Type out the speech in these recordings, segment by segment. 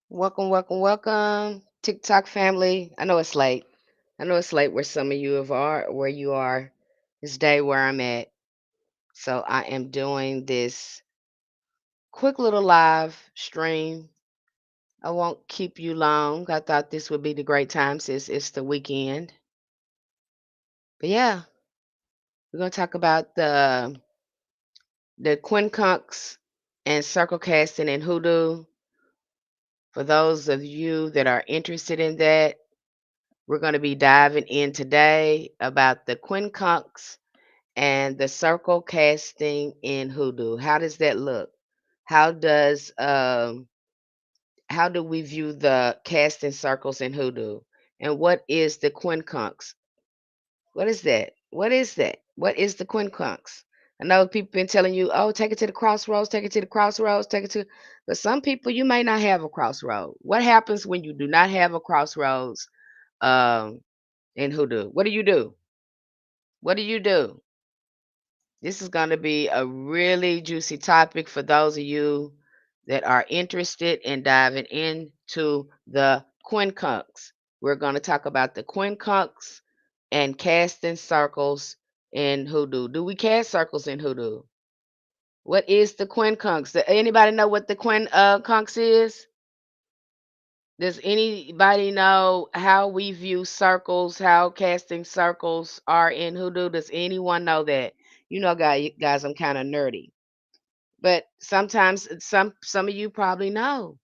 Welcome, welcome, welcome, TikTok family. I know it's late. I know it's late where some of you are, where you are. This day where I'm at. So I am doing this quick little live stream. I won't keep you long. I thought this would be the great time since it's the weekend. But yeah, we're gonna talk about the Quincunx and circle casting and hoodoo. For those of you that are interested in that, we're going to be diving in today about the quincunx and the circle casting in hoodoo. How does that look? How does how do we view the casting circles in hoodoo? And what is the quincunx? What is that? What is that? What is the quincunx? I know people been telling you, oh, take it to the crossroads, take it to the crossroads, take it to, but some people you may not have a crossroad. What happens when you do not have a crossroads um, in hoodoo? What do you do? What do you do? This is going to be a really juicy topic for those of you that are interested in diving into the quincunx. We're going to talk about the quincunx and casting circles in hoodoo. Do we cast circles in hoodoo? What is the quincunx? Does anybody know what the quincunx is? Does anybody know how we view circles, how casting circles are in hoodoo? Does anyone know that? You know, guys, I'm kind of nerdy, but sometimes some of you probably know.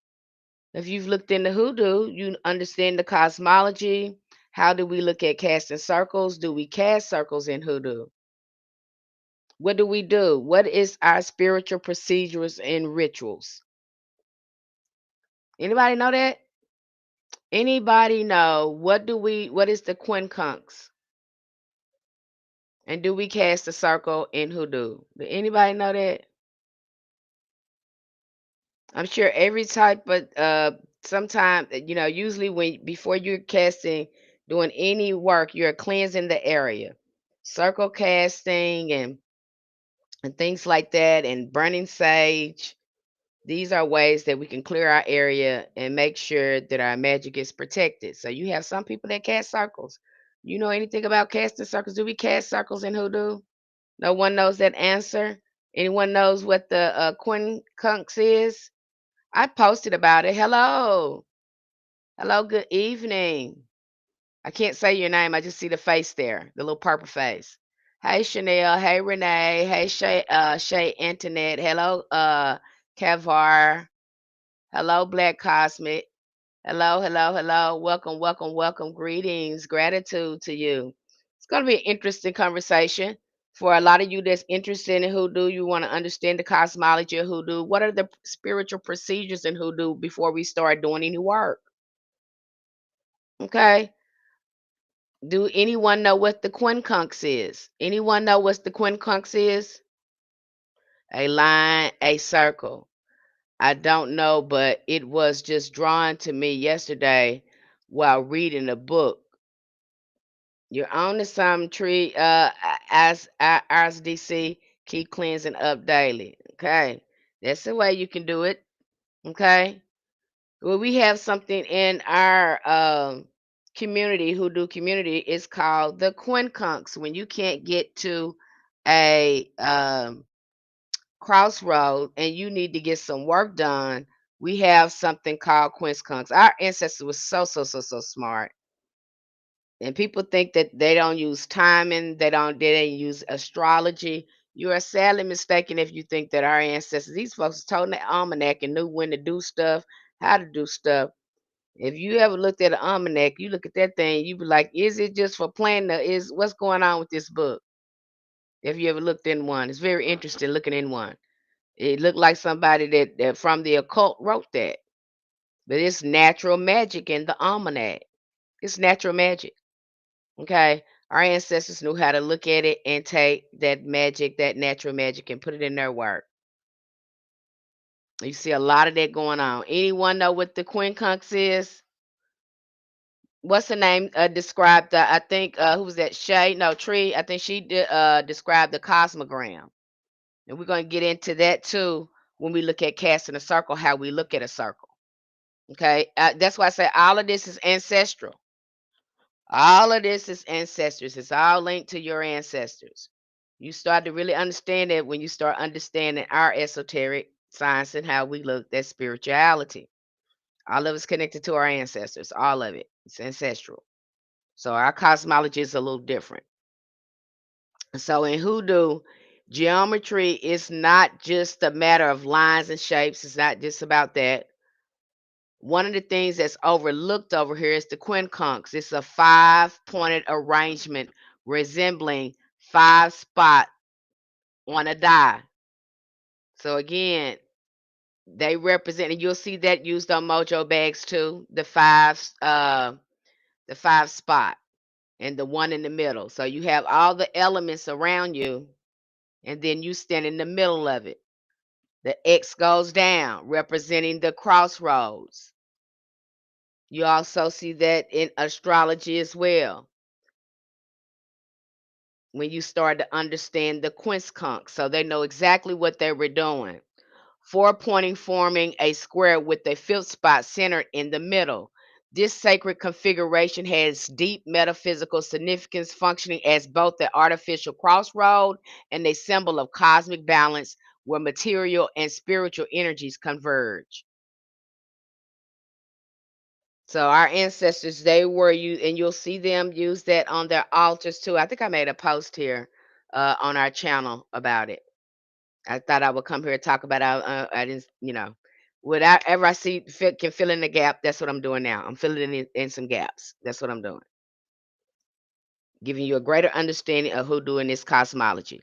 If you've looked into hoodoo, you understand the cosmology. How do we look at casting circles? Do we cast circles in hoodoo? What do we do? What is our spiritual procedures and rituals? Anybody know that? Anybody know what is the quincunx? And do we cast a circle in hoodoo? Do anybody know that? I'm sure every type of sometime usually when before you're casting, doing any work, you're cleansing the area. Circle casting and things like that and burning sage. These are ways that we can clear our area and make sure that our magic is protected. So you have some people that cast circles. You know anything about casting circles? Do we cast circles in hoodoo? No one knows that answer. Anyone knows what the quincunx is? I posted about it. Hello. Hello, good evening. I can't say your name. I just see the face there, the little purple face. Hey Chanel. Hey Renee. Hey Shay Antoinette. Hello, Kavar. Hello, Black Cosmic. Hello, hello, hello. Welcome, welcome, welcome. Greetings, gratitude to you. It's going to be an interesting conversation. For a lot of you that's interested in hoodoo, you want to understand the cosmology of hoodoo. What are the spiritual procedures in hoodoo before we start doing any work? Okay. Do anyone know what the quincunx is? Anyone know what the quincunx is? A line, a circle. I don't know, but it was just drawn to me yesterday while reading a book. You're on the some tree, as RSDC, keep cleansing up daily. Okay, that's the way you can do it. Okay, well, we have something in our community, Hoodoo community. It's called the quincunx. When you can't get to a crossroad and you need to get some work done, we have something called quincunx. Our ancestors were so smart. And people think that they don't use timing, they didn't use astrology. You are sadly mistaken if you think that our ancestors, these folks told the almanac and knew when to do stuff, how to do stuff. If you ever looked at an almanac, you look at that thing, you be like, is it just for planning or is what's going on with this book? If you ever looked in one, it's very interesting looking in one. It looked like somebody that from the occult wrote that. But it's natural magic in the almanac. It's natural magic. Okay. Our ancestors knew how to look at it and take that magic, that natural magic, and put it in their work. You see a lot of that going on. Anyone know what the quincunx is? What's the name? Described the, I think, who was that? Shay? No, Tree. I think she did, described the cosmogram. And we're going to get into that too when we look at casting a circle, how we look at a circle. Okay, that's why I say all of this is ancestral. All of this is ancestors. It's all linked to your ancestors. You start to really understand it when you start understanding our esoteric science and how we look at spirituality. All of it's connected to our ancestors. All of it. It's ancestral. So our cosmology is a little different. So in hoodoo, geometry is not just a matter of lines and shapes. It's not just about that. One of the things that's overlooked over here is the quincunx. It's a five-pointed arrangement resembling five spot on a die. So again, they represent, and you'll see that used on mojo bags too. The five spot and the one in the middle. So you have all the elements around you, and then you stand in the middle of it. The X goes down, representing the crossroads. You also see that in astrology as well when you start to understand the quincunx. So they know exactly what they were doing. Four pointing forming a square with a fifth spot centered in the middle. This sacred configuration has deep metaphysical significance, functioning as both the artificial crossroad and a symbol of cosmic balance where material and spiritual energies converge. So our ancestors, they were you, and you'll see them use that on their altars too. I think I made a post here on our channel about it. I thought I would come here and talk about. I didn't, whatever I see can fill in the gap. That's what I'm doing now. I'm filling in some gaps. That's what I'm doing, giving you a greater understanding of hoodoo and its cosmology.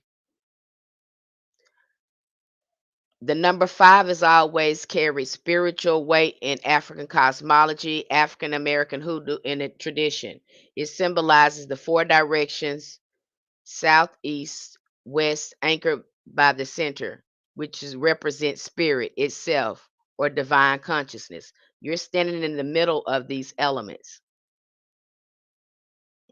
The number five is always carried spiritual weight in African cosmology, African American hoodoo in the tradition. It symbolizes the four directions, south, east, west, anchored by the center, which represents spirit itself or divine consciousness. You're standing in the middle of these elements.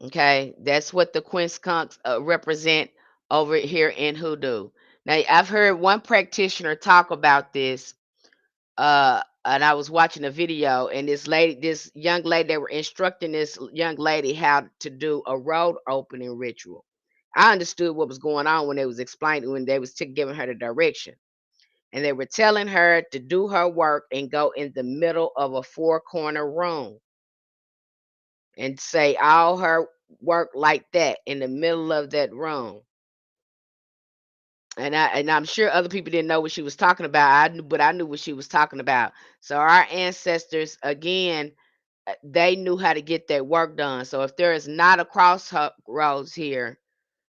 Okay, that's what the quincunx represent over here in hoodoo. Now, I've heard one practitioner talk about this, and I was watching a video, and this young lady, they were instructing this young lady how to do a road opening ritual. I understood what was going on when they was explaining, when they was giving her the direction, and they were telling her to do her work and go in the middle of a four corner room and say all her work like that in the middle of that room. And I'm sure other people didn't know what she was talking about. But I knew what she was talking about. So our ancestors, again, they knew how to get that work done. So if there is not a crossroads here,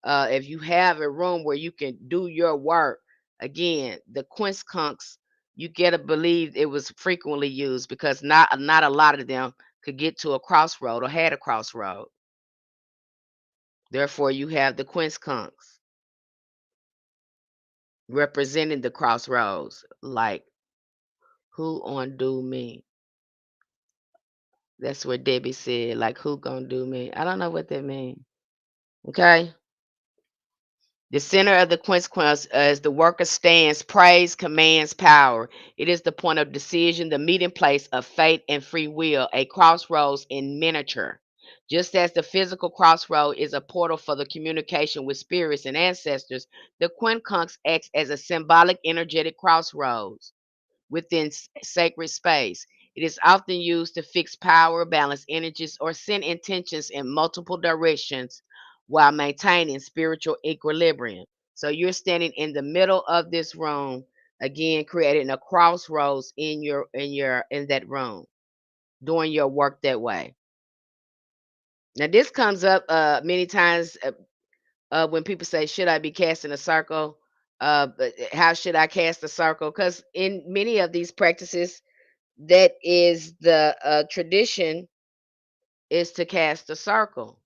if you have a room where you can do your work, again, the quincunx, you gotta believe it was frequently used because not a lot of them could get to a crossroad or had a crossroad. Therefore, you have the quincunx representing the crossroads, like who on do me? That's what Debbie said, like who gonna do me? I don't know what that means. Okay. The center of the Quincunx is the worker stands, praise, commands, power. It is the point of decision, the meeting place of fate and free will, a crossroads in miniature. Just as the physical crossroad is a portal for the communication with spirits and ancestors, the Quincunx acts as a symbolic, energetic crossroads within sacred space. It is often used to fix power, balance energies, or send intentions in multiple directions while maintaining spiritual equilibrium. So you're standing in the middle of this room, again creating a crossroads in that room, doing your work that way. Now this comes up many times when people say, "Should I be casting a circle?" But how should I cast a circle? Because in many of these practices, that is the tradition is to cast a circle.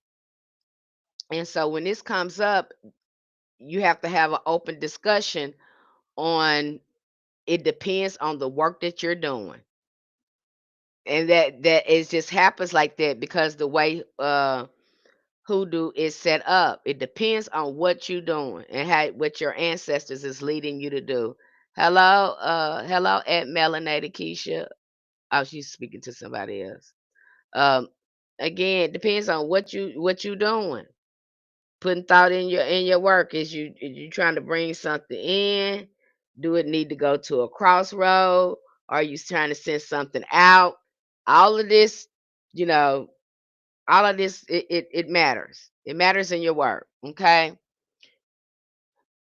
And so when this comes up, you have to have an open discussion on it depends on the work that you're doing. And that it just happens like that because the way hoodoo is set up. It depends on what you're doing and how what your ancestors is leading you to do. Hello, hello, at Melanated Keisha. Oh, she's speaking to somebody else. Um, Again, it depends on what you doing. Putting thought in your work. Is you trying to bring something in? Do it need to go to a crossroad? Are you trying to send something out? All of this, you know, all of this, it matters. It matters in your work. Okay.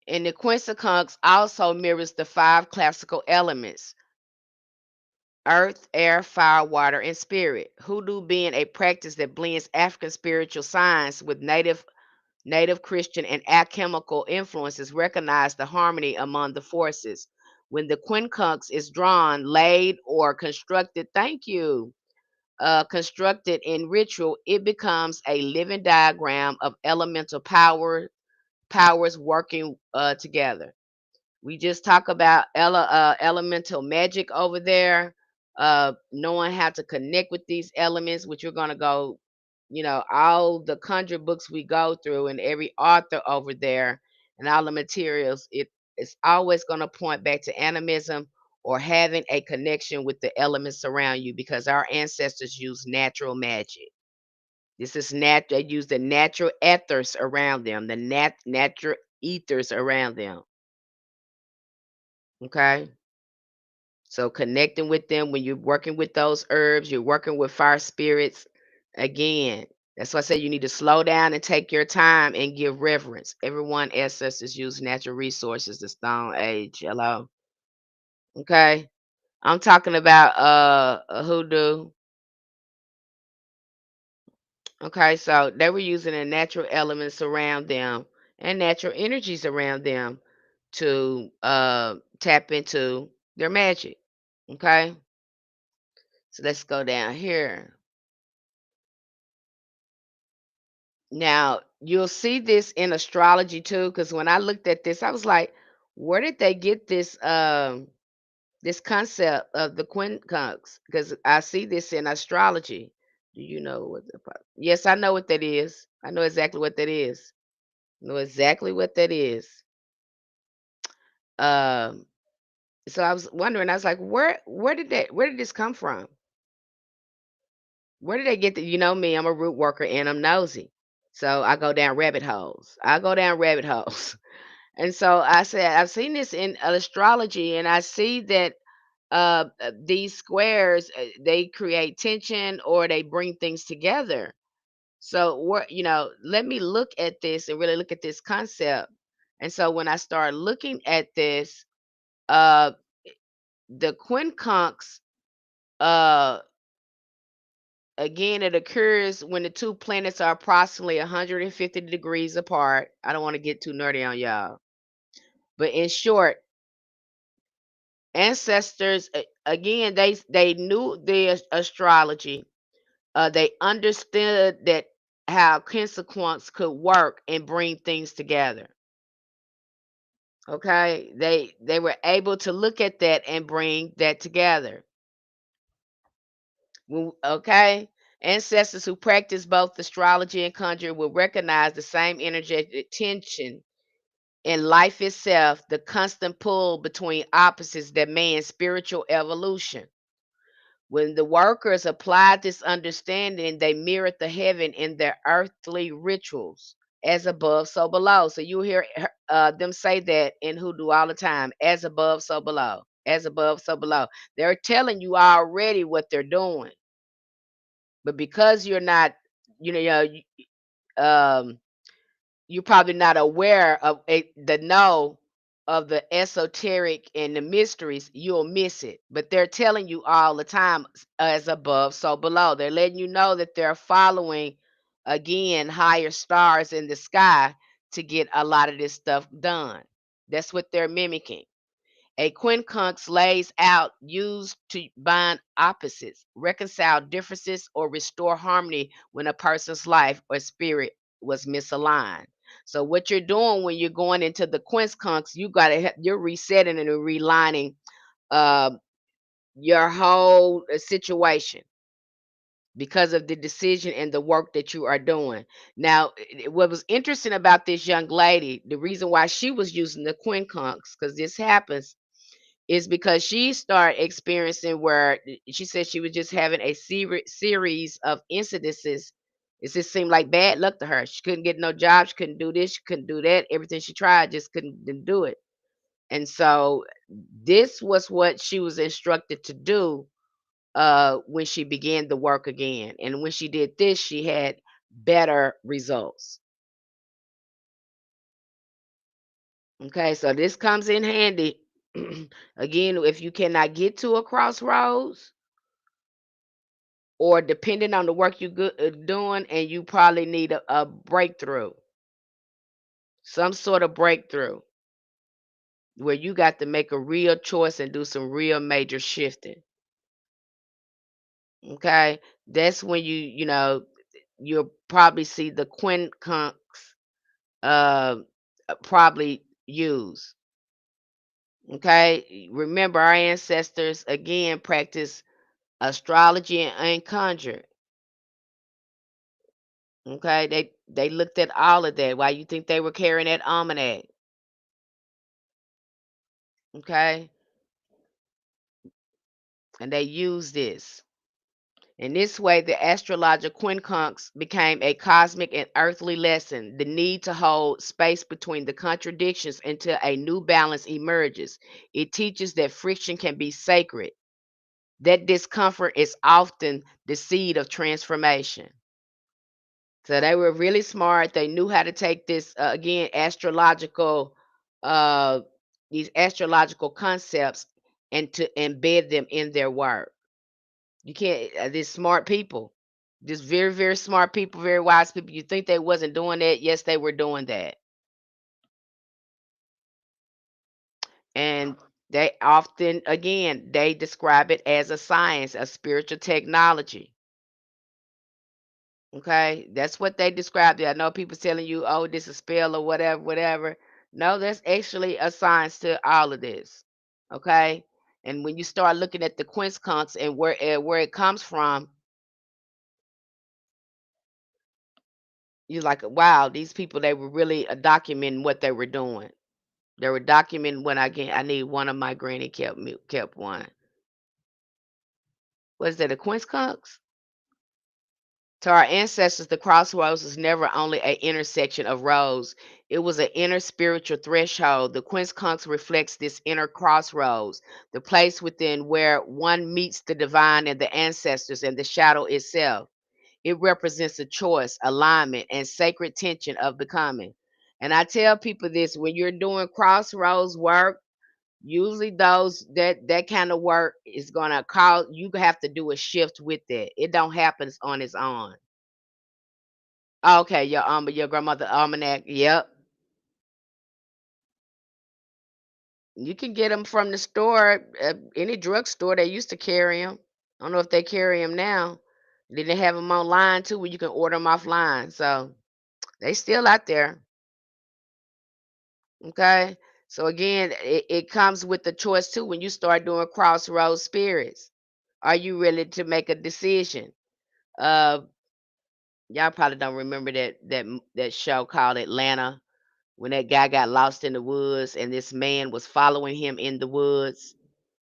And the Quincunx also mirrors the five classical elements: earth, air, fire, water, and spirit. Hoodoo being a practice that blends African spiritual science with native Christian and alchemical influences, recognize the harmony among the forces. When the quincunx is drawn, laid, or constructed, thank you, constructed in ritual, it becomes a living diagram of elemental powers working together. We just talk about elemental magic over there, knowing how to connect with these elements, which you're going to go, all the conjure books we go through and every author over there and all the materials, it's always going to point back to animism or having a connection with the elements around you because our ancestors used natural magic. This is they use the natural ethers around them, the natural ethers around them. Okay. So connecting with them when you're working with those herbs, you're working with fire spirits. Again, that's why I say you need to slow down and take your time and give reverence. Everyone ancestors use natural resources, the Stone Age. Hello. Okay. I'm talking about a hoodoo. Okay, so they were using the natural elements around them and natural energies around them to tap into their magic. Okay. So let's go down here. Now, you'll see this in astrology too, because when I looked at this, I was like, where did they get this concept of the quincunx? Because I see this in astrology. Do you know what yes, I know what that is. I know exactly what that is. I know exactly what that is. Um, so I was wondering, I was like, where did this come from? Where did they get the you know me, I'm a root worker and I'm nosy. So I go down rabbit holes. I go down rabbit holes. And so I said, I've seen this in astrology, and I see that these squares they create tension or they bring things together. So let me look at this and really look at this concept. And so when I start looking at this, uh, the quincunx, uh, again, it occurs when the two planets are approximately 150 degrees apart. I don't want to get too nerdy on y'all, but in short, ancestors again they knew the astrology, they understood that how consequence could work and bring things together. Okay, they were able to look at that and bring that together. Okay, ancestors who practice both astrology and conjure will recognize the same energetic tension in life itself, the constant pull between opposites that demands spiritual evolution. When the workers applied this understanding, they mirrored the heaven in their earthly rituals, as above, so below. So you hear them say that in hoodoo all the time, as above, so below, as above, so below. They're telling you already what they're doing, but because you're not, um, you're probably not aware of the know of the esoteric and the mysteries, you'll miss it. But they're telling you all the time, as above, so below. They're letting you know that they're following, again, higher stars in the sky to get a lot of this stuff done. That's what they're mimicking. A quincunx lays out used to bind opposites, reconcile differences, or restore harmony when a person's life or spirit was misaligned. So what you're doing when you're going into the quincunx, you're resetting and realigning uh, your whole situation because of the decision and the work that you are doing. Now, what was interesting about this young lady, the reason why she was using the quincunx, because this happens, is because she started experiencing where she said she was just having a series of incidences. It just seemed like bad luck to her. She couldn't get no job. She couldn't do this. She couldn't do that. Everything she tried just couldn't do it. And so this was what she was instructed to do when she began the work again. And when she did this, she had better results. Okay, so this comes in handy. Again, if you cannot get to a crossroads, or depending on the work you're doing, and you probably need a breakthrough, some sort of breakthrough, where you got to make a real choice and do some real major shifting. Okay, that's when you'll probably see the quincunx uh, probably use. Okay, remember our ancestors again practice astrology and conjure. Okay, they looked at all of that. Why you think they were carrying that almanac? Okay, and they used this. In this way, the astrological quincunx became a cosmic and earthly lesson, the need to hold space between the contradictions until a new balance emerges. It teaches that friction can be sacred, that discomfort is often the seed of transformation. So they were really smart. They knew how to take this again astrological uh these astrological concepts and to embed them in their work. You can't these smart people. Just very smart people, very wise people. You think they wasn't doing that? Yes, they were doing that. And they often again they describe it as a science, a spiritual technology. Okay, that's what they described it. I know people telling you, "Oh, this is a spell or whatever, whatever." No, there's actually a science to all of this. Okay, and when you start looking at the quincunx and where it comes from, you're like, "Wow, these people they were really documenting what they were doing. They were documenting when I need one of my granny kept one. Was that a quincunx? To our ancestors, the crossroads was never only an intersection of roads. It was an inner spiritual threshold. The quincunx reflects this inner crossroads, the place within where one meets the divine and the ancestors and the shadow itself. It represents a choice, alignment, and sacred tension of becoming. And I tell people this when you're doing crossroads work, usually those that kind of work is gonna cause you have to do a shift with that. It don't happen on its own. Okay, your grandmother almanac, yep. You can get them from the store, any drugstore, they used to carry them. I don't know if they carry them now. Then they have them online too, where you can order them offline, so they still out there, okay? So again, it comes with the choice too when you start doing crossroads spirits. Are you ready to make a decision? Uh, y'all probably don't remember that show called Atlanta when that guy got lost in the woods and this man was following him in the woods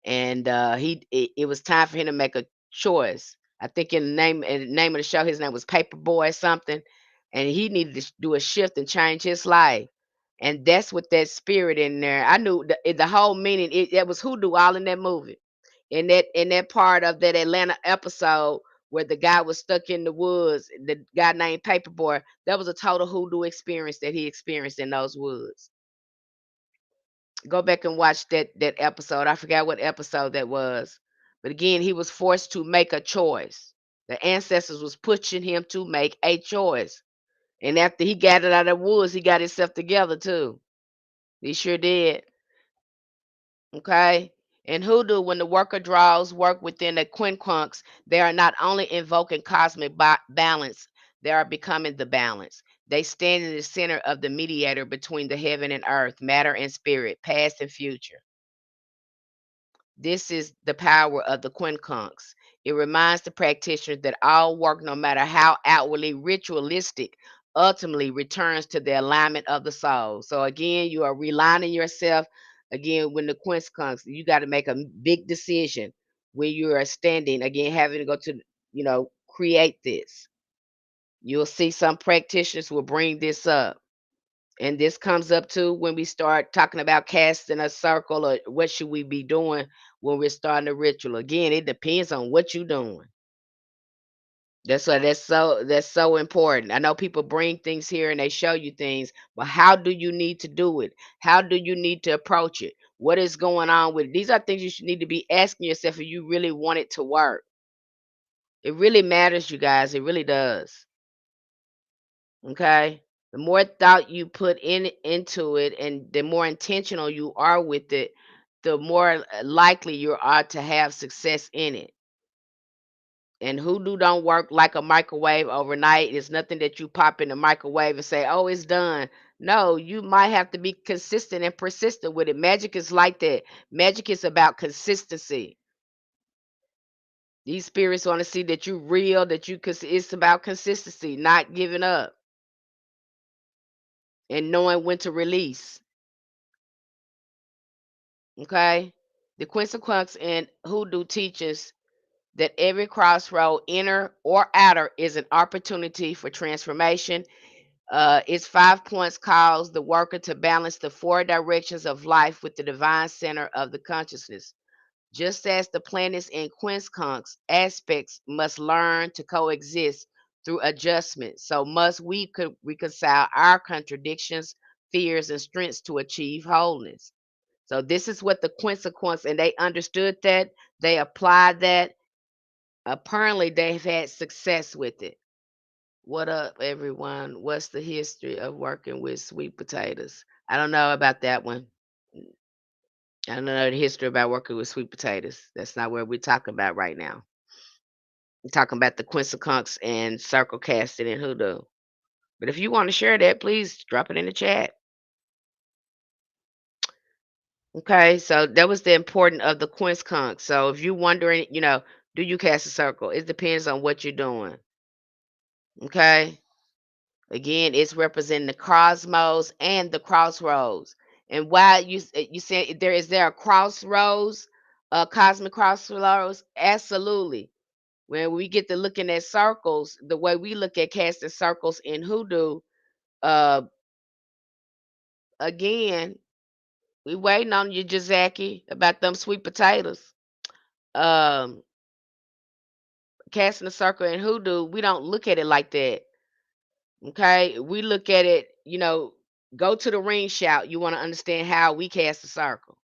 and it was time for him to make a choice. I think in the name of the show his name was Paperboy something, and he needed to do a shift and change his life. And that's what that spirit in there. I knew the whole meaning. It was hoodoo all in that movie. In that part of that Atlanta episode where the guy was stuck in the woods, the guy named Paperboy, that was a total hoodoo experience that he experienced in those woods. Go back and watch that episode. I forgot what episode that was. But again, he was forced to make a choice. The ancestors was pushing him to make a choice. And after he got it out of the woods, he got himself together too. He sure did. Okay. In hoodoo, when the worker draws work within the quincunx, they are not only invoking cosmic balance, they are becoming the balance. They stand in the center of the mediator between the heaven and earth, matter and spirit, past and future. This is the power of the quincunx. It reminds the practitioner that all work, no matter how outwardly ritualistic, ultimately returns to the alignment of the soul. So again, you are realigning yourself. Again, when the quince comes, you got to make a big decision when you are standing. Again, having to go to, create this. You'll see some practitioners will bring this up. And this comes up too when we start talking about casting a circle or what should we be doing when we're starting a ritual. Again, it depends on what you're doing. That's why that's so important. I know people bring things here and they show you things, but how do you need to do it? How do you need to approach it? What is going on with it? These are things you should need to be asking yourself if you really want it to work. It really matters, you guys. It really does. Okay? The more thought you put into it and the more intentional you are with it, the more likely you are to have success in it. And hoodoo don't work like a microwave overnight. It's nothing that you pop in the microwave and say, "Oh, it's done." No, you might have to be consistent and persistent with it. Magic is like that. Magic is about consistency. These spirits want to see that you real, that you it's about consistency, not giving up and knowing when to release. Okay? The Quincunx and hoodoo teaches that every crossroad, inner or outer, is an opportunity for transformation. Its 5 points cause the worker to balance the four directions of life with the divine center of the consciousness. Just as the planets in quincunx aspects must learn to coexist through adjustment, so must we could reconcile our contradictions, fears, and strengths to achieve wholeness. So this is what the quincunx, and they understood that, they applied that. Apparently, they've had success with it. What up, everyone? What's the history of working with sweet potatoes? I don't know about that one. I don't know the history about working with sweet potatoes. That's not what we're talking about right now. We're talking about the quincunx and circle casting and hoodoo. But if you want to share that, please drop it in the chat. Okay, so that was the important of the quincunx. So if you're wondering, do you cast a circle? It depends on what you're doing. Okay. Again, it's representing the cosmos and the crossroads. And why you said there a crossroads, cosmic crossroads? Absolutely. When we get to looking at circles, the way we look at casting circles in hoodoo, uh, again, we waiting on you, Jazaki, about them sweet potatoes. Um, Casting a circle in hoodoo, we don't look at it like that. Okay, we look at it, go to the ring shout. You want to understand how we cast a circle,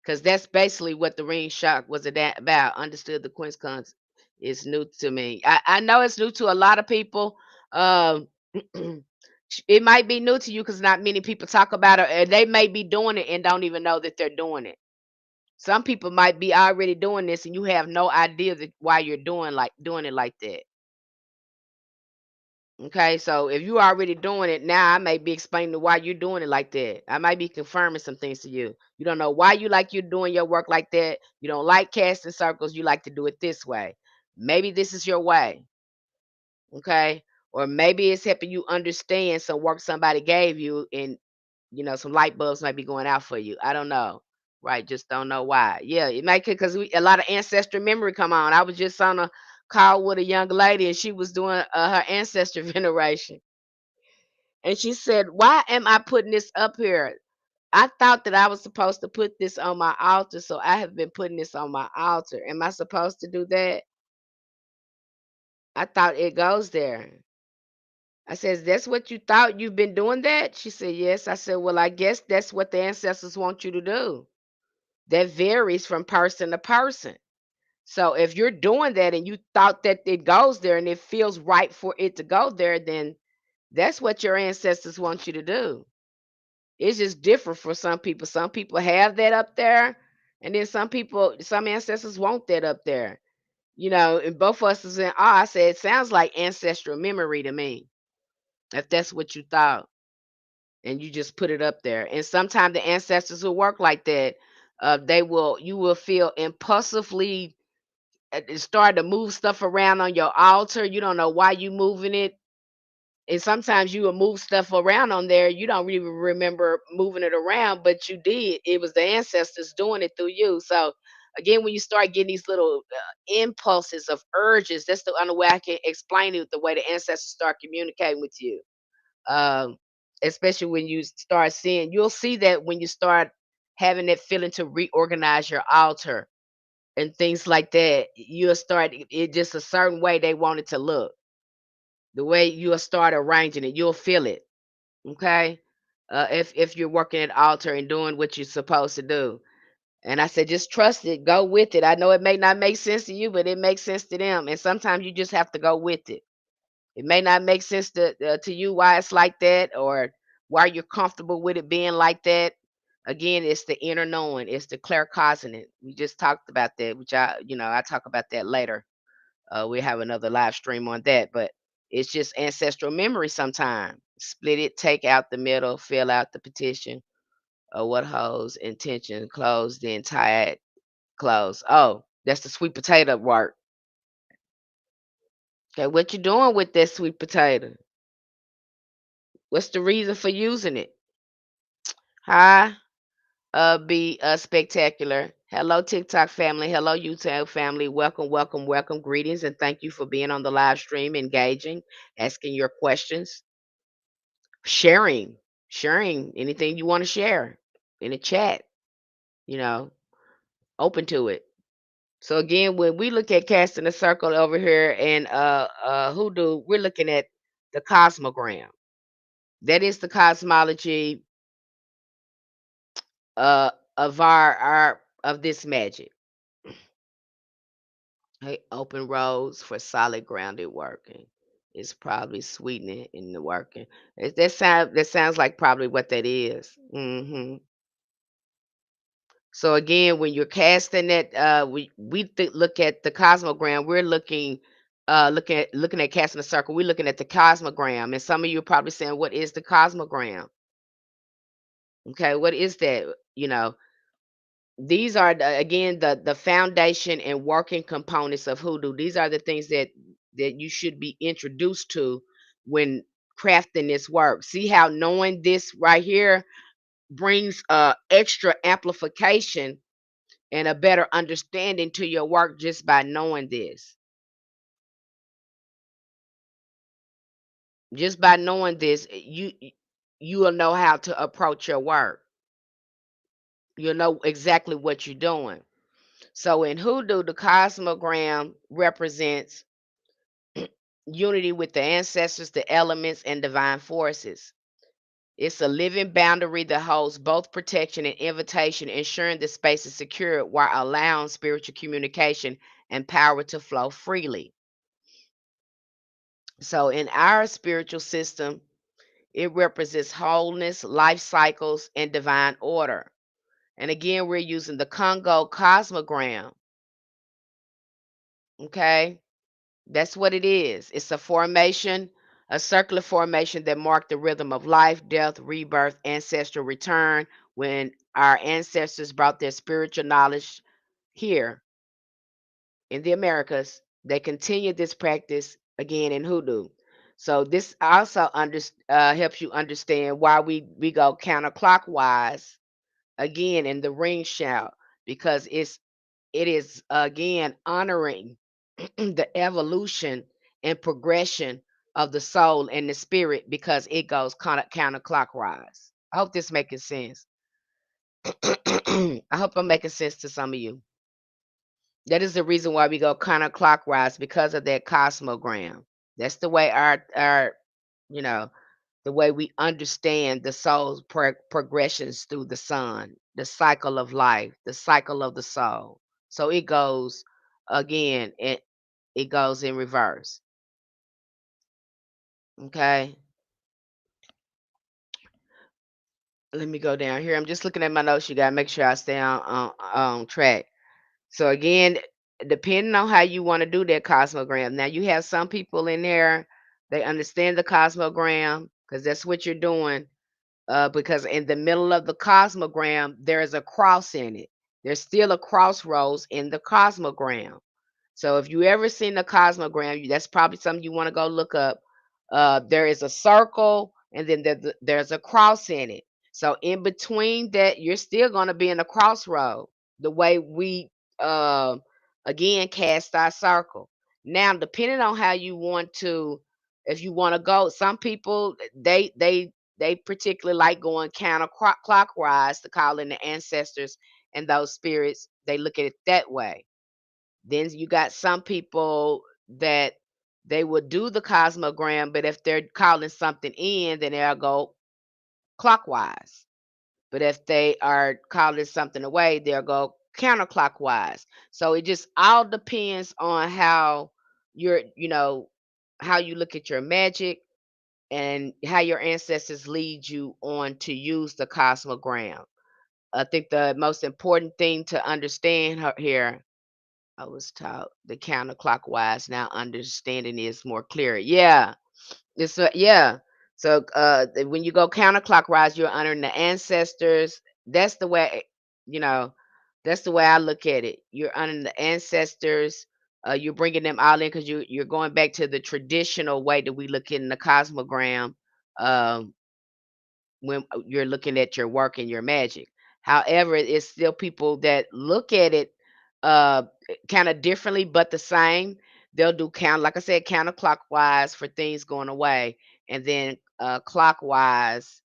because that's basically what the ring shout was about. Understood the quincunx is new to me. I know it's new to a lot of people. Um, it might be new to you because not many people talk about it, and they may be doing it and don't even know that they're doing it. Some people might be already doing this, and you have no idea that why you're doing it like that. Okay, so if you already doing it now, I may be explaining why you're doing it like that. I might be confirming some things to you. You don't know why you're doing your work like that. You don't like casting circles. You like to do it this way. Maybe this is your way. Okay, or maybe it's helping you understand some work somebody gave you, and some light bulbs might be going out for you. I don't know. Right, just don't know why. Yeah, it might because a lot of ancestral memory come on. I was just on a call with a young lady and she was doing her ancestor veneration. And she said, "Why am I putting this up here? I thought that I was supposed to put this on my altar, so I have been putting this on my altar. Am I supposed to do that? I thought it goes there." I says, "That's what you thought? You've been doing that?" She said, "Yes." I said, "Well, I guess that's what the ancestors want you to do. That varies from person to person. So if you're doing that and you thought that it goes there and it feels right for it to go there, then that's what your ancestors want you to do. It's just different for some people. Some people have that up there, and then some ancestors want that up there. And both of us is in awe. I said, it sounds like ancestral memory to me, if that's what you thought, and you just put it up there. And sometimes the ancestors will work like that. You will feel impulsively start to move stuff around on your altar. You don't know why you moving it. And sometimes you will move stuff around on there. You don't really remember moving it around, but you did. It was the ancestors doing it through you. So again, when you start getting these little impulses of urges, that's the only way I can explain it. The way the ancestors start communicating with you, um, especially when you start seeing, you'll see that when you start having that feeling to reorganize your altar and things like that, you'll start it just a certain way they want it to look. The way you'll start arranging it, you'll feel it. Okay. If you're working at altar and doing what you're supposed to do. And I said, just trust it, go with it. I know it may not make sense to you, but it makes sense to them. And sometimes you just have to go with it. It may not make sense to you why it's like that or why you're comfortable with it being like that. Again, it's the inner knowing, it's the claircognizant. We just talked about that, which I talk about that later. We have another live stream on that, but it's just ancestral memory sometime. Split it, take out the middle, fill out the petition, or what holds intention, close, then tie it, close. Oh, that's the sweet potato work. Okay, what you doing with that sweet potato? What's the reason for using it? Hi, be spectacular. Hello, TikTok family. Hello, YouTube family. Welcome, welcome, welcome. Greetings, and thank you for being on the live stream, engaging, asking your questions, sharing anything you want to share in the chat. You know, open to it. So again, when we look at casting a circle over here in Hoodoo, we're looking at the Cosmogram. That is the cosmology of our of this magic. Hey, open roads for solid grounded working. It's probably sweetening in the working. That sounds like probably what that is. So again, when you're casting it, look at the cosmogram. We're looking at casting a circle. We're looking at the cosmogram, and some of you are probably saying, "What is the cosmogram?" Okay, what is that? These are again the foundation and working components of hoodoo. These are the things that you should be introduced to when crafting this work. See how knowing this right here brings extra amplification and a better understanding to your work just by knowing this. Just by knowing this, you will know how to approach your work. You'll know exactly what you're doing. So in hoodoo, the cosmogram represents unity with the ancestors, the elements, and divine forces. It's a living boundary that holds both protection and invitation, ensuring the space is secure while allowing spiritual communication and power to flow freely. So, in our spiritual system, it represents wholeness, life cycles, and divine order. And again, we're using the Congo cosmogram. Okay. That's what it is. It's a formation, a circular formation that marked the rhythm of life, death, rebirth, ancestral return when our ancestors brought their spiritual knowledge here in the Americas. They continued this practice again in hoodoo. So this also helps you understand why we go counterclockwise again in the ring shout because it is again honoring the evolution and progression of the soul and the spirit because it goes counterclockwise. I hope this making sense. I hope I'm making sense to some of you. That is the reason why we go counterclockwise because of that cosmogram. That's the way our you know the way we understand the soul's progressions through the sun, the cycle of life, the cycle of the soul. So it goes again. It goes in reverse. Okay. Let me go down here. I'm just looking at my notes. You gotta make sure I stay on track. So again, depending on how you want to do that cosmogram. Now you have some people in there, they understand the cosmogram because that's what you're doing. Because in the middle of the cosmogram, there is a cross in it. There's still a crossroads in the cosmogram. So if you ever seen the cosmogram, that's probably something you want to go look up. There is a circle, and then there's a cross in it. So in between that, you're still going to be in a crossroad. The way we uh, again cast our circle. Now, depending on how you want to, if you want to go, some people they particularly like going counterclockwise to call in the ancestors and those spirits. They look at it that way. Then you got some people that they will do the cosmogram, but if they're calling something in, then they'll go clockwise. But if they are calling something away, they'll go counterclockwise. So it just all depends on how how you look at your magic and how your ancestors lead you on to use the cosmogram. I think the most important thing to understand here, I was taught the counterclockwise. Now understanding is more clear. Yeah, yeah. So when you go counterclockwise, you're honoring the ancestors. That's the way, you know, that's the way I look at it. You're honoring the ancestors. You're bringing them all in because you're going back to the traditional way that we look in the cosmogram. Um, when you're looking at your work and your magic. However, it's still people that look at it kind of differently, but the same. They'll do like I said, counterclockwise for things going away, and then clockwise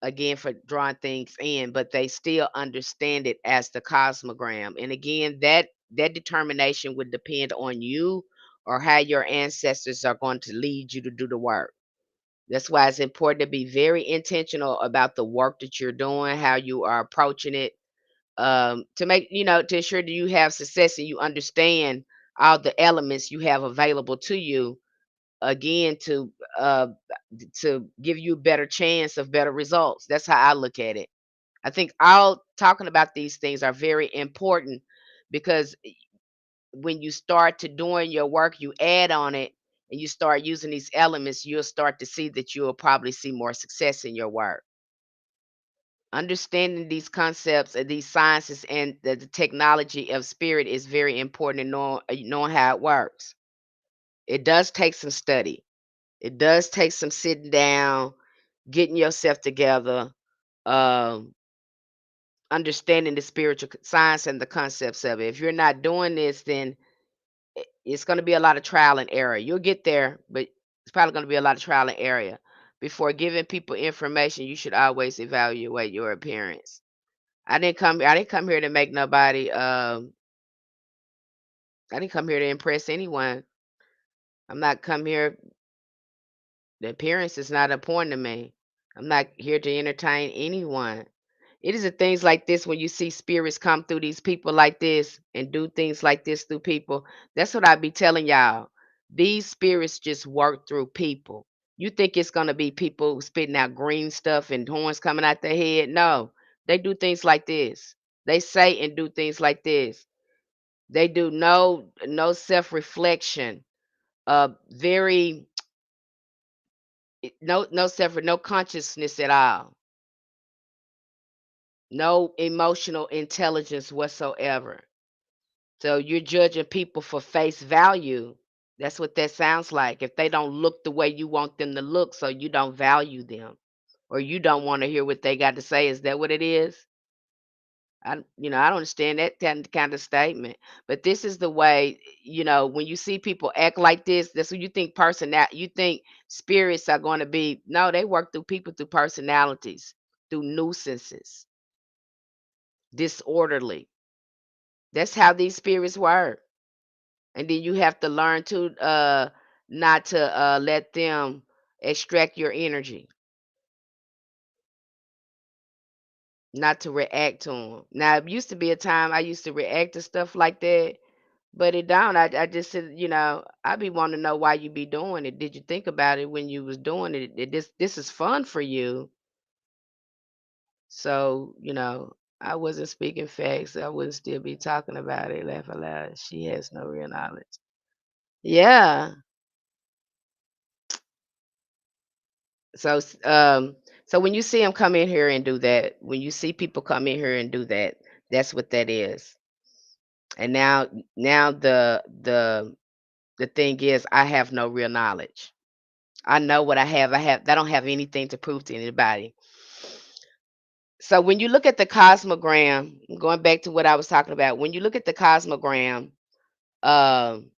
again for drawing things in. But they still understand it as the cosmogram. And again, that determination would depend on you or how your ancestors are going to lead you to do the work. That's why it's important to be very intentional about the work that you're doing, how you are approaching it, to make, to ensure that you have success and you understand all the elements you have available to you, again, uh, to give you better chance of better results. That's how I look at it. I think all talking about these things are very important because when you start to doing your work, you add on it and you start using these elements, you'll start to see that you'll probably see more success in your work. Understanding these concepts and these sciences and the technology of spirit is very important in knowing how it works. It does take some study. It does take some sitting down, getting yourself together, um, understanding the spiritual science and the concepts of it. If you're not doing this, then it's going to be a lot of trial and error. You'll get there, but it's probably going to be a lot of trial and error. Before giving people information, you should always evaluate your appearance. I didn't come here to make nobody. I didn't come here to impress anyone. I'm not come here. The appearance is not important to me. I'm not here to entertain anyone. It is the things like this when you see spirits come through these people like this and do things like this through people. That's what I be telling y'all. These spirits just work through people. You think it's gonna be people spitting out green stuff and horns coming out their head? No, they do things like this. They say and do things like this. They do no self-reflection. Very no consciousness at all. No emotional intelligence whatsoever. So you're judging people for face value. That's what that sounds like. If they don't look the way you want them to look, so you don't value them or you don't want to hear what they got to say. Is that what it is? I don't understand that kind of statement. But this is the way, when you see people act like this, that's what you think you think spirits are going to be. No, they work through people through personalities, through nuisances, disorderly. That's how these spirits work. And then you have to learn to not to let them extract your energy, not to react to them. Now, it used to be a time I used to react to stuff like that, but it don't. I just said, I be wanting to know why you be doing it. Did you think about it when you was doing it? This is fun for you. So, I wasn't speaking facts. I wouldn't still be talking about it. Laugh aloud. She has no real knowledge. Yeah. So, so when you see them come in here and do that, when you see people come in here and do that, that's what that is. And now the thing is, I have no real knowledge. I know what I have. I don't have anything to prove to anybody. So when you look at the cosmogram, going back to what I was talking about, when you look at the cosmogram, um,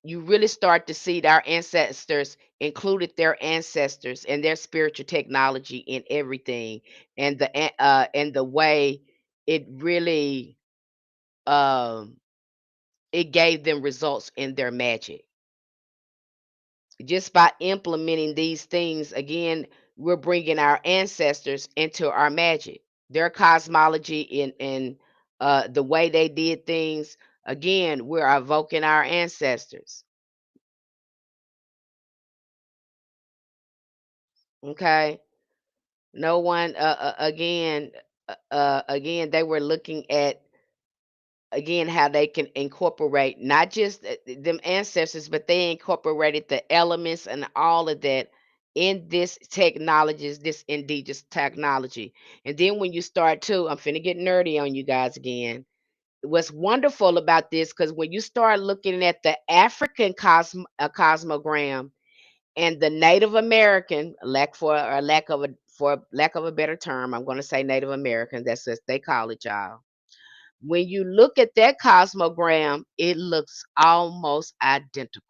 you really start to see that our ancestors included their ancestors and their spiritual technology in everything, and the way it really um it gave them results in their magic just by implementing these things. Again, we're bringing our ancestors into our magic, their cosmology in the way they did things. Again, we're evoking our ancestors. Okay, no one again, they were looking at, again, how they can incorporate not just them ancestors, but they incorporated the elements and all of that in this technologies, this indigenous technology. And then when you start to, I'm finna get nerdy on you guys again. What's wonderful about this, because when you start looking at the African cosmogram and the Native American, for lack of a better term, I'm going to say Native American. That's what they call it, y'all. When you look at that cosmogram, it looks almost identical.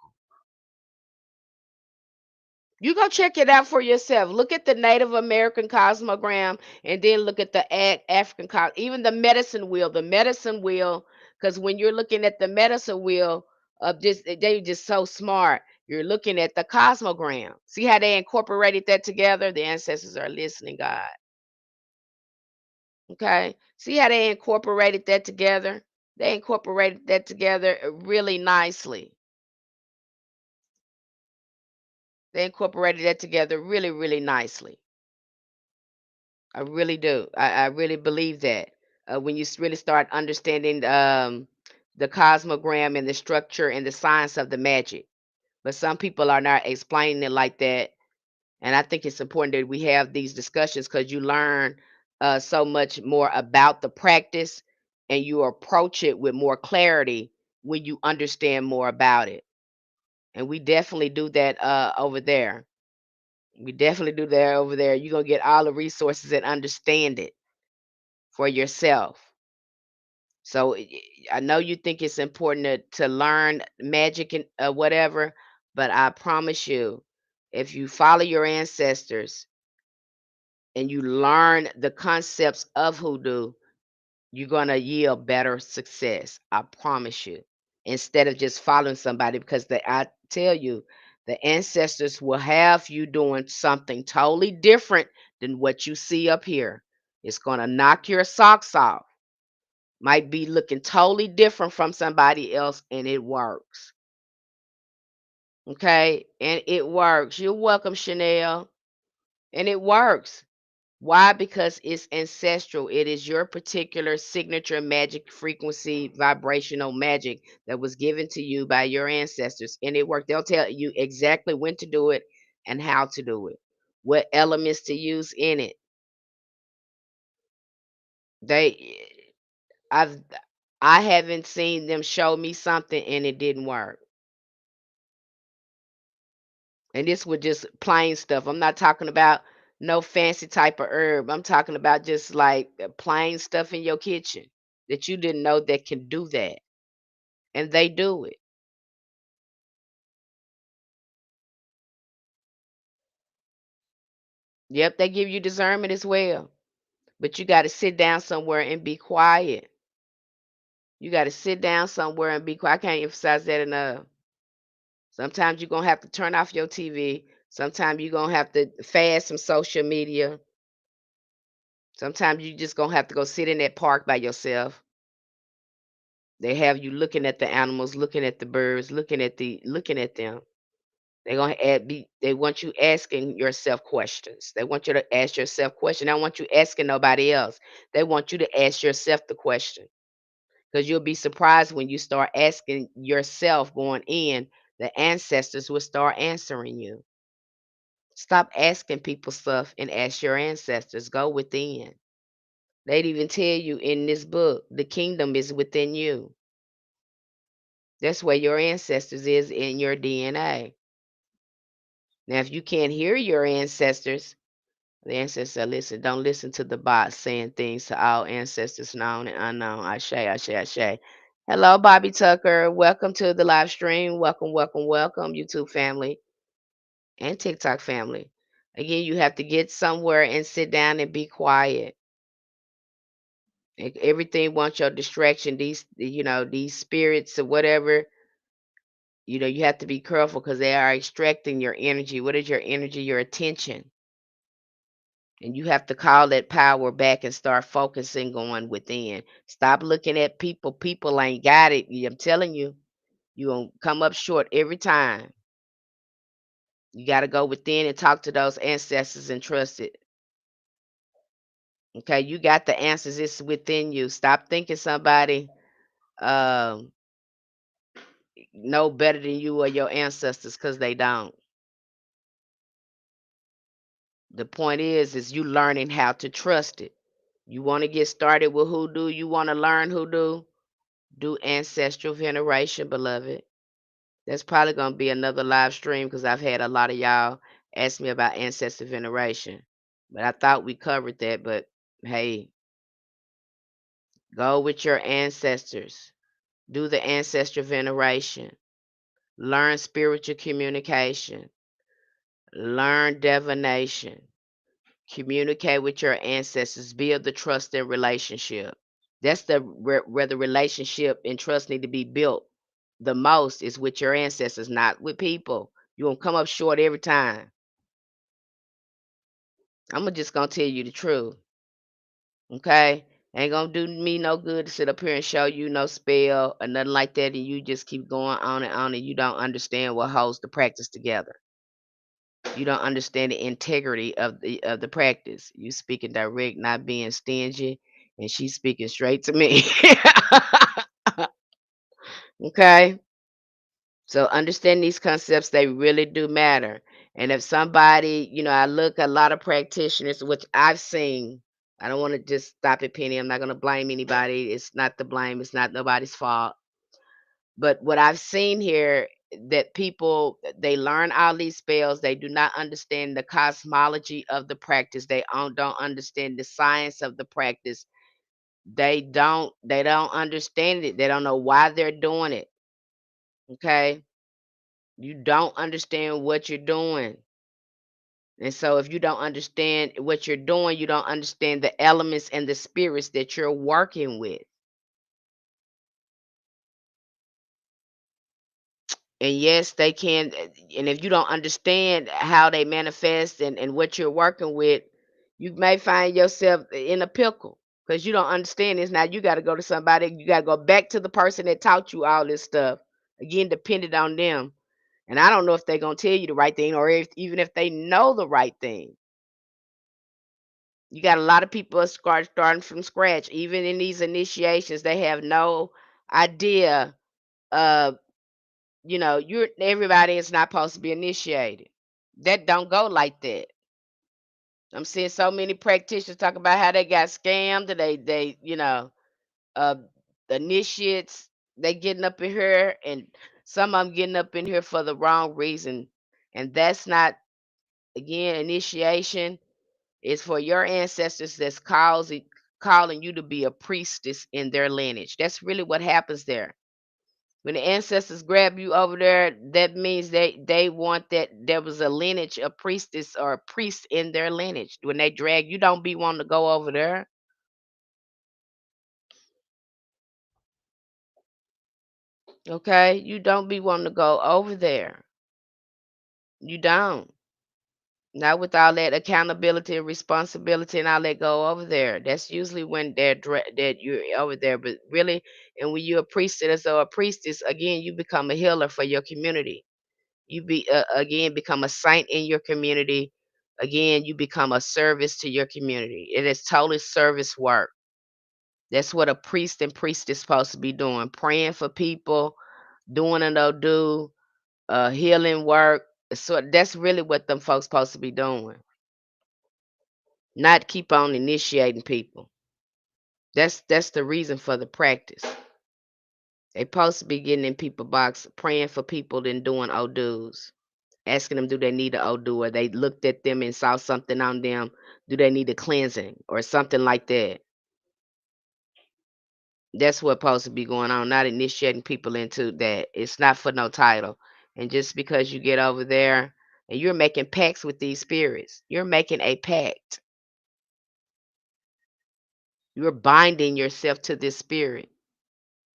You go check it out for yourself. Look at the Native American cosmogram and then look at the African even the medicine wheel. The medicine wheel, because when you're looking at the medicine wheel of this, they're just so smart. You're looking at the cosmogram. See how they incorporated that together? The ancestors are listening, God. Okay. See how they incorporated that together? They incorporated that together really nicely. They incorporated that together really, really nicely. I really do. I really believe that. When you really start understanding the cosmogram and the structure and the science of the magic. But some people are not explaining it like that. And I think it's important that we have these discussions because you learn so much more about the practice and you approach it with more clarity when you understand more about it. And we definitely do that over there. We definitely do that over there. You're gonna get all the resources and understand it for yourself. So I know you think it's important to learn magic and whatever, but I promise you, if you follow your ancestors and you learn the concepts of hoodoo, you're gonna yield better success. I promise you. Instead of just following somebody, because I tell you, the ancestors will have you doing something totally different than what you see up here. It's gonna knock your socks off. Might be looking totally different from somebody else, and it works. Okay, and it works. You're welcome, Chanel. And it works. Why? Because it's ancestral. It is your particular signature magic frequency, vibrational magic that was given to you by your ancestors. And it worked. They'll tell you exactly when to do it and how to do it, what elements to use in it. They I've I haven't seen them show me something and it didn't work. And this was just plain stuff. I'm not talking about no fancy type of herb. I'm talking about just like plain stuff in your kitchen that you didn't know that can do that. And they do it. Yep, they give you discernment as well. But you got to sit down somewhere and be quiet. You got to sit down somewhere and be quiet. I can't emphasize that enough. Sometimes you're going to have to turn off your TV. Sometimes you're going to have to fast some social media. Sometimes you just going to have to go sit in that park by yourself. They have you looking at the animals, looking at the birds, looking at them. They're gonna they want you asking yourself questions. They want you to ask yourself questions. They don't want you asking nobody else. They want you to ask yourself the question. Because you'll be surprised when you start asking yourself going in, the ancestors will start answering you. Stop asking people stuff and ask your ancestors. Go within. They'd even tell you in this book, the kingdom is within you. That's where your ancestors is in your DNA. Now, if you can't hear your ancestors, the ancestors said, listen, don't listen to the bots saying things to all ancestors known and unknown. Ashe, ashe, ashe. Hello, Bobby Tucker. Welcome to the live stream. Welcome, welcome, welcome, YouTube family and TikTok family. Again, you have to get somewhere and sit down and be quiet. Everything wants your distraction. These spirits or whatever, you have to be careful because they are extracting your energy. What is your energy? Your attention. And you have to call that power back and start focusing on within. Stop looking at people. People ain't got it. I'm telling you, you gonna come up short every time. You got to go within and talk to those ancestors and trust it. Okay, you got the answers. It's within you. Stop thinking somebody um, know better than you or your ancestors because they don't. The point is you learning how to trust it. You want to get started with hoodoo. You want to learn hoodoo. Do ancestral veneration, beloved. That's probably gonna be another live stream because I've had a lot of y'all ask me about ancestor veneration. But I thought we covered that. But hey, go with your ancestors. Do the ancestral veneration. Learn spiritual communication. Learn divination. Communicate with your ancestors. Build the trust and relationship. That's where the relationship and trust need to be built the most is with your ancestors, not with people. You gonna come up short every time. Just gonna tell you the truth, okay? Ain't gonna do me no good to sit up here and show you no spell or nothing like that, and you just keep going on, and you don't understand what holds the practice together. You don't understand the integrity of the practice. You speaking direct, not being stingy, and she's speaking straight to me. Okay? So understand these concepts, they really do matter. And if somebody, I look at a lot of practitioners, which I've seen, I don't want to just stop at Penny. I'm not going to blame anybody. It's not the blame. It's not nobody's fault. But what I've seen here, that people, they learn all these spells. They do not understand the cosmology of the practice. They don't understand the science of the practice. They don't understand it. They don't know why they're doing it. Okay. You don't understand what you're doing. And so if you don't understand what you're doing, you don't understand the elements and the spirits that you're working with. And yes, they can. And if you don't understand how they manifest and what you're working with, you may find yourself in a pickle because you don't understand this. Now you got to go to somebody, you got to go back to the person that taught you all this stuff. Again, dependent on them. And I don't know if they're going to tell you the right thing or even if they know the right thing. You got a lot of people starting from scratch. Even in these initiations, they have no idea of, you're everybody is not supposed to be initiated. That don't go like that. I'm seeing so many practitioners talk about how they got scammed. And uh, initiates, they getting up in here, and some of them getting up in here for the wrong reason. And that's not, again, initiation is for your ancestors that's calling you to be a priestess in their lineage. That's really what happens there. When the ancestors grab you over there, that means they want that there was a lineage, a priestess or a priest in their lineage. When they drag you, don't be wanting to go over there. Okay? You don't be wanting to go over there. You don't. Not with all that accountability and responsibility and all that go over there. That's usually when that you're over there. But really, and when you're a priestess or a priestess, again, you become a healer for your community. You again become a saint in your community. Again, you become a service to your community. It is totally service work. That's what a priest and priestess supposed to be doing: praying for people, doing an do, healing work. So that's really what them folks supposed to be doing. Not keep on initiating people. That's the reason for the practice. They supposed to be getting in people box, praying for people, then doing odu's. asking them, do they need a Odoo, or they looked at them and saw something on them, do they need a cleansing or something like that. That's what's supposed to be going on, not initiating people into that. It's not for no title. And just because you get over there and you're making pacts with these spirits, you're making a pact. You're binding yourself to this spirit.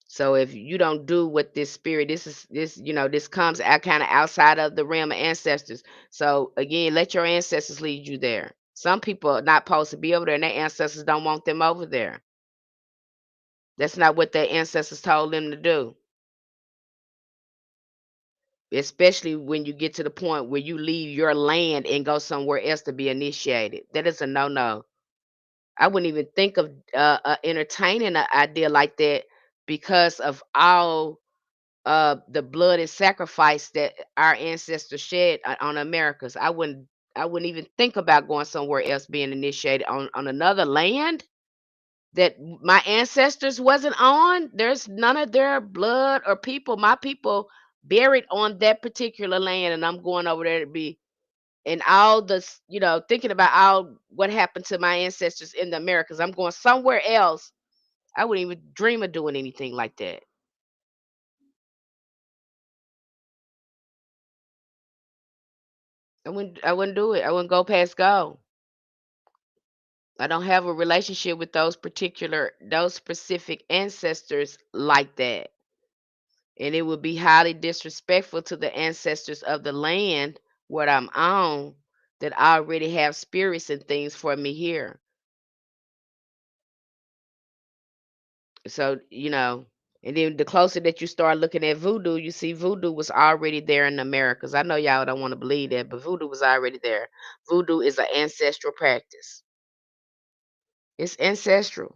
So if you don't do what this spirit, this comes out kind of outside of the realm of ancestors. So again, let your ancestors lead you there. Some people are not supposed to be over there, and their ancestors don't want them over there. That's not what their ancestors told them to do. Especially when you get to the point where you leave your land and go somewhere else to be initiated. That is a no-no. I wouldn't even think of entertaining an idea like that because of all the blood and sacrifice that our ancestors shed on Americas. I wouldn't even think about going somewhere else being initiated on another land that my ancestors wasn't on. There's none of their blood or people, my people buried on that particular land, and I'm going over there to be and all this, thinking about all what happened to my ancestors in the Americas. I'm going somewhere else. I wouldn't even dream of doing anything like that. I wouldn't do it. I wouldn't go past go. I don't have a relationship with those specific ancestors like that. And it would be highly disrespectful to the ancestors of the land what I'm on that already have spirits and things for me here. So, and then the closer that you start looking at voodoo, you see voodoo was already there in the Americas. I know y'all don't want to believe that, but voodoo was already there. Voodoo is an ancestral practice. It's ancestral.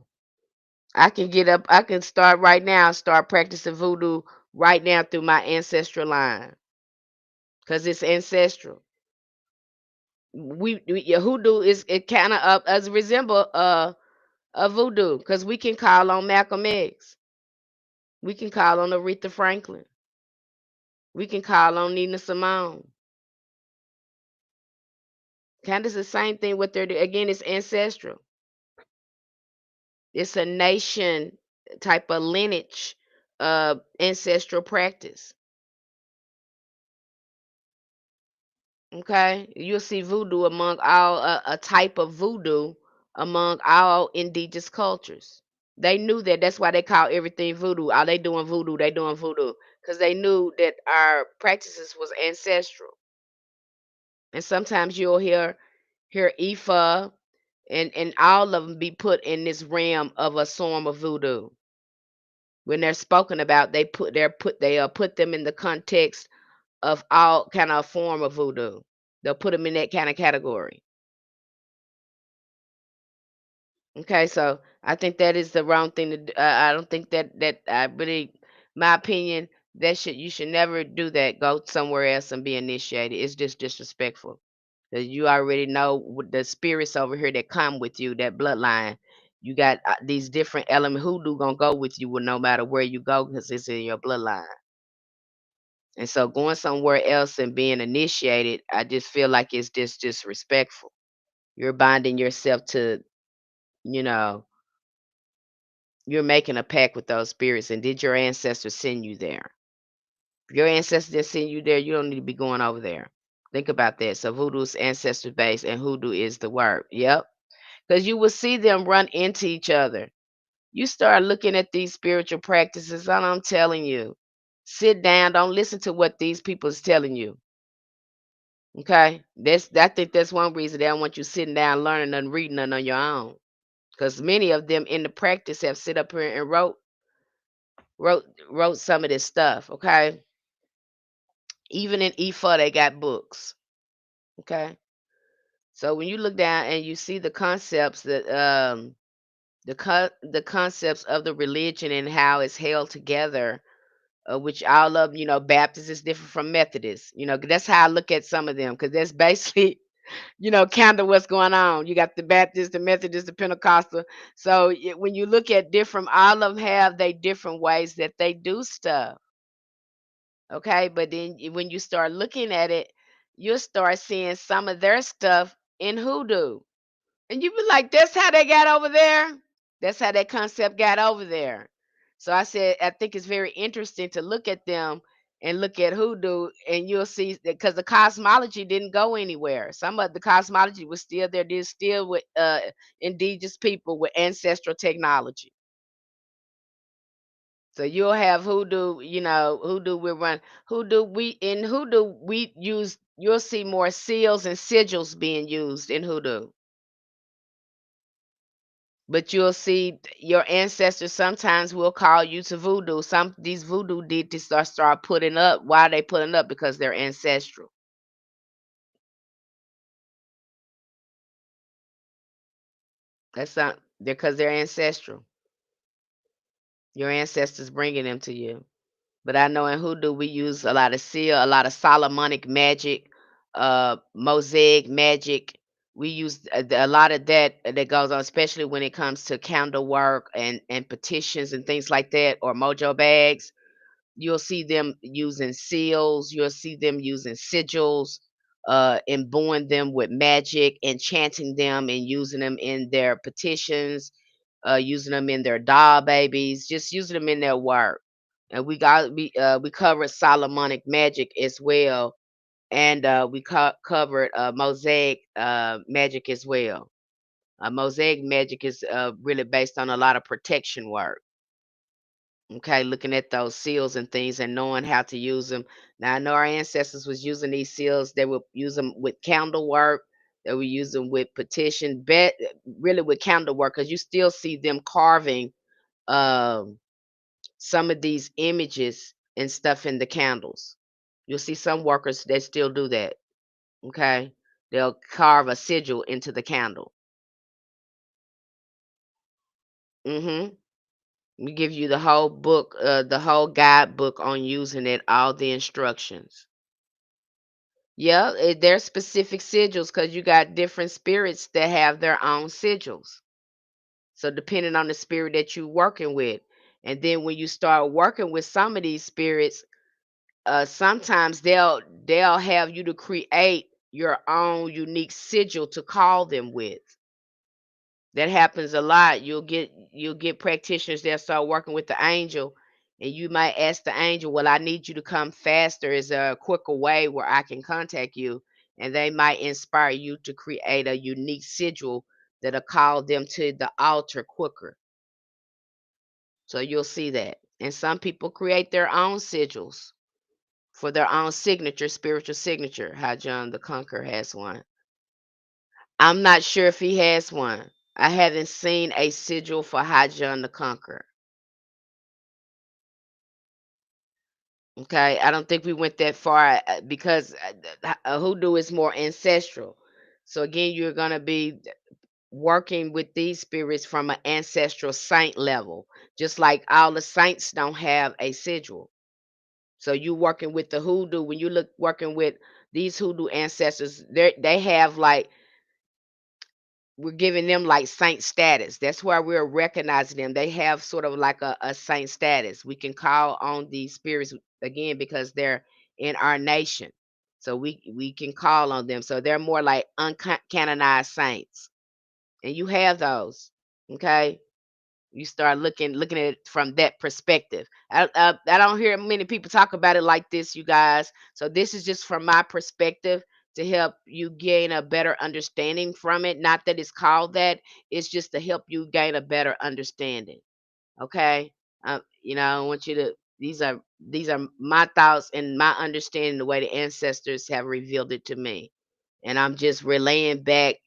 I can start right now, start practicing voodoo right now through my ancestral line because it's ancestral. Yeah, hoodoo is it kind of as resemble a voodoo because we can call on Malcolm X, we can call on Aretha Franklin, we can call on Nina Simone. Kind of the same thing. What they're again, it's ancestral. It's a nation type of lineage, ancestral practice. Okay, you'll see voodoo among all a type of voodoo among all indigenous cultures. They knew that. That's why they call everything voodoo. Are they doing voodoo? They doing voodoo because they knew that our practices was ancestral. And sometimes you'll hear Ifa and all of them be put in this realm of a form of voodoo. When they're spoken about, they'll put them in the context of all kind of form of voodoo. They'll put them in that kind of category. Okay, so I think that is the wrong thing to do. I don't think that I really, my opinion, that you should never do that. Go somewhere else and be initiated. It's just disrespectful. 'Cause you already know with the spirits over here that come with you, that bloodline. You got these different elements. Hoodoo gonna go with you, no matter where you go, because it's in your bloodline. And so going somewhere else and being initiated, I just feel like it's just disrespectful. You're binding yourself to, you know, you're making a pact with those spirits. And did your ancestors send you there? If your ancestors didn't send you there, you don't need to be going over there. Think about that. So voodoo's ancestor base and hoodoo is the word. Yep. Because you will see them run into each other. You start looking at these spiritual practices, and I'm telling you, sit down. Don't listen to what these people is telling you. Okay, I think that's one reason they don't want you sitting down learning and reading it on your own. Because many of them in the practice have sit up here and wrote some of this stuff. Okay, even in EFA they got books. Okay, so when you look down and you see the concepts that the concepts of the religion and how it's held together, which all of them, Baptist is different from Methodist. That's how I look at some of them because that's basically kind of what's going on. You got the Baptist, the Methodist, the Pentecostal. So when you look at different, all of them have they different ways that they do stuff. Okay, but then when you start looking at it, you'll start seeing some of their stuff in hoodoo. And you be like, that's how they got over there. That's how that concept got over there. So I said, I think it's very interesting to look at them and look at hoodoo, and you'll see that because the cosmology didn't go anywhere. Some of the cosmology was still there. There's still with indigenous people with ancestral technology. So you'll have hoodoo, hoodoo will run hoodoo we use you'll see more seals and sigils being used in hoodoo. But you'll see your ancestors sometimes will call you to voodoo. Some these voodoo deities start putting up. Why are they putting up? Because they're ancestral. That's not because they're ancestral. Your ancestors bringing them to you. But I know in hoodoo we use a lot of seal, a lot of Solomonic magic, mosaic magic. We use a lot of that goes on, especially when it comes to candle work and petitions and things like that, or mojo bags. You'll see them using seals, you'll see them using sigils, imbuing them with magic, enchanting them and using them in their petitions, using them in their doll babies, just using them in their work. And we covered Solomonic magic as well, and we covered mosaic magic as well. Mosaic magic is really based on a lot of protection work. Okay, looking at those seals and things and knowing how to use them. Now I know our ancestors was using these seals. They would use them with candle work. They would use them with petition, really with candle work, because you still see them carving um, some of these images and stuff in the candles. You'll see some workers that still do that. Okay, they'll carve a sigil into the candle. Mm-hmm. We give you the whole book, the whole guidebook on using it, all the instructions. Yeah, there's specific sigils because you got different spirits that have their own sigils. So depending on the spirit that you're working with, and then when you start working with some of these spirits, sometimes they'll have you to create your own unique sigil to call them with. That happens a lot. You'll get practitioners that start working with the angel, and you might ask the angel, "Well, I need you to come faster. Is there a quicker way where I can contact you?" And they might inspire you to create a unique sigil that'll call them to the altar quicker. So you'll see that. And some people create their own sigils for their own signature, spiritual signature. How John the Conqueror has one. I'm not sure if he has one. I haven't seen a sigil for High John the Conqueror. Okay, I don't think we went that far because hoodoo is more ancestral. So again, you're gonna be working with these spirits from an ancestral saint level, just like all the saints don't have a sigil. So you working with the hoodoo when you look working with these hoodoo ancestors, they have like we're giving them like saint status. That's why we're recognizing them. They have sort of like a saint status. We can call on these spirits again because they're in our nation. So we can call on them. So they're more like uncanonized saints. And you have those. Okay. You start looking at it from that perspective. I don't hear many people talk about it like this, you guys. So this is just from my perspective to help you gain a better understanding from it. Not that it's called that. It's just to help you gain a better understanding. Okay. I want you to. These are my thoughts and my understanding the way the ancestors have revealed it to me, and I'm just relaying back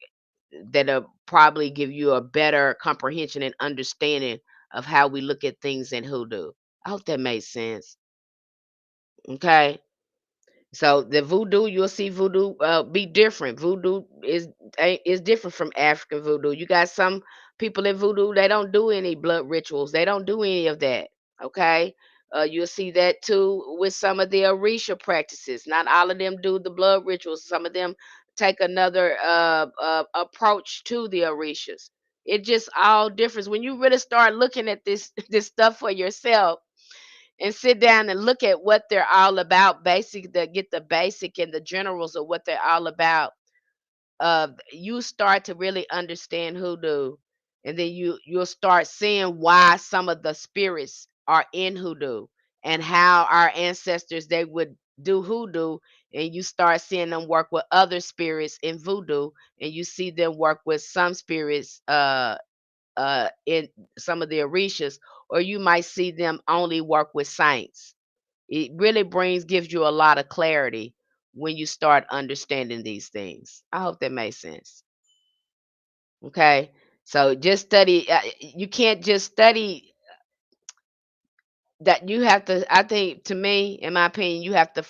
that'll probably give you a better comprehension and understanding of how we look at things in hoodoo. I hope that made sense. Okay. So the voodoo, you'll see voodoo be different. Voodoo is different from African voodoo. You got some people in voodoo, they don't do any blood rituals. They don't do any of that. Okay. You'll see that too with some of the Orisha practices. Not all of them do the blood rituals. Some of them take another approach to the Orishas. It just all differs when you really start looking at this this stuff for yourself. and sit down and look at what they're all about, basic to get the basic and the generals of what they're all about, you start to really understand hoodoo, and then you'll start seeing why some of the spirits are in hoodoo, and how our ancestors they would do hoodoo, and you start seeing them work with other spirits in voodoo, and you see them work with some spirits in some of the orishas, or you might see them only work with saints. It really gives you a lot of clarity when you start understanding these things. I hope that makes sense. Okay. So just study. You can't just study that. You have to, I think, to me, in my opinion, you have to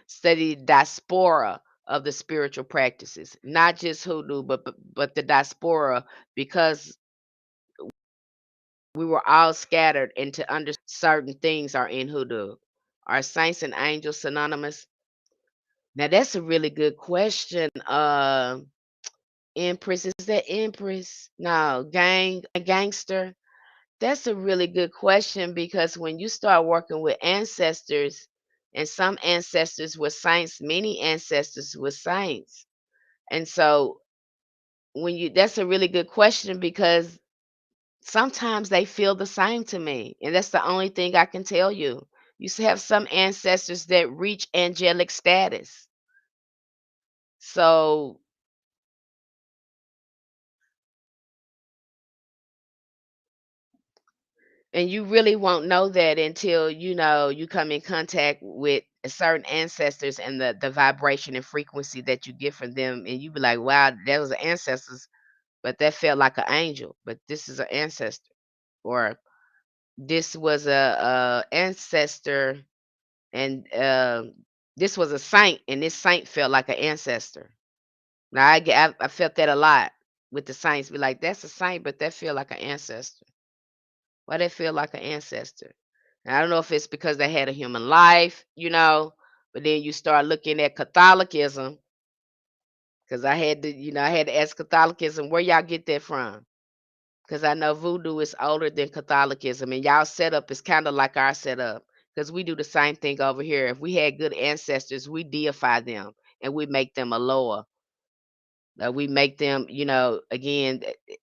study diaspora of the spiritual practices, not just hoodoo, but the diaspora, because we were all scattered, and to understand certain things are in hoodoo. Are saints and angels synonymous? Now that's a really good question. Empress, is that Empress? No, gangster. That's a really good question, because when you start working with ancestors, and some ancestors were saints, many ancestors were saints. And so that's a really good question, because sometimes they feel the same to me. And that's the only thing I can tell you. Have some ancestors that reach angelic status. So, and you really won't know that until you come in contact with certain ancestors, and the vibration and frequency that you get from them, and you be like, wow, that was an ancestors, but that felt like an angel, but this is an ancestor. Or this was a ancestor, and this was a saint, and this saint felt like an ancestor. Now I felt that a lot with the saints. Be like, that's a saint, but that feel like an ancestor. Why they feel like an ancestor? And I don't know if it's because they had a human life, but then you start looking at Catholicism, because I had to ask Catholicism, where y'all get that from? Because I know voodoo is older than Catholicism, and y'all setup is kind of like our setup. Because we do the same thing over here. If we had good ancestors, we deify them, and we make them a lower. We make them, again,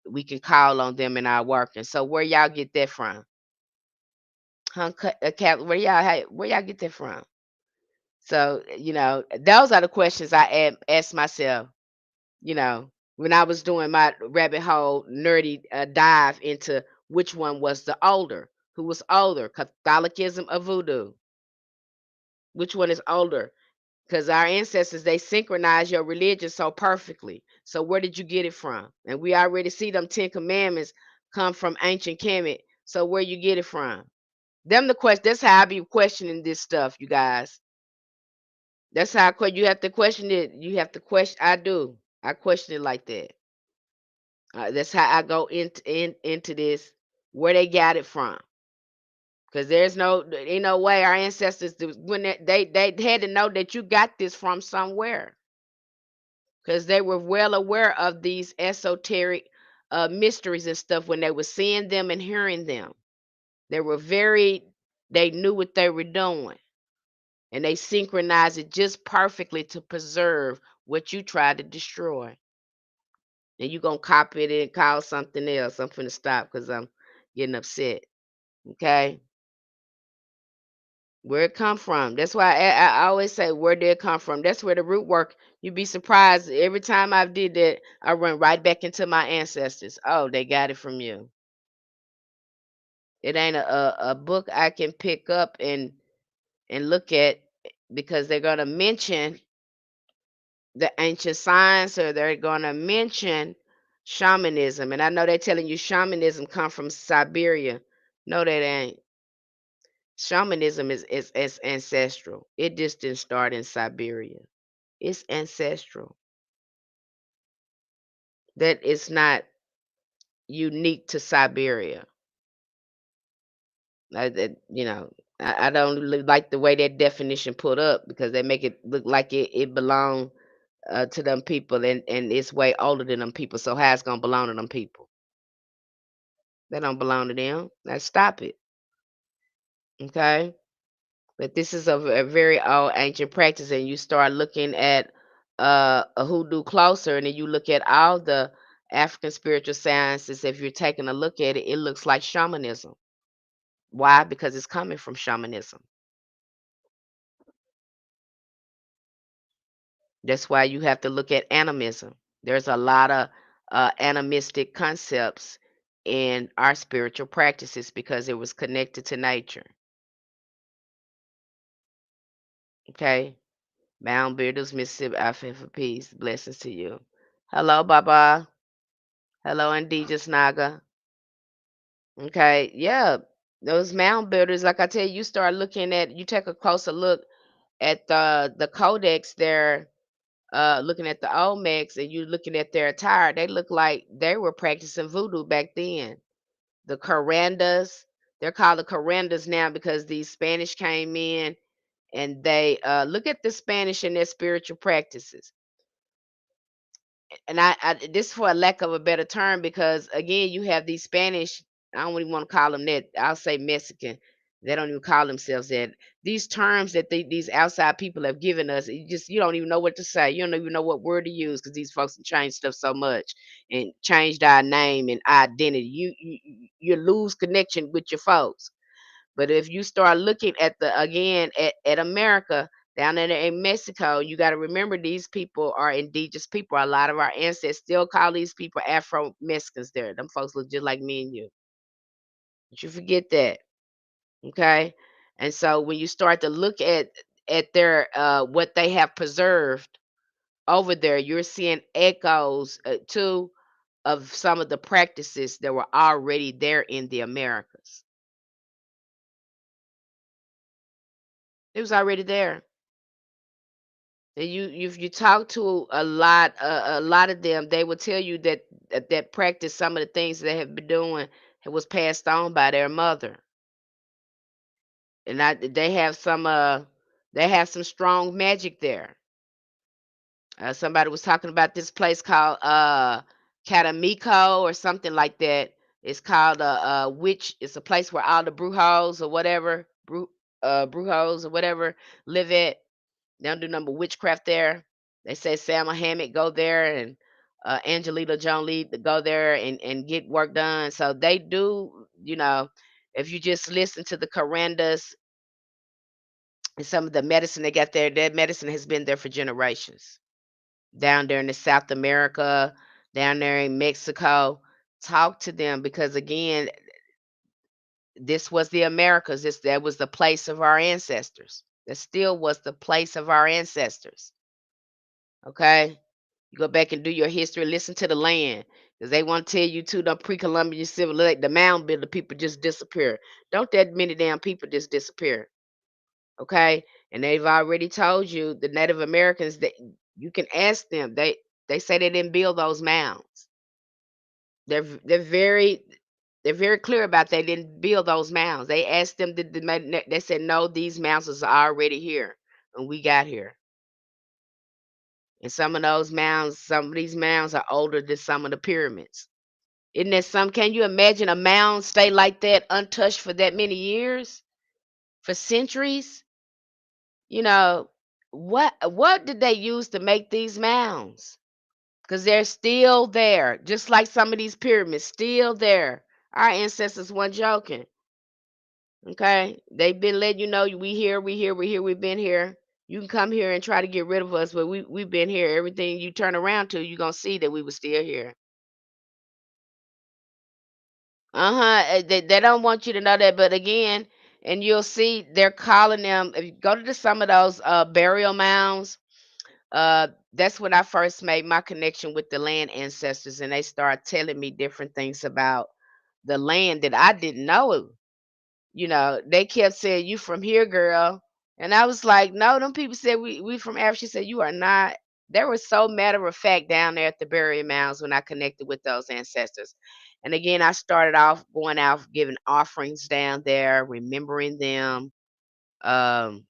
we can call on them in our work. And so, where y'all get that from? Huh? Where y'all get that from? So, those are the questions I asked myself, when I was doing my rabbit hole nerdy dive into which one was the older, who was older, Catholicism or voodoo? Which one is older? Because our ancestors, they synchronize your religion so perfectly. So where did you get it from? And we already see them 10 commandments come from ancient Kemet. So where you get it from? Them the question. That's how I be questioning this stuff, you guys. That's how you have to question it. You have to question. I do. I question it like that. That's how I go into this. Where they got it from? Because ain't no way our ancestors when they had to know that you got this from somewhere. Because they were well aware of these esoteric mysteries and stuff when they were seeing them and hearing them. They were they knew what they were doing, and they synchronized it just perfectly to preserve what you tried to destroy. And you gonna copy it and call something else. I'm finna stop because I'm getting upset. Okay, where it come from? That's why I always say, where did it come from? That's where the root work. You'd be surprised every time I did that. I run right back into my ancestors. Oh, they got it from you. It ain't a book I can pick up and look at, because they're gonna mention the ancient science, or they're gonna mention shamanism. And I know they're telling you shamanism come from Siberia. No, that ain't. Shamanism is ancestral. It just didn't start in Siberia. It's ancestral. That is not unique to Siberia. I don't really like the way that definition put up, because they make it look like it belong to them people, and it's way older than them people. So how it's gonna belong to them people? That don't belong to them. Now stop it. Okay. But this is a very old ancient practice, and you start looking at a hoodoo closer, and then you look at all the African spiritual sciences. If you're taking a look at it, it looks like shamanism. Why? Because it's coming from shamanism. That's why you have to look at animism. There's a lot of animistic concepts in our spiritual practices because it was connected to nature. Okay. Mound Builders, Mississippi, I feel for peace. Blessings to you. Hello, Baba. Hello, Indijas Naga. Okay, yeah. Those mound builders, like I tell you, you start looking at, you take a closer look at the codex there, looking at the Olmecs, and you looking at their attire, they look like they were practicing voodoo back then. The Carandas, they're called the Carandas now because these Spanish came in and they look at the Spanish and their spiritual practices. And I this for a lack of a better term because again you have these Spanish. I don't even want to call them that. I'll say Mexican. They don't even call themselves that. These terms that these outside people have given us, you don't even know what to say. You don't even know what word to use because these folks have changed stuff so much and changed our name and identity. You lose connection with your folks. But if you start looking at the again at America down there in Mexico, you got to remember these people are indigenous people. A lot of our ancestors still call these people Afro Mexicans. There, them folks look just like me and you. But you forget that, okay? And so when you start to look at their what they have preserved over there, you're seeing echoes too of some of the practices that were already there in the Americas. It was already there. And if you talk to a lot of them, they will tell you that practice some of the things they have been doing was passed on by their mother, and they have some strong magic there. Somebody was talking about this place called Catamiko or something like that. It's called a witch. It's a place where all the brujos or whatever brujos or whatever live at. They don't do number witchcraft there. They say Salma Hammock go there and Angelina Jolie to go there and get work done. So they do, if you just listen to the Carandas and some of the medicine they got there, that medicine has been there for generations. Down there in the South America, down there in Mexico, talk to them because again, this was the Americas. That was the place of our ancestors. That still was the place of our ancestors. Okay. You go back and do your history, listen to the land, because they want to tell you too, the pre-Columbian civilization, the mound builder people just disappear. Don't that many damn people just disappear, okay? And they've already told you, the Native Americans, that you can ask them. They say they didn't build those mounds. They're very clear about they didn't build those mounds. They asked them, they said no, these mounds are already here when we got here. And some of these mounds are older than some of the pyramids. Isn't that some? Can you imagine a mound stay like that untouched for that many years? For centuries? You know, what did they use to make these mounds? Because they're still there, just like some of these pyramids, still there. Our ancestors weren't joking. Okay? They've been letting you know we here, we've been here. You can come here and try to get rid of us, but we've been here. Everything you turn around to, you're gonna see that we were still here. Uh-huh. They don't want you to know that, but again, and you'll see they're calling them. If you go to some of those burial mounds, that's when I first made my connection with the land ancestors, and they start telling me different things about the land that I didn't know. They kept saying, "You from here, girl?" And I was like, "No, them people said we from Africa." She said, "You are not." They were so matter of fact down there at the burial mounds when I connected with those ancestors. And again, I started off going out giving offerings down there, remembering them, um,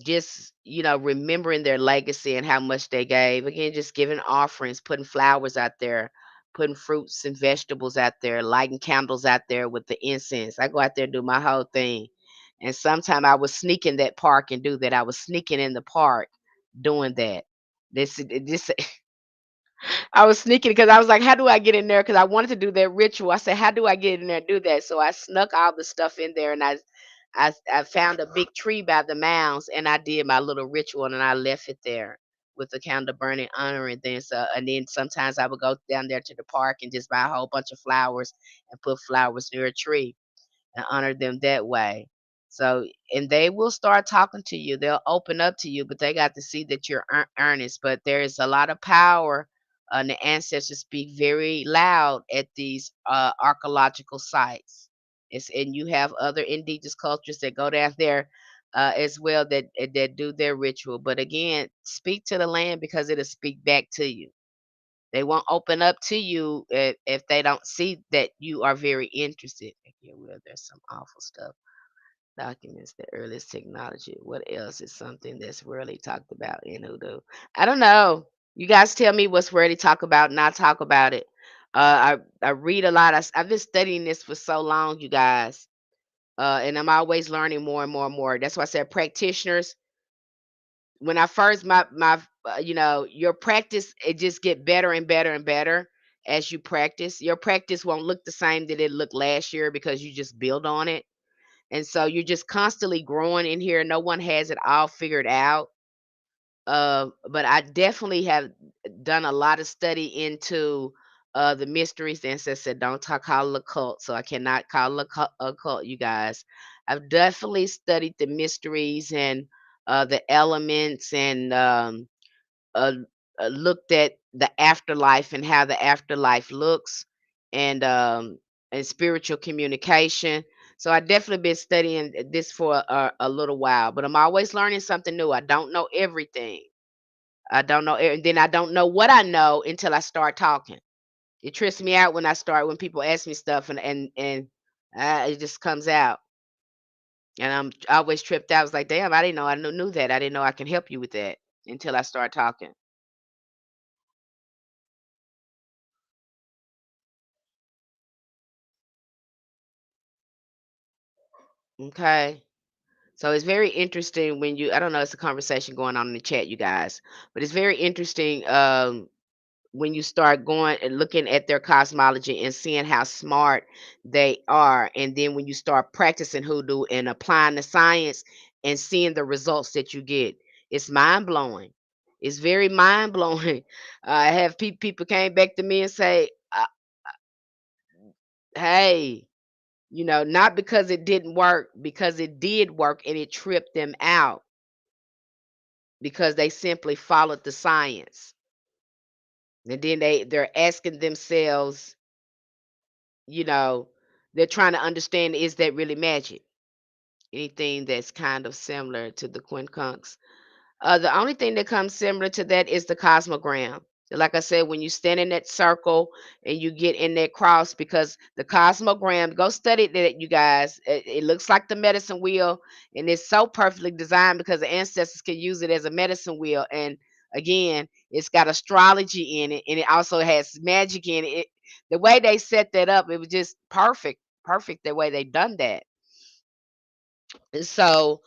just remembering their legacy and how much they gave. Again, just giving offerings, putting flowers out there, putting fruits and vegetables out there, lighting candles out there with the incense. I go out there and do my whole thing. And sometime I was sneaking that park and do that. I was sneaking in the park doing that. This I was sneaking because I was like, "How do I get in there?" Because I wanted to do that ritual. I said, "How do I get in there and do that?" So I snuck all the stuff in there, and I found a big tree by the mounds, and I did my little ritual, and I left it there with the candle burning, honoring then. So, and then sometimes I would go down there to the park and just buy a whole bunch of flowers and put flowers near a tree and honor them that way. So, and they will start talking to you. They'll open up to you, but they got to see that you're earnest. But there is a lot of power, and the ancestors speak very loud at these archaeological sites. And you have other indigenous cultures that go down there as well that do their ritual. But again, speak to the land because it'll speak back to you. They won't open up to you if they don't see that you are very interested. Yeah, well, there's some awful stuff. Documents the earliest technology. What else is something that's rarely talked about in Hoodoo? I don't know. You guys tell me what's rarely talked about, and I'll talk about it. I read a lot. I've been studying this for so long, you guys, and I'm always learning more and more and more. That's why I said practitioners when I first your practice it just get better and better and better as you practice. Your practice won't look the same that it looked last year because you just build on it. And so you're just constantly growing in here. No one has it all figured out. But I definitely have done a lot of study into the mysteries. And said, don't talk call it a cult, so I cannot call it a cult, you guys. I've definitely studied the mysteries and the elements and uh, looked at the afterlife and how the afterlife looks and spiritual communication. So I definitely been studying this for a little while, but I'm always learning something new. I don't know everything. I don't know, and then I don't know what I know until I start talking. It trips me out when people ask me stuff and it just comes out, and I'm always tripped out. I was like, damn, I didn't know I knew that. I didn't know I can help you with that until I start talking. Okay. So it's very interesting when I don't know, it's a conversation going on in the chat, you guys, but it's very interesting when you start going and looking at their cosmology and seeing how smart they are. And then when you start practicing hoodoo and applying the science and seeing the results that you get, it's mind blowing. It's very mind blowing. I have people came back to me and say, hey, not because it didn't work, because it did work and it tripped them out because they simply followed the science. And then they're asking themselves, you know, they're trying to understand, is that really magic? Anything that's kind of similar to the quincunx. The only thing that comes similar to that is the cosmogram. So like I said, when you stand in that circle and you get in that cross, because the cosmogram, go study that, you guys. It looks like the medicine wheel, and it's so perfectly designed because the ancestors can use it as a medicine wheel. And again, it's got astrology in it, and it also has magic in it. The way they set that up, it was just perfect, perfect the way they done that. And so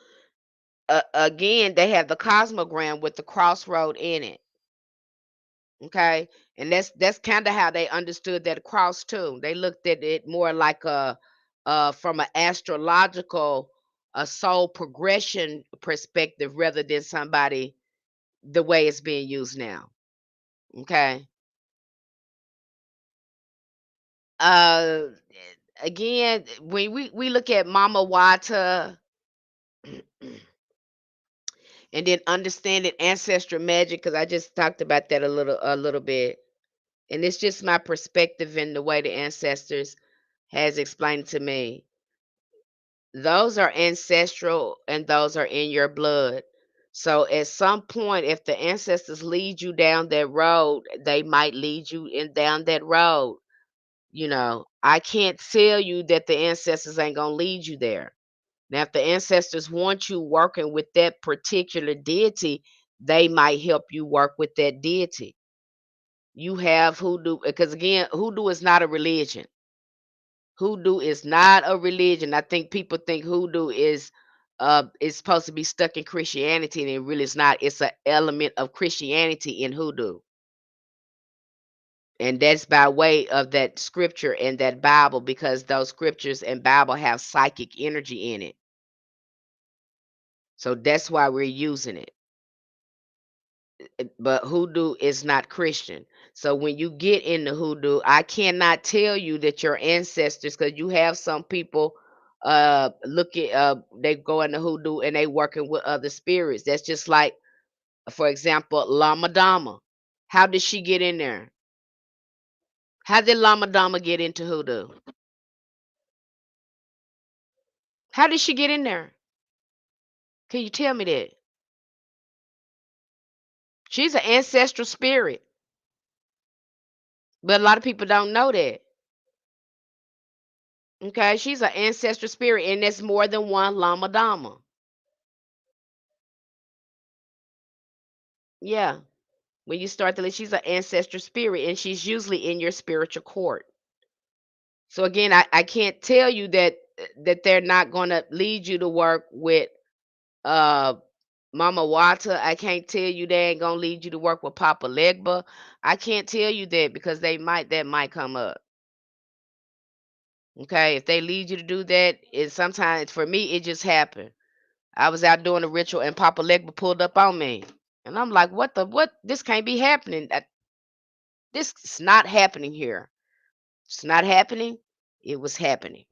again, they have the cosmogram with the crossroad in it. Okay, and that's kind of how they understood that cross too. They looked at it more like a from an astrological, a soul progression perspective rather than somebody the way it's being used now. Okay. Uh, again, when we look at Mama Wata and then understanding ancestral magic, because I just talked about that a little bit. And it's just my perspective and the way the ancestors has explained to me. Those are ancestral and those are in your blood. So at some point, if the ancestors lead you down that road, they might lead you in down that road. I can't tell you that the ancestors ain't gonna lead you there. Now, if the ancestors want you working with that particular deity, they might help you work with that deity. You have hoodoo, because again, hoodoo is not a religion. Hoodoo is not a religion. I think people think hoodoo is supposed to be stuck in Christianity, and it really is not. It's an element of Christianity in hoodoo. And that's by way of that scripture and that Bible, because those scriptures and Bible have psychic energy in it. So that's why we're using it. But hoodoo is not Christian. So when you get into hoodoo, I cannot tell you that your ancestors, because you have some people look at they go into hoodoo and they working with other spirits. That's just like, for example, Lama Dama. How did she get in there? How did Lama Dama get into hoodoo? How did she get in there? Can you tell me that? She's an ancestral spirit, but a lot of people don't know that. Okay, she's an ancestral spirit, and there's more than one Lama Dama. Yeah, when you start to list, she's an ancestral spirit, and she's usually in your spiritual court. So again, I can't tell you that they're not going to lead you to work with uh Mama Wata. I can't tell you they ain't gonna lead you to work with Papa Legba. I can't tell you that because that might come up. Okay, if they lead you to do that, it sometimes for me it just happened. I was out doing a ritual and Papa Legba pulled up on me. And I'm like, what? This can't be happening. This is not happening here. It's not happening. It was happening.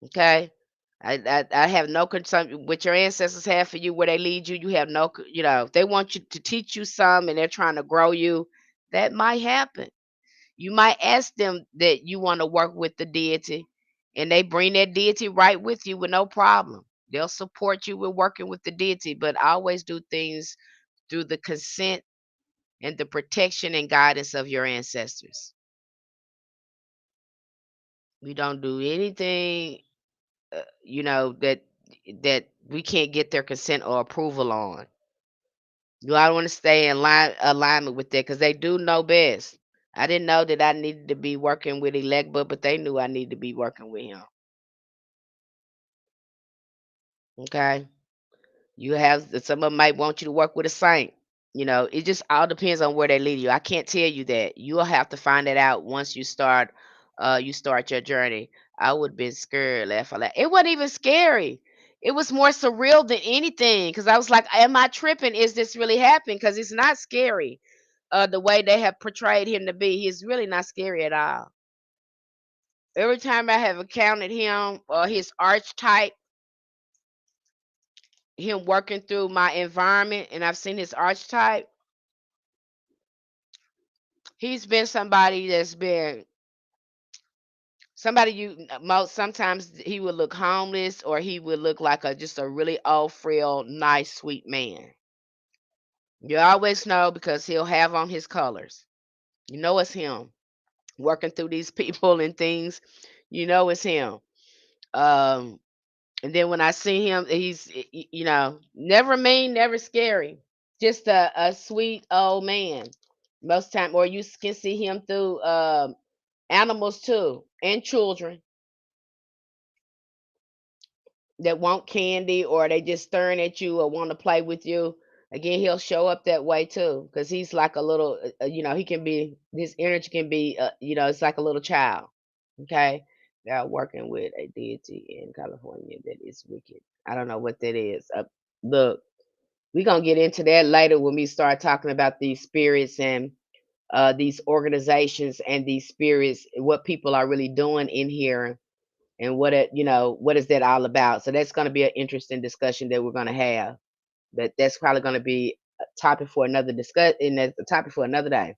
Okay. I have no concern what your ancestors have for you, where they lead you. You have no, if they want you to teach you some and they're trying to grow you, that might happen. You might ask them that you want to work with the deity, and they bring that deity right with you with no problem. They'll support you with working with the deity, but always do things through the consent and the protection and guidance of your ancestors. We don't do anything, that we can't get their consent or approval on. I want to stay in alignment with that because they do know best. I didn't know that I needed to be working with Elegba, but they knew I needed to be working with him. Okay. You have some of them might want you to work with a saint. It just all depends on where they lead you. I can't tell you that. You'll have to find it out once you start your journey. I would have been scared, laugh a lot. It wasn't even scary. It was more surreal than anything because I was like, am I tripping? Is this really happening? Because it's not scary. The way they have portrayed him to be, he's really not scary at all. Every time I have encountered him or his archetype, him working through my environment, and I've seen his archetype, he's been somebody that's been somebody most sometimes he would look homeless or he would look like just a really old, frail, nice, sweet man. You always know because he'll have on his colors. You know it's him working through these people and things. You know it's him. Um, and then when I see him, he's never mean, never scary. Just a sweet old man. Most time, or you can see him through animals too, and children that want candy or they just staring at you or want to play with you. Again, he'll show up that way too because he's like a little, he can be, his energy can be, it's like a little child. Okay. They're working with a deity in California that is wicked. I don't know what that is. Look, we're going to get into that later when we start talking about these spirits and these organizations and these spirits, what people are really doing in here and what is that all about. So that's going to be an interesting discussion that we're going to have, but that's probably going to be a topic for another discuss and that's a topic for another day.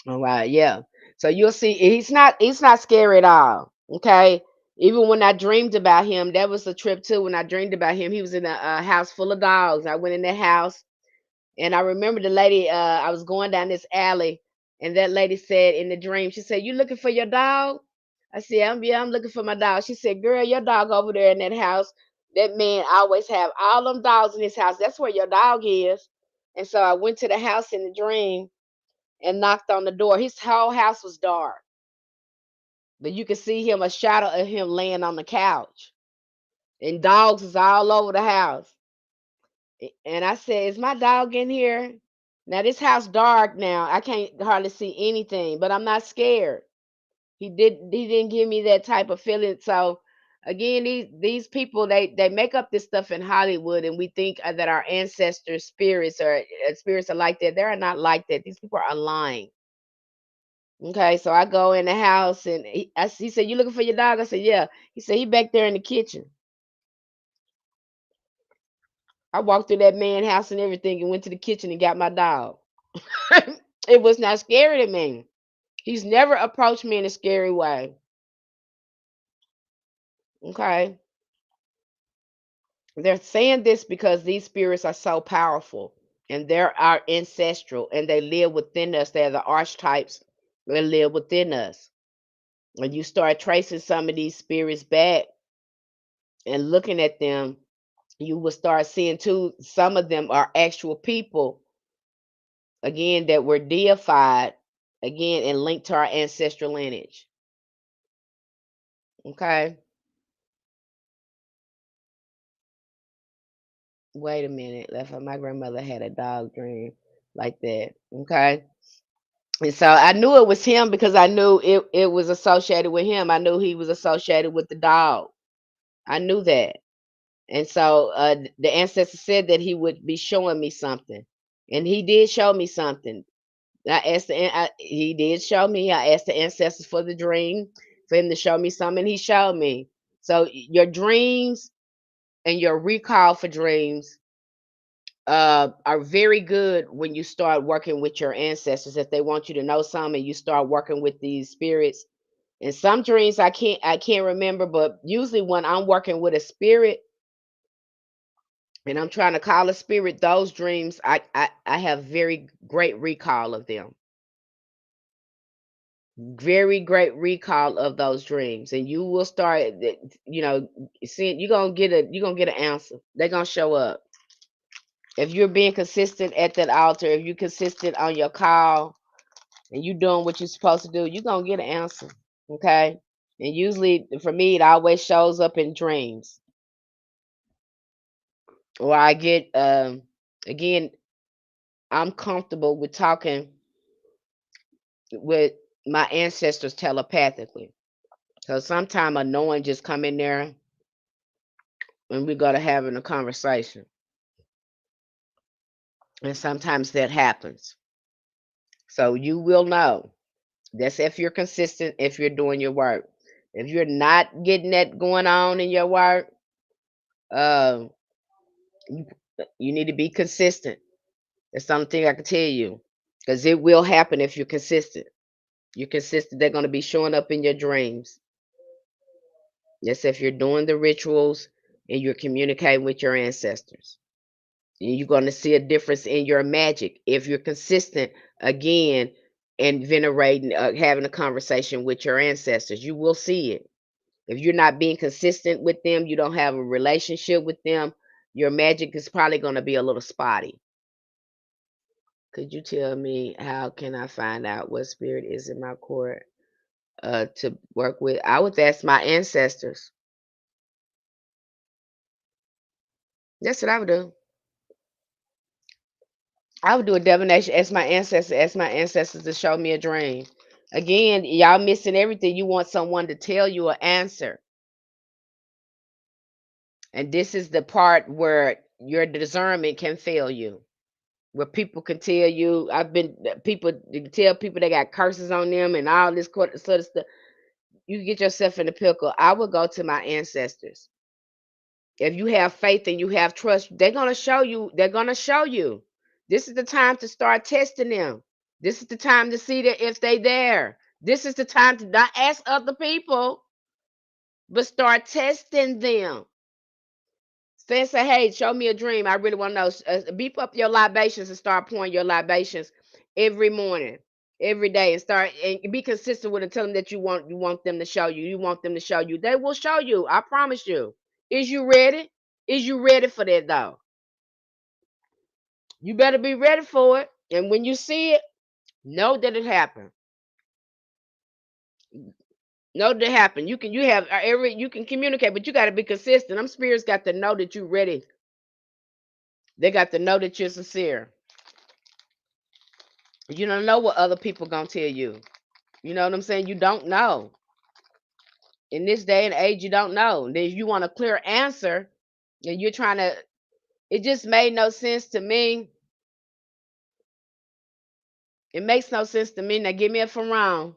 All right, yeah. So you'll see he's not scary at all. Okay. Even when I dreamed about him, that was a trip too. When I dreamed about him, he was in a house full of dogs. I went in that house. And I remember the lady, I was going down this alley, and that lady said in the dream, she said, "You looking for your dog?" I said, yeah, I'm looking for my dog." She said, "Girl, your dog over there in that house. That man always have all them dogs in his house. That's where your dog is." And so I went to the house in the dream and knocked on the door. His whole house was dark. but you can see him, a shadow of him laying on the couch, and dogs is all over the house. And I said, "Is my dog in here?" Now this house dark now. I can't hardly see anything, but I'm not scared. He didn't give me that type of feeling. So again, these people, they make up this stuff in Hollywood, and we think that our ancestors spirits are like that. They are not like that. These people are lying. Okay, so I go in the house, and he said, "You looking for your dog?" I said, "Yeah." He said, "He back there in the kitchen." I walked through that man's house and everything, and went to the kitchen and got my dog. It was not scary to me. He's never approached me in a scary way. Okay. They're saying this because these spirits are so powerful, and they're our ancestral, and they live within us. They're the archetypes that live within us. When you start tracing some of these spirits back and looking at them, you will start seeing too, some of them are actual people, again, that were deified, again, and linked to our ancestral lineage. Okay. Wait a minute. My grandmother had a dog dream like that. Okay. And so I knew it was him because I knew it was associated with him. I knew he was associated with the dog. I knew that. And so the ancestor said that he would be showing me something. And he did show me something. He did show me. I asked the ancestors for the dream, for him to show me something. He showed me. So your dreams and your recall for dreams are very good when you start working with your ancestors. If they want you to know something, you start working with these spirits. And some dreams I can't remember, but usually when I'm working with a spirit and I'm trying to call a spirit, those dreams I have very great recall of them. Very great recall of those dreams. And you will start you know, seeing you're gonna get an answer. They're gonna show up. If you're being consistent at that altar, if you're consistent on your call, and you doing what you're supposed to do, you're gonna get an answer. Okay. And usually for me, it always shows up in dreams. Or I get again, I'm comfortable with talking with my ancestors telepathically. So sometime a knowing just come in there and we go to having a conversation. And sometimes that happens. So you will know. That's if you're consistent, if you're doing your work. If you're not getting that going on in your work, uh, you, you need to be consistent. That's something I can tell you. Because it will happen if you're consistent. You're consistent, they're going to be showing up in your dreams. That's if you're doing the rituals and you're communicating with your ancestors. And you're going to see a difference in your magic if you're consistent again and venerating, having a conversation with your ancestors. You will see it. If you're not being consistent with them, you don't have a relationship with them, your magic is probably going to be a little spotty. Could you tell me how can I find out what spirit is in my court to work with? I would ask my ancestors. That's what I would do. I would do a divination. Ask my ancestors to show me a dream. Again, y'all missing everything. You want someone to tell you an answer. And this is the part where your discernment can fail you. Where people can tell you, people you can tell people they got curses on them and all this sort of stuff. You get yourself in a pickle. I would go to my ancestors. If you have faith and you have trust, they're gonna show you. They're gonna show you. This is the time to start testing them. This is the time to see that if they there. This is the time to not ask other people, but start testing them. Say, hey, show me a dream. I really want to know. Beep up your libations and start pouring your libations every morning, every day, and start and be consistent with it. Tell them that you want them to show you. You want them to show you. They will show you. I promise you. Is you ready? Is you ready for that though? You better be ready for it. And when you see it, know that it happened. No, that happen. You have every you can communicate, but you got to be consistent. Them spirits got to know that you're ready. They got to know that you're sincere. You don't know what other people gonna tell you. You know what I'm saying? You don't know. In this day and age, you don't know. Then if you want a clear answer, and you're trying to. It just made no sense to me. It makes no sense to me. Now, give me if I'm wrong.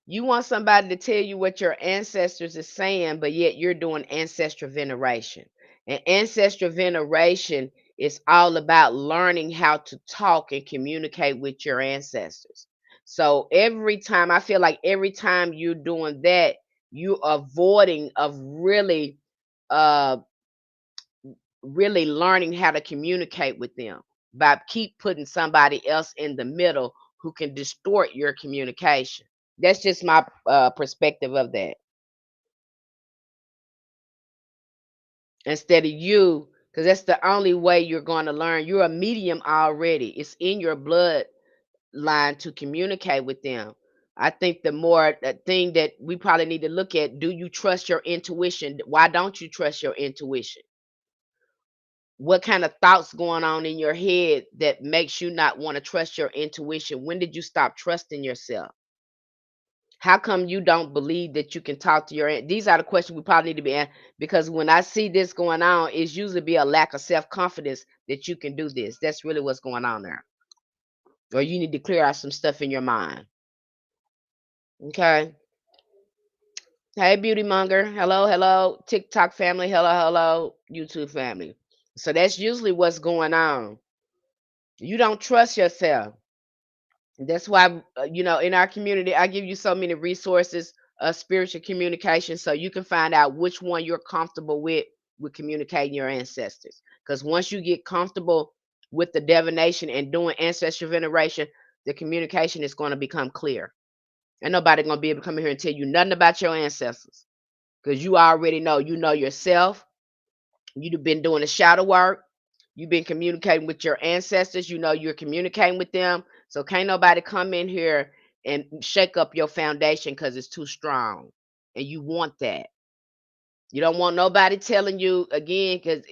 You want somebody to tell you what your ancestors is saying, but yet you're doing ancestral veneration. And ancestral veneration is all about learning how to talk and communicate with your ancestors. So every time I feel like every time you're doing that, you're avoiding of uh really learning how to communicate with them by keep putting somebody else in the middle who can distort your communication. That's just my perspective of that. Instead of you, because that's the only way you're going to learn. You're a medium already. It's in your bloodline to communicate with them. I think the thing that we probably need to look at: do you trust your intuition? Why don't you trust your intuition? What kind of thoughts going on in your head that makes you not want to trust your intuition? When did you stop trusting yourself? How come you don't believe that you can talk to your these are the questions we probably need to be asked, because when I see this going on, it's usually be a lack of self-confidence that you can do this. That's really what's going on there. Or you need to clear out some stuff in your mind. Okay. Hey, beauty monger. Hello, hello. TikTok family. Hello, hello. YouTube family. So that's usually what's going on. You don't trust yourself. That's why, in our community, I give you so many resources of spiritual communication so you can find out which one you're comfortable with communicating your ancestors. Because once you get comfortable with the divination and doing ancestral veneration, the communication is going to become clear. And nobody going to be able to come in here and tell you nothing about your ancestors because you already know. You know yourself. You've been doing the shadow work. You've been communicating with your ancestors. You know you're communicating with them. So can't nobody come in here and shake up your foundation because it's too strong. And you want that. You don't want nobody telling you again because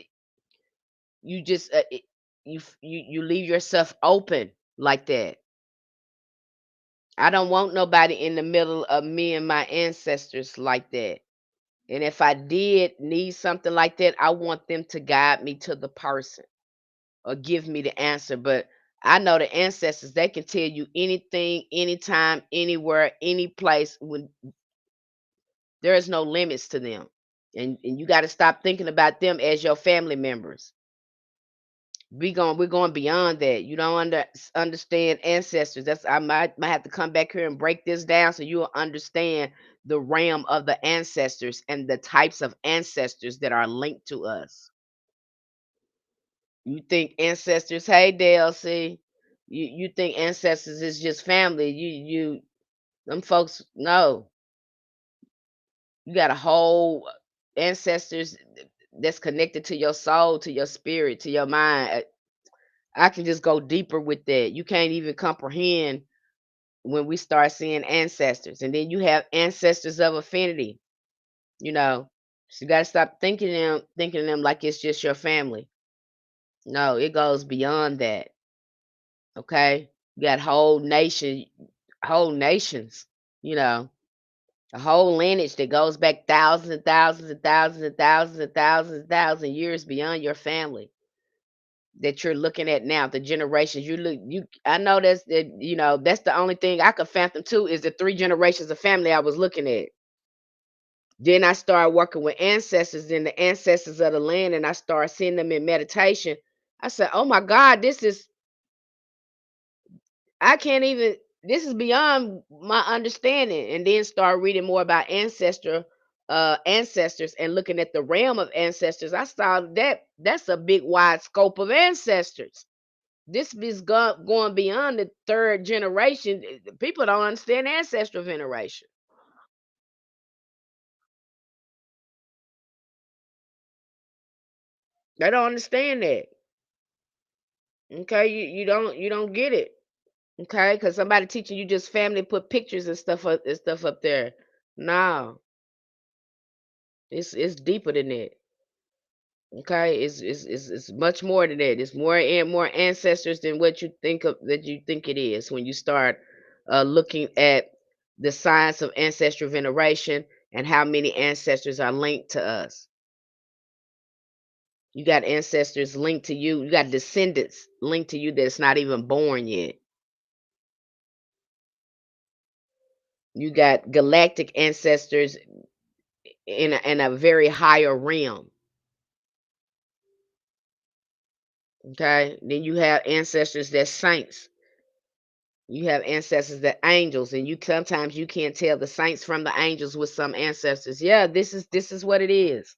you just you leave yourself open like that. I don't want nobody in the middle of me and my ancestors like that. And if I did need something like that, I want them to guide me to the person or give me the answer. But I know the ancestors, they can tell you anything, anytime, anywhere, any place when there is no limits to them. And you got to stop thinking about them as your family members. We're going beyond that. You don't understand ancestors. That's I might have to come back here and break this down so you'll understand the realm of the ancestors and the types of ancestors that are linked to us. You think ancestors, hey DLC, you think ancestors is just family. You them folks no. You got a whole ancestors that's connected to your soul, to your spirit, to your mind. I can just go deeper with that. You can't even comprehend when we start seeing ancestors. And then you have ancestors of affinity, you know. So you gotta stop thinking of them like it's just your family. No, it goes beyond that. Okay. You got whole nations, you know, a whole lineage that goes back thousands and thousands and thousands and thousands and thousands and thousands years beyond your family that you're looking at now, the generations I know that's the only thing I could fathom too is the three generations of family I was looking at. Then I started working with ancestors and the ancestors of the land and I started seeing them in meditation. I said, "Oh my God, I can't even this is beyond my understanding." And then start reading more about ancestors and looking at the realm of ancestors. I saw that's a big wide scope of ancestors. This is going beyond the third generation. People don't understand ancestral veneration. They don't understand that. Okay, you don't get it. Okay, because somebody teaching you just family put pictures and stuff up there. No, it's deeper than that. Okay, it's much more than that. It's more and more ancestors than what you think of that you think it is when you start looking at the science of ancestral veneration and how many ancestors are linked to us. You got ancestors linked to you. You got descendants linked to you that's not even born yet. You got galactic ancestors in a very higher realm. Okay, then you have ancestors that's saints. You have ancestors that angels, and you sometimes you can't tell the saints from the angels with some ancestors. Yeah, this is what it is.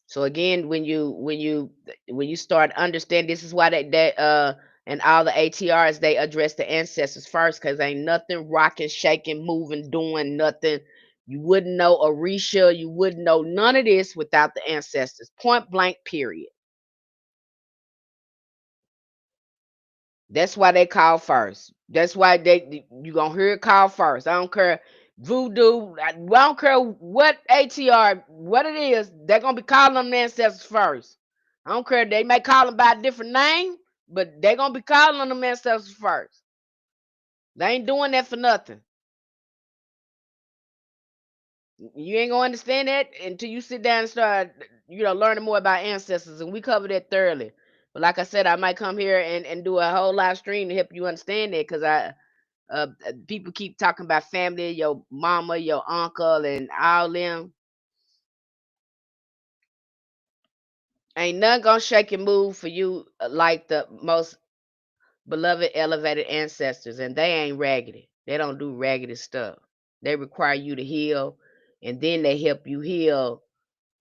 So again, when you start understand, this is why that and all the ATRs they address the ancestors first, because ain't nothing rocking, shaking, moving, doing nothing. You wouldn't know Orisha, you wouldn't know none of this without the ancestors. Point blank, period. That's why they call first. That's why you gonna hear it call first. I don't care voodoo. I don't care what ATR, what it is. They're gonna be calling them the ancestors first. I don't care. They may call them by a different name, but they're gonna be calling on them ancestors first. They ain't doing that for nothing. You ain't gonna understand that until you sit down and start, learning more about ancestors. And we covered that thoroughly. But like I said, I might come here and do a whole live stream to help you understand that, because people keep talking about family, your mama, your uncle, and all them. Ain't nothing gonna shake and move for you like the most beloved, elevated ancestors, and they ain't raggedy. They don't do raggedy stuff. They require you to heal, and then they help you heal,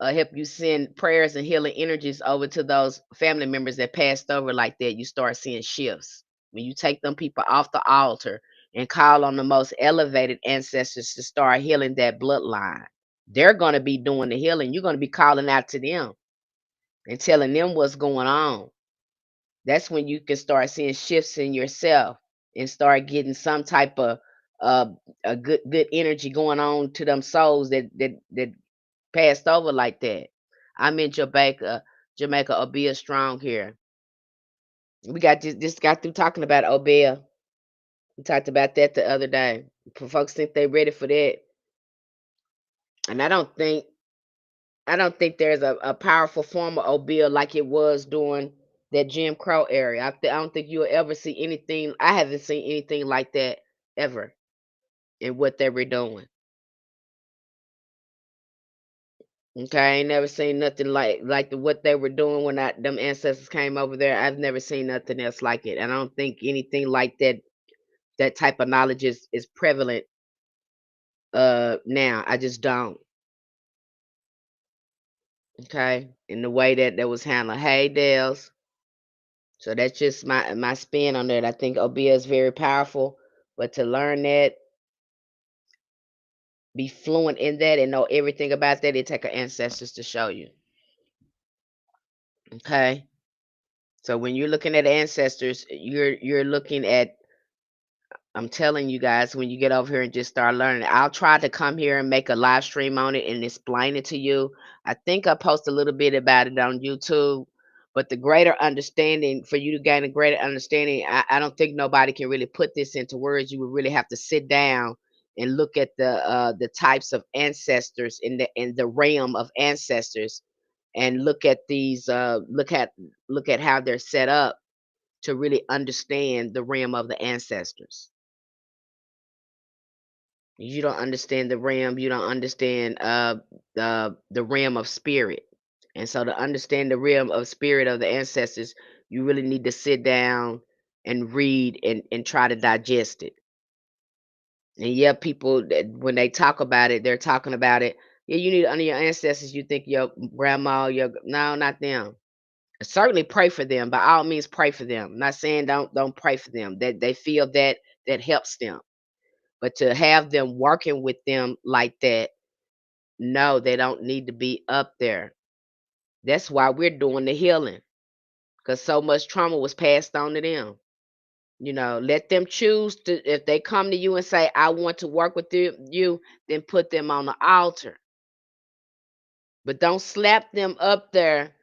help you send prayers and healing energies over to those family members that passed over like that. You start seeing shifts when you take them people off the altar and call on the most elevated ancestors to start healing that bloodline. They're going to be doing the healing. You're going to be calling out to them and telling them what's going on. That's when you can start seeing shifts in yourself and start getting some type of uh, a good energy going on to them souls that passed over like that. I'm in Jamaica, Obia strong here. We got just got through talking about Obia. We talked about that the other day. Folks think they ready for that, and I don't think there's a powerful form of Obia like it was during that Jim Crow area. I don't think you'll ever see anything. I haven't seen anything like that ever in what they were doing. Okay, I ain't never seen nothing like what they were doing when them ancestors came over there. I've never seen nothing else like it. And I don't think anything like that type of knowledge is prevalent now. I just don't. Okay. In the way that was handled. Hey Dales. So that's just my spin on that. I think Obia is very powerful, but to learn that, be fluent in that, and know everything about that, it take our ancestors to show you. Okay. So when you're looking at ancestors, you're looking at, I'm telling you guys, when you get over here and just start learning, I'll try to come here and make a live stream on it and explain it to you. I think I post a little bit about it on YouTube, but the greater understanding, for you to gain a greater understanding, I don't think nobody can really put this into words. You would really have to sit down and look at the types of ancestors in the realm of ancestors, and look at these look at how they're set up to really understand the realm of the ancestors. You don't understand the realm, you don't understand the realm of spirit. And so to understand the realm of spirit of the ancestors, you really need to sit down and read and try to digest it. And yeah, people that when they talk about it, they're talking about it. Yeah, you need to honor your ancestors. You think your grandma, your no, not them. Certainly pray for them. By all means, pray for them. I'm not saying don't pray for them. That they feel that helps them. But to have them working with them like that, no, they don't need to be up there. That's why we're doing the healing, because so much trauma was passed on to them. Let them choose to, if they come to you and say, I want to work with you, then put them on the altar. But don't slap them up there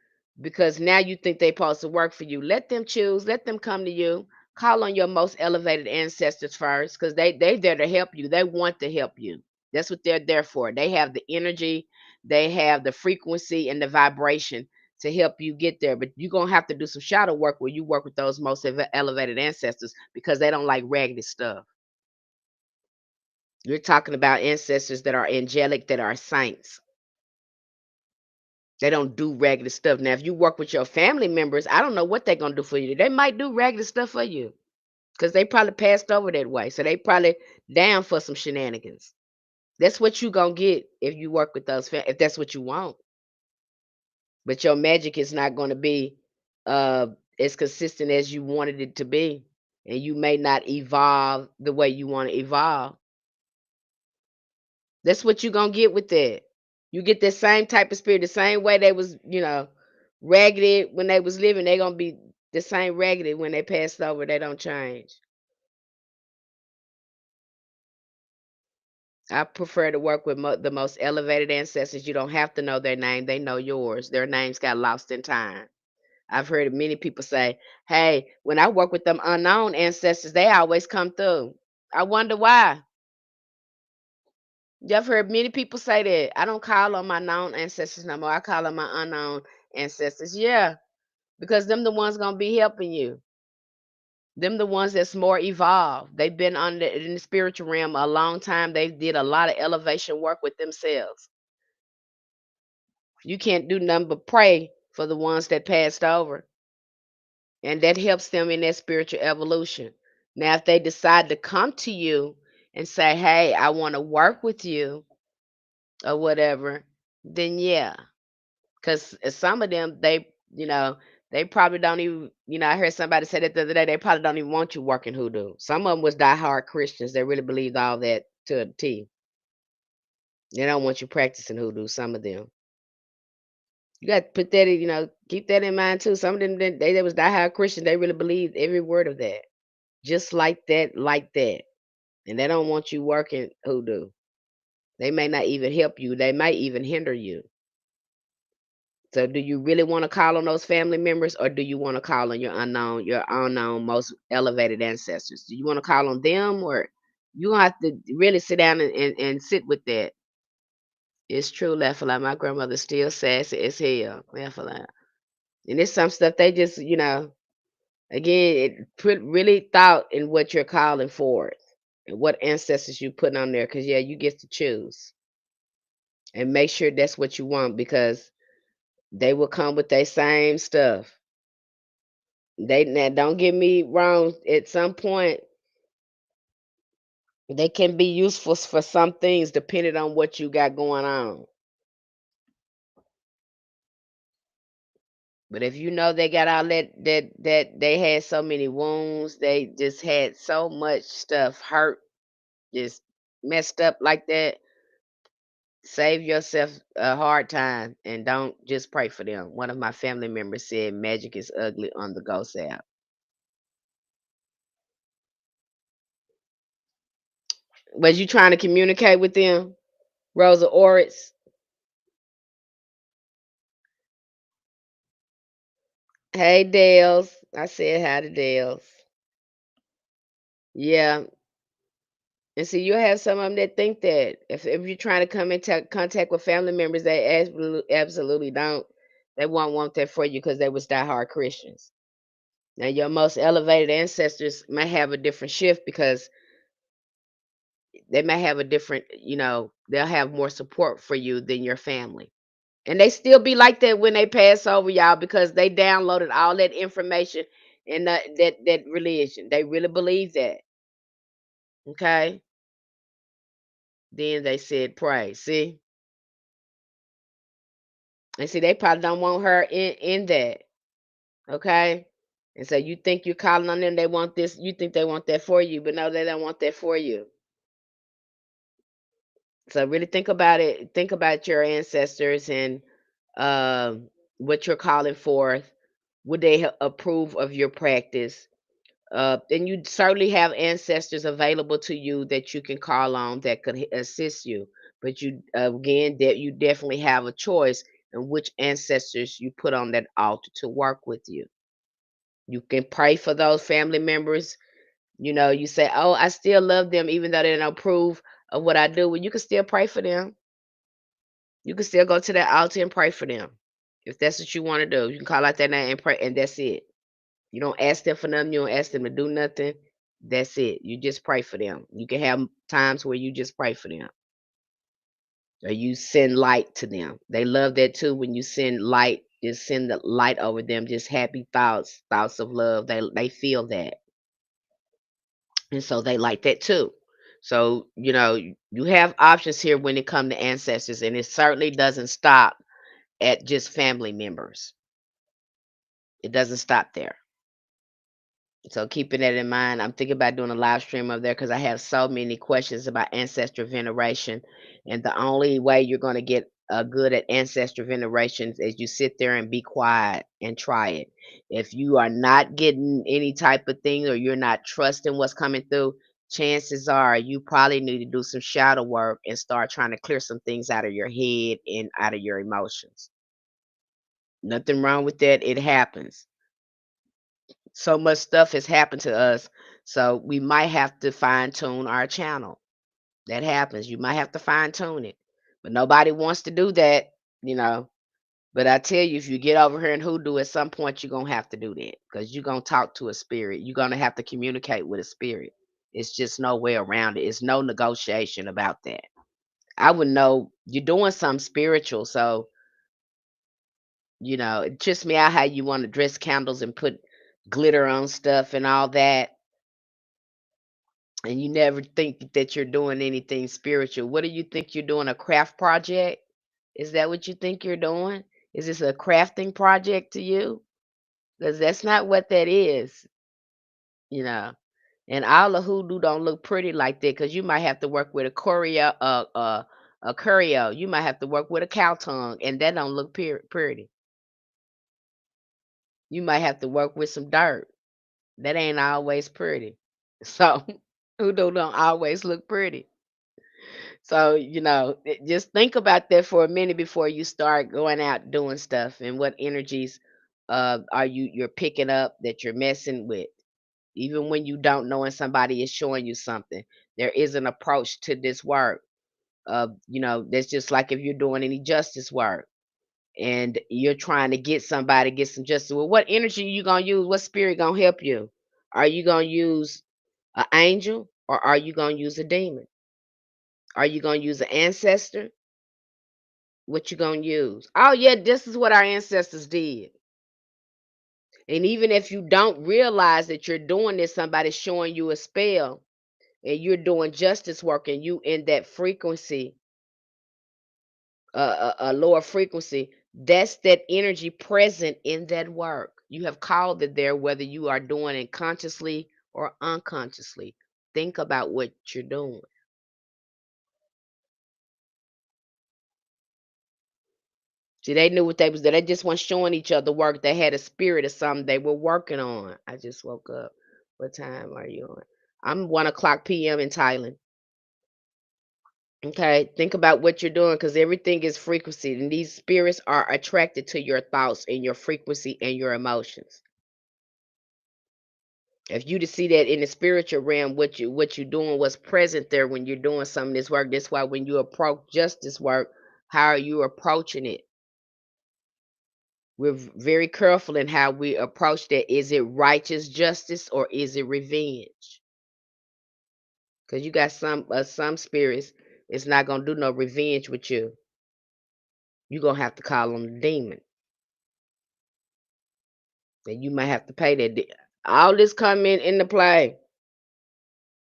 because now you think they supposed to work for you. Let them choose. Let them come to you. Call on your most elevated ancestors first, because they there to help you. They want to help you. That's what they're there for. They have the energy, they have the frequency and the vibration to help you get there. But you're gonna have to do some shadow work where you work with those most elevated ancestors because they don't like raggedy stuff. You're talking about ancestors that are angelic, that are saints. They don't do raggedy stuff. Now, if you work with your family members, I don't know what they're gonna do for you. They might do raggedy stuff for you because they probably passed over that way. So they probably down for some shenanigans. That's what you gonna get if you work with those. If that's what you want, but your magic is not gonna be uh as consistent as you wanted it to be, and you may not evolve the way you want to evolve. That's what you gonna get with that. You get that same type of spirit, the same way they was, raggedy when they was living, they gonna be the same raggedy when they passed over. They don't change. I prefer to work with the most elevated ancestors. You don't have to know their name; they know yours. Their names got lost in time. I've heard many people say, "Hey, when I work with them unknown ancestors, they always come through." I wonder why. I've heard many people say that. I don't call on my known ancestors no more. I call on my unknown ancestors. Yeah, because them the ones gonna be helping you. Them the ones that's more evolved. They've been in the spiritual realm a long time. They did a lot of elevation work with themselves. You can't do nothing but pray for the ones that passed over, and that helps them in their spiritual evolution. Now, if they decide to come to you and say, "Hey, I want to work with you," or whatever, then yeah. Because some of them, they probably don't even, I heard somebody say that the other day, they probably don't even want you working hoodoo. Some of them was diehard Christians. They really believed all that to a T. They don't want you practicing hoodoo, some of them. You got to put that in, keep that in mind too. Some of them, they was diehard Christian. They really believed every word of that. Just like that, like that. And they don't want you working hoodoo. They may not even help you. They might even hinder you. So do you really want to call on those family members, or do you want to call on your unknown most elevated ancestors? Do you want to call on them, or you gonna have to really sit down and sit with that? It's true, Lefala. My grandmother still sassy as hell, Lefala. And it's some stuff they just, again, it put really thought in what you're calling for and what ancestors you putting on there. Cause yeah, you get to choose and make sure that's what you want, because they will come with their same stuff. They, now don't get me wrong, at some point they can be useful for some things depending on what you got going on. But if you know they got all that they had so many wounds, they just had so much stuff hurt, just messed up like that, save yourself a hard time and don't just pray for them. One of my family members said magic is ugly on the ghost app. Was you trying to communicate with them, Rosa Oritz? Hey, Dales. I said hi to Dales. Yeah. And see, you have some of them that think that if you're trying to come into contact with family members, they absolutely don't. They won't want that for you because they was diehard Christians. Now, your most elevated ancestors may have a different shift because they may have a different, they'll have more support for you than your family. And they still be like that when they pass over y'all because they downloaded all that information in that religion. They really believe that. Okay. Then they said pray. See? And see, they probably don't want her in that. Okay. And so you think you're calling on them, they want this, you think they want that for you, but no, they don't want that for you. So really think about it. Think about your ancestors and what you're calling forth. Would they approve of your practice? And you certainly have ancestors available to you that you can call on that could assist you. But you again, that you definitely have a choice in which ancestors you put on that altar to work with you. You can pray for those family members. You say, "Oh, I still love them, even though they don't approve of what I do." Well, you can still pray for them. You can still go to that altar and pray for them. If that's what you want to do, you can call out their name and pray, and that's it. You don't ask them for nothing. You don't ask them to do nothing. That's it. You just pray for them. You can have times where you just pray for them, or you send light to them. They love that too. When you send light, just send the light over them. Just happy thoughts, thoughts of love. They feel that, and so they like that too. So you have options here when it comes to ancestors, and it certainly doesn't stop at just family members. It doesn't stop there. So keeping that in mind, I'm thinking about doing a live stream of there because I have so many questions about ancestral veneration. And the only way you're going to get good at ancestral veneration is you sit there and be quiet and try it. If you are not getting any type of thing or you're not trusting what's coming through, chances are you probably need to do some shadow work and start trying to clear some things out of your head and out of your emotions. Nothing wrong with that. It happens. So much stuff has happened to us, so we might have to fine tune our channel. That happens. You might have to fine tune it, but nobody wants to do that, you know. But I tell you, if you get over here in hoodoo, at some point you're gonna have to do that because you're gonna talk to a spirit. You're gonna have to communicate with a spirit. It's just no way around it. It's no negotiation about that. I would know you're doing something spiritual, so it trips me out how you want to dress candles and put glitter on stuff and all that, and you never think that you're doing anything spiritual. What do you think you're doing? A craft project? Is that what you think you're doing? Is this a crafting project to you? Because that's not what that is, you know. And all the hoodoo don't look pretty like that because you might have to work with a choreo, a curio. You might have to work with a cow tongue, and that don't look pretty. You might have to work with some dirt. That ain't always pretty. So hoodoo don't always look pretty. So, just think about that for a minute before you start going out doing stuff and what energies are you're picking up that you're messing with. Even when you don't know and somebody is showing you something, there is an approach to this work. That's just like if you're doing any justice work and you're trying to get somebody get some justice. Well, what energy you gonna use? What spirit gonna help you? Are you gonna use an angel or are you gonna use a demon? Are you gonna use an ancestor? What you gonna use? Oh yeah, this is what our ancestors did. And even if you don't realize that you're doing this, somebody's showing you a spell and you're doing justice work and you in that frequency, a lower frequency, that's that energy present in that work. You have called it there, whether you are doing it consciously or unconsciously. Think about what you're doing. See, they knew what they was doing. They just weren't showing each other work. They had a spirit of something they were working on. I just woke up. What time are you on? I'm 1 o'clock p.m. in Thailand. Okay, think about what you're doing because everything is frequency, and these spirits are attracted to your thoughts and your frequency and your emotions. If you to see that in the spiritual realm, what you doing, what's present there when you're doing some of this work. That's why when you approach justice work, how are you approaching it? We're very careful in how we approach that. Is it righteous justice or is it revenge? Because you got some spirits, it's not gonna do no revenge with you. You're gonna have to call on the demon, and you might have to pay that. All this come in into play.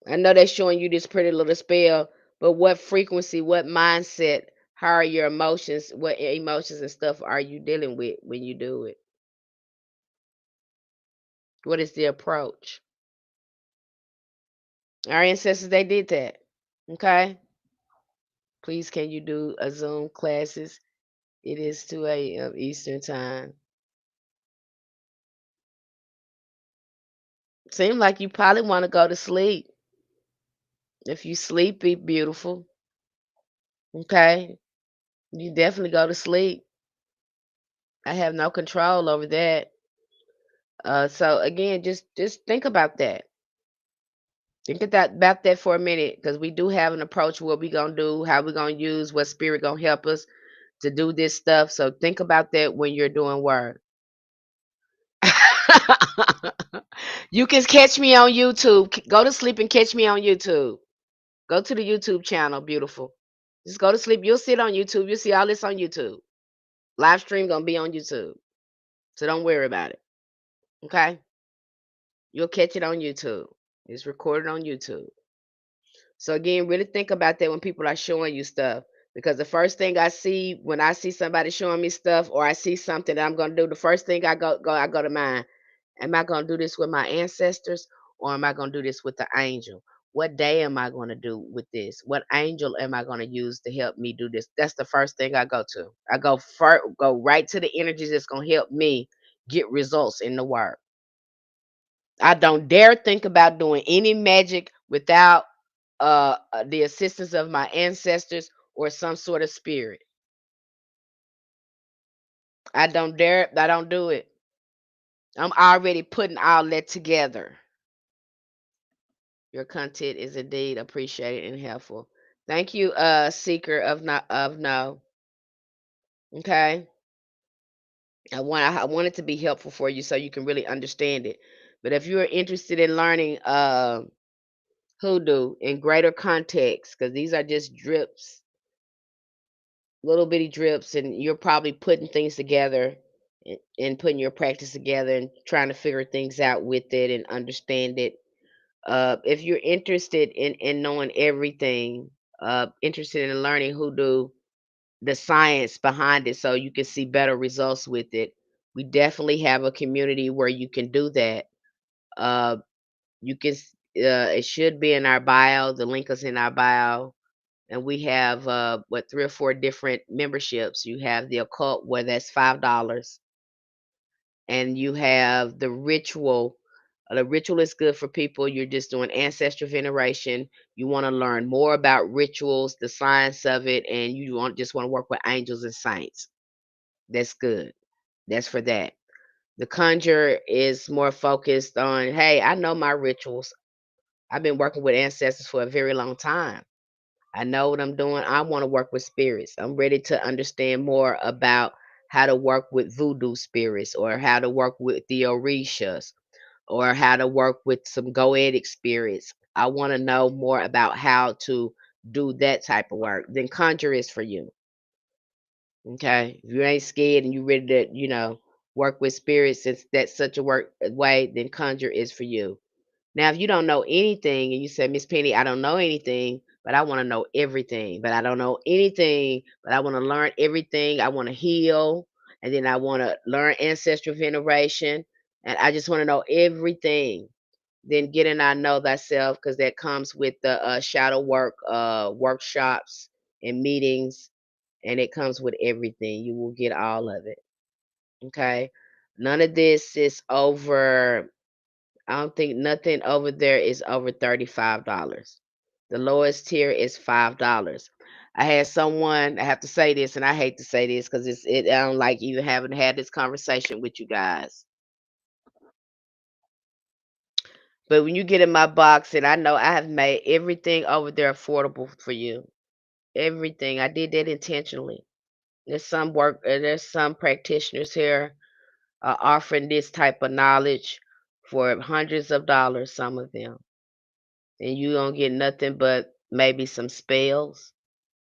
I know they're showing you this pretty little spell, but what frequency, what mindset, how are your emotions, what emotions and stuff are you dealing with when you do it? What is the approach? Our ancestors, they did that. Okay. Please, can you do a Zoom classes? It is 2 a.m. Eastern time. Seem like you probably want to go to sleep. If you sleep, be beautiful. Okay, you definitely go to sleep. I have no control over that. So again, just think about that. Think about that for a minute, because we do have an approach. What we gonna do? How we gonna use? What spirit gonna help us to do this stuff? So think about that when you're doing work. You can catch me on YouTube. Go to sleep and catch me on YouTube. Go to the YouTube channel, beautiful. Just go to sleep. You'll see it on YouTube. You'll see all this on YouTube. Live stream gonna be on YouTube. So don't worry about it. Okay? You'll catch it on YouTube. It's recorded on YouTube. So again, really think about that when people are showing you stuff. Because the first thing I see when I see somebody showing me stuff, or I see something that I'm gonna do, the first thing I go to mind. Am I gonna do this with my ancestors, or am I gonna do this with the angel? What day am I gonna do with this? What angel am I gonna use to help me do this? That's the first thing I go to. I go right to the energies that's gonna help me get results in the work. I don't dare think about doing any magic without the assistance of my ancestors or some sort of spirit. I don't do it. I'm already putting all that together. Your content is indeed appreciated and helpful. Thank you, seeker of no. Okay. I want it to be helpful for you so you can really understand it. But if you're interested in learning hoodoo in greater context, because these are just drips, little bitty drips, and you're probably putting things together and putting your practice together and trying to figure things out with it and understand it. If you're interested in knowing everything, interested in learning hoodoo, the science behind it, so you can see better results with it, we definitely have a community where you can do that. Uh, you can, it should be in our bio. The link is in our bio. And we have what, 3 or 4 different memberships. You have the occult, where that's $5, and you have the ritual. The ritual is good for people. You're just doing ancestral veneration. You want to learn more about rituals, the science of it, and you just want to work with angels and saints. That's good. That's for that. The conjure is more focused on, hey, I know my rituals. I've been working with ancestors for a very long time. I know what I'm doing. I want to work with spirits. I'm ready to understand more about how to work with voodoo spirits, or how to work with the orishas, or how to work with some goetic spirits. I want to know more about how to do that type of work. Then conjure is for you. Okay. If you ain't scared and you ready to, work with spirits, since that's such a work way, then conjure is for you. Now, if you don't know anything and you say, Miss Penny, I don't know anything, but I want to know everything, but I don't know anything, but I want to learn everything. I want to heal, and then I want to learn ancestral veneration, and I just want to know everything. Then get in I know thyself, because that comes with the shadow work workshops and meetings, and it comes with everything. You will get all of it. Okay. None of this is over. I don't think nothing over there is over $35. The lowest tier is $5. I had someone, I have to say this, and I hate to say this because I don't like even having had this conversation with you guys. But when you get in my box, and I know I have made everything over there affordable for you. Everything. I did that intentionally. There's some practitioners here offering this type of knowledge for hundreds of dollars, some of them. And you don't get nothing but maybe some spells.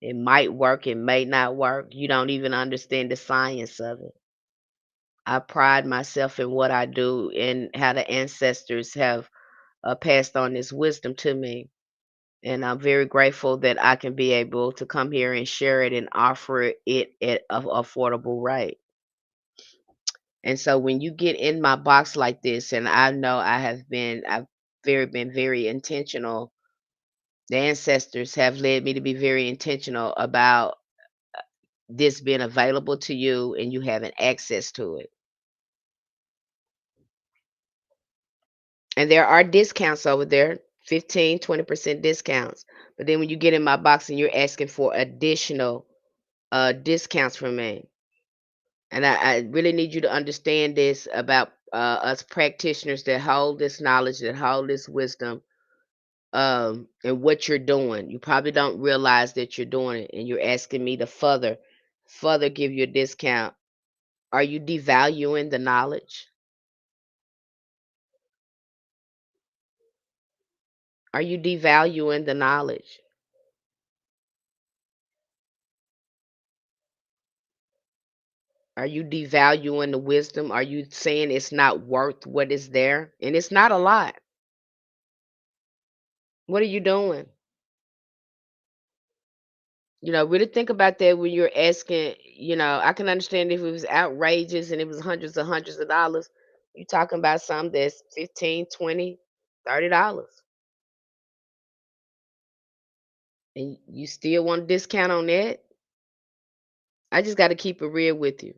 It might work, it may not work. You don't even understand the science of it. I pride myself in what I do and how the ancestors have passed on this wisdom to me. And I'm very grateful that I can be able to come here and share it and offer it at an affordable rate. And so when you get in my box like this, and I know I've been very intentional. The ancestors have led me to be very intentional about this being available to you and you having access to it. And there are discounts over there, 15, 20% discounts. But then when you get in my box and you're asking for additional discounts from me, and I really need you to understand this about us practitioners that hold this knowledge, that hold this wisdom, and what you're doing. You probably don't realize that you're doing it, and you're asking me to further give you a discount. Are you devaluing the knowledge? Are you devaluing the knowledge? Are you devaluing the wisdom? Are you saying it's not worth what is there? And it's not a lot. What are you doing? Really think about that when you're asking. I can understand if it was outrageous and it was hundreds of dollars. You're talking about something that's 15, 20, $30. And you still want a discount on that? I just got to keep it real with you.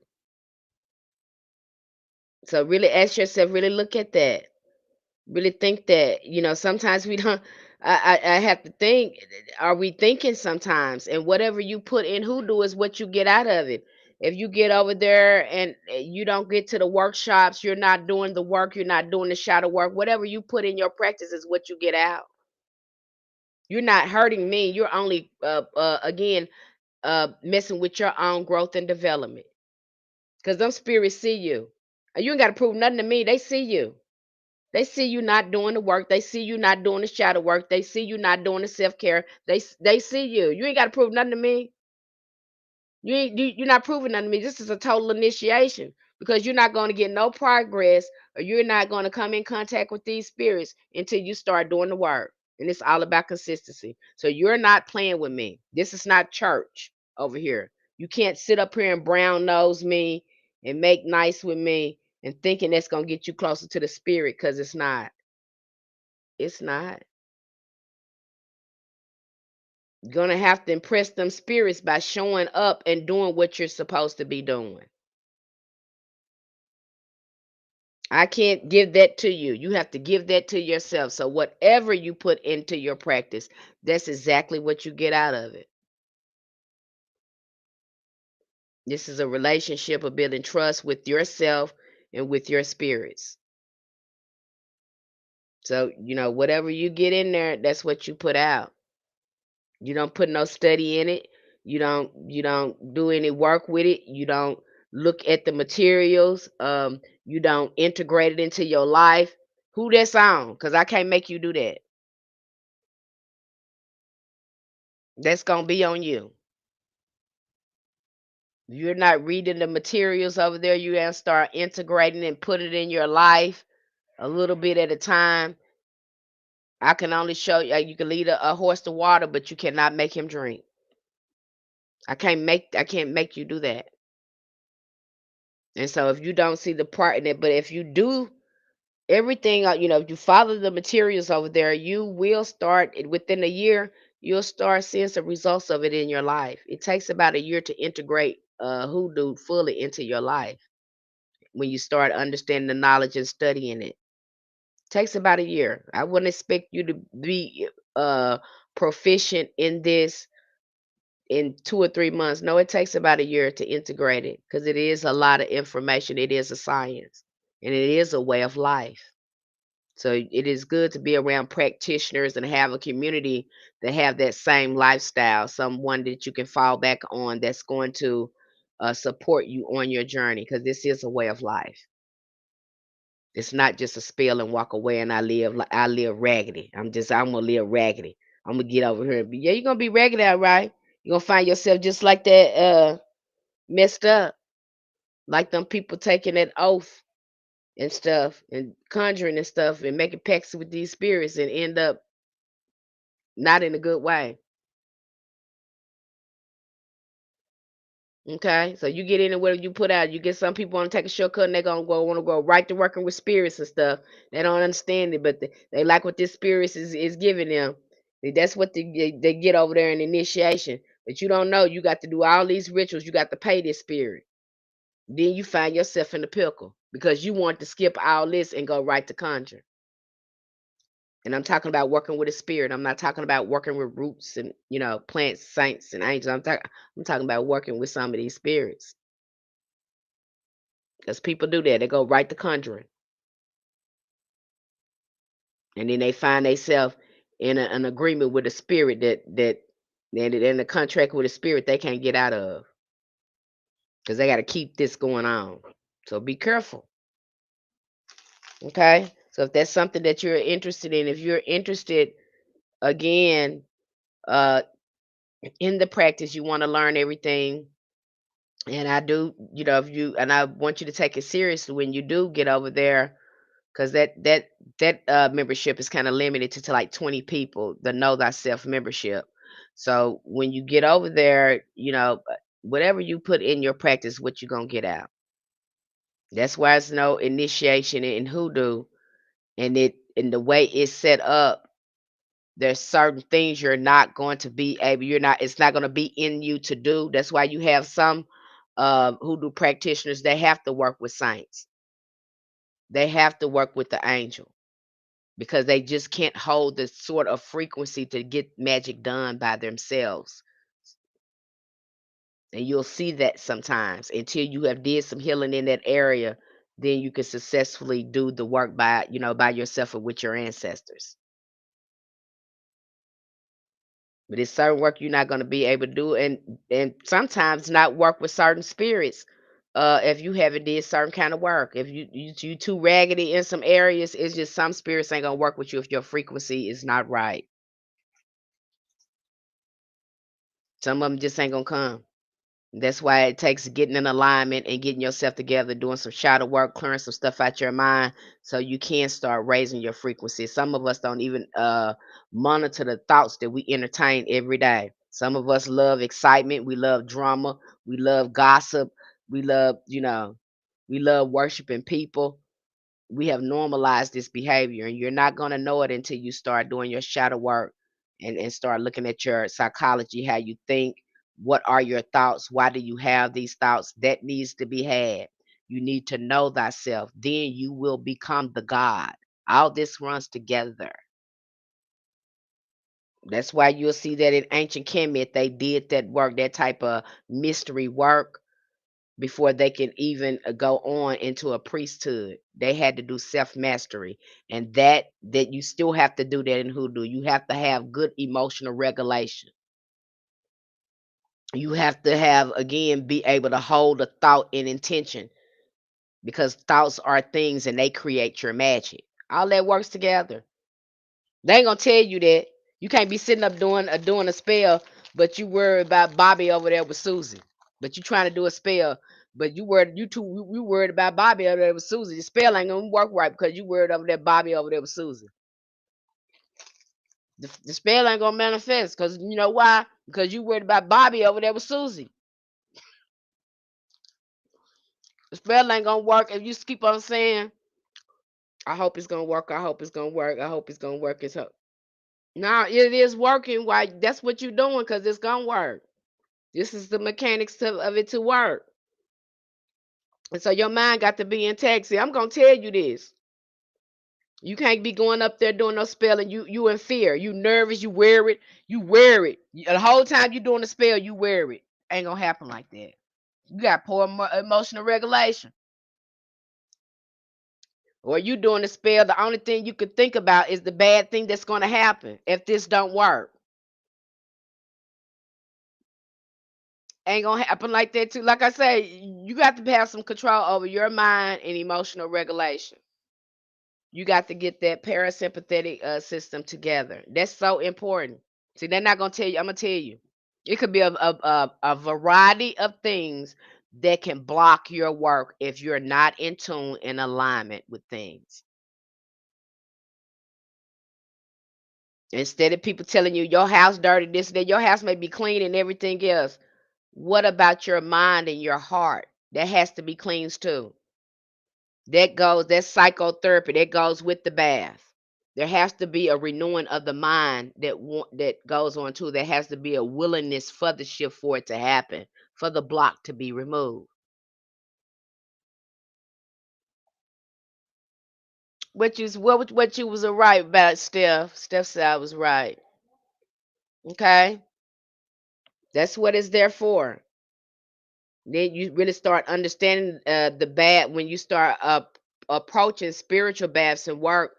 So really ask yourself, really look at that. Really think that, sometimes we don't. I have to think, are we thinking sometimes? And whatever you put in hoodoo is what you get out of it. If you get over there and you don't get to the workshops, you're not doing the work, you're not doing the shadow work, whatever you put in your practice is what you get out. You're not hurting me, you're only again messing with your own growth and development, because them spirits see you. You ain't got to prove nothing to me, they see you. They see you not doing the work. They see you not doing the shadow work. They see you not doing the self care. They see you. You ain't got to prove nothing to me. You're not proving nothing to me. This is a total initiation, because you're not going to get no progress, or you're not going to come in contact with these spirits until you start doing the work. And it's all about consistency. So you're not playing with me. This is not church over here. You can't sit up here and brown nose me and make nice with me and thinking that's going to get you closer to the spirit, because it's not. It's not. You're gonna have to impress them spirits by showing up and doing what you're supposed to be doing. I can't give that to you. You have to give that to yourself. So whatever you put into your practice, that's exactly what you get out of it. This is a relationship of building trust with yourself and with your spirits. So, whatever you get in there, that's what you put out. You don't put no study in it. You don't do any work with it. You don't look at the materials. You don't integrate it into your life. Who that's on? Because I can't make you do that. That's gonna be on you. You're not reading the materials over there. You gotta start integrating and put it in your life a little bit at a time. I can only show you. You can lead a horse to water, but you cannot make him drink. I can't make you do that. And so if you don't see the part in it, but if you do everything, if you follow the materials over there, you will start within a year. You'll start seeing some results of it in your life. It takes about a year to integrate hoodoo fully into your life. When you start understanding the knowledge and studying it, takes about a year. I wouldn't expect you to be proficient in this in 2 or 3 months. No, it takes about a year to integrate it, because it is a lot of information. It is a science, and it is a way of life. So it is good to be around practitioners and have a community that have that same lifestyle, someone that you can fall back on that's going to support you on your journey, because this is a way of life. It's not just a spell and walk away and I live raggedy. I'm gonna live raggedy. I'm gonna get over here and be, yeah, you're gonna be raggedy, all right. You're gonna find yourself just like that, messed up, like them people taking that oath and stuff and conjuring and stuff and making pacts with these spirits and end up not in a good way. Okay, so you get in and what you put out. You get some people want to take a shortcut and they're gonna want to go right to working with spirits and stuff. They don't understand it, but they like what this spirit is giving them. That's what they get over there in initiation. But you don't know. You got to do all these rituals. You got to pay this spirit. Then you find yourself in the pickle because you want to skip all this and go right to conjure. And I'm talking about working with a spirit. I'm not talking about working with roots and, plants, saints, and angels. I'm talking about working with some of these spirits. Because people do that. They go right to conjuring. And then they find themselves in an agreement with a spirit that in a contract with a spirit they can't get out of. Because they got to keep this going on. So be careful. Okay? So if that's something that you're interested in, if you're interested again, uh in the practice, you want to learn everything. And I do, if you and I want you to take it seriously when you do get over there, because that membership is kind of limited to like 20 people, the Know Thyself membership. So when you get over there, whatever you put in your practice, what you're gonna get out. That's why it's no initiation in hoodoo, and the way it's set up, there's certain things you're not going to be able, it's not going to be in you to do. That's why you have some hoodoo practitioners, they have to work with saints, they have to work with the angel, because they just can't hold the sort of frequency to get magic done by themselves. And you'll see that sometimes until you have did some healing in that area, then you can successfully do the work by, by yourself or with your ancestors. But it's certain work you're not gonna be able to do, and sometimes not work with certain spirits, if you haven't did certain kind of work. If you too raggedy in some areas, it's just some spirits ain't gonna work with you if your frequency is not right. Some of them just ain't gonna come. That's why it takes getting in alignment and getting yourself together, doing some shadow work, clearing some stuff out your mind so you can start raising your frequency. Some of us don't even monitor the thoughts that we entertain every day. Some of us love excitement, we love drama, we love gossip, we love, we love worshiping people. We have normalized this behavior, and you're not going to know it until you start doing your shadow work and start looking at your psychology, how you think, what are your thoughts, why do you have these thoughts. That needs to be had. You need to know thyself, then you will become the God. All this runs together. That's why you'll see that in ancient Kemet they did that work, that type of mystery work, before they can even go on into a priesthood. They had to do self-mastery, and that you still have to do that in hoodoo. You have to have good emotional regulation. You have to have, again, be able to hold a thought in intention, because thoughts are things and they create your magic. All that works together. They ain't gonna tell you that. You can't be sitting up doing a spell, but you worry about Bobby over there with Susie. But you trying to do a spell, but you worried about Bobby over there with Susie. The spell ain't gonna work right because you worried over that Bobby over there with Susie. The spell ain't gonna manifest because you know why? Because you worried about Bobby over there with Susie. The spell ain't gonna work if you just keep on saying, "I hope it's gonna work. I hope it's gonna work. I hope it's gonna work." It's up. Now it is working. Why? That's what you're doing because it's gonna work. This is the mechanics of it to work. And so your mind got to be intact. See, I'm gonna tell you this. You can't be going up there doing no spelling. You in fear. You nervous. You wear it. You wear it. The whole time you doing the spell, you wear it. Ain't gonna happen like that. You got poor emotional regulation. Or you doing the spell, the only thing you could think about is the bad thing that's gonna happen if this don't work. Ain't gonna happen like that too. Like I say, you got to have some control over your mind and emotional regulation. You got to get that parasympathetic system together. That's so important. See, they're not gonna tell you. I'm gonna tell you. It could be a variety of things that can block your work if you're not in tune in alignment with things. Instead of people telling you your house dirty, this, that, your house may be clean and everything else. What about your mind and your heart? That has to be cleansed too. That's psychotherapy. That goes with the bath. There has to be a renewing of the mind that goes on too. There has to be a willingness for the shift for it to happen, for the block to be removed. What you was right about, Steph. Steph said I was right. Okay? That's what it's there for. Then you really start understanding the bad when you start approaching spiritual baths and work.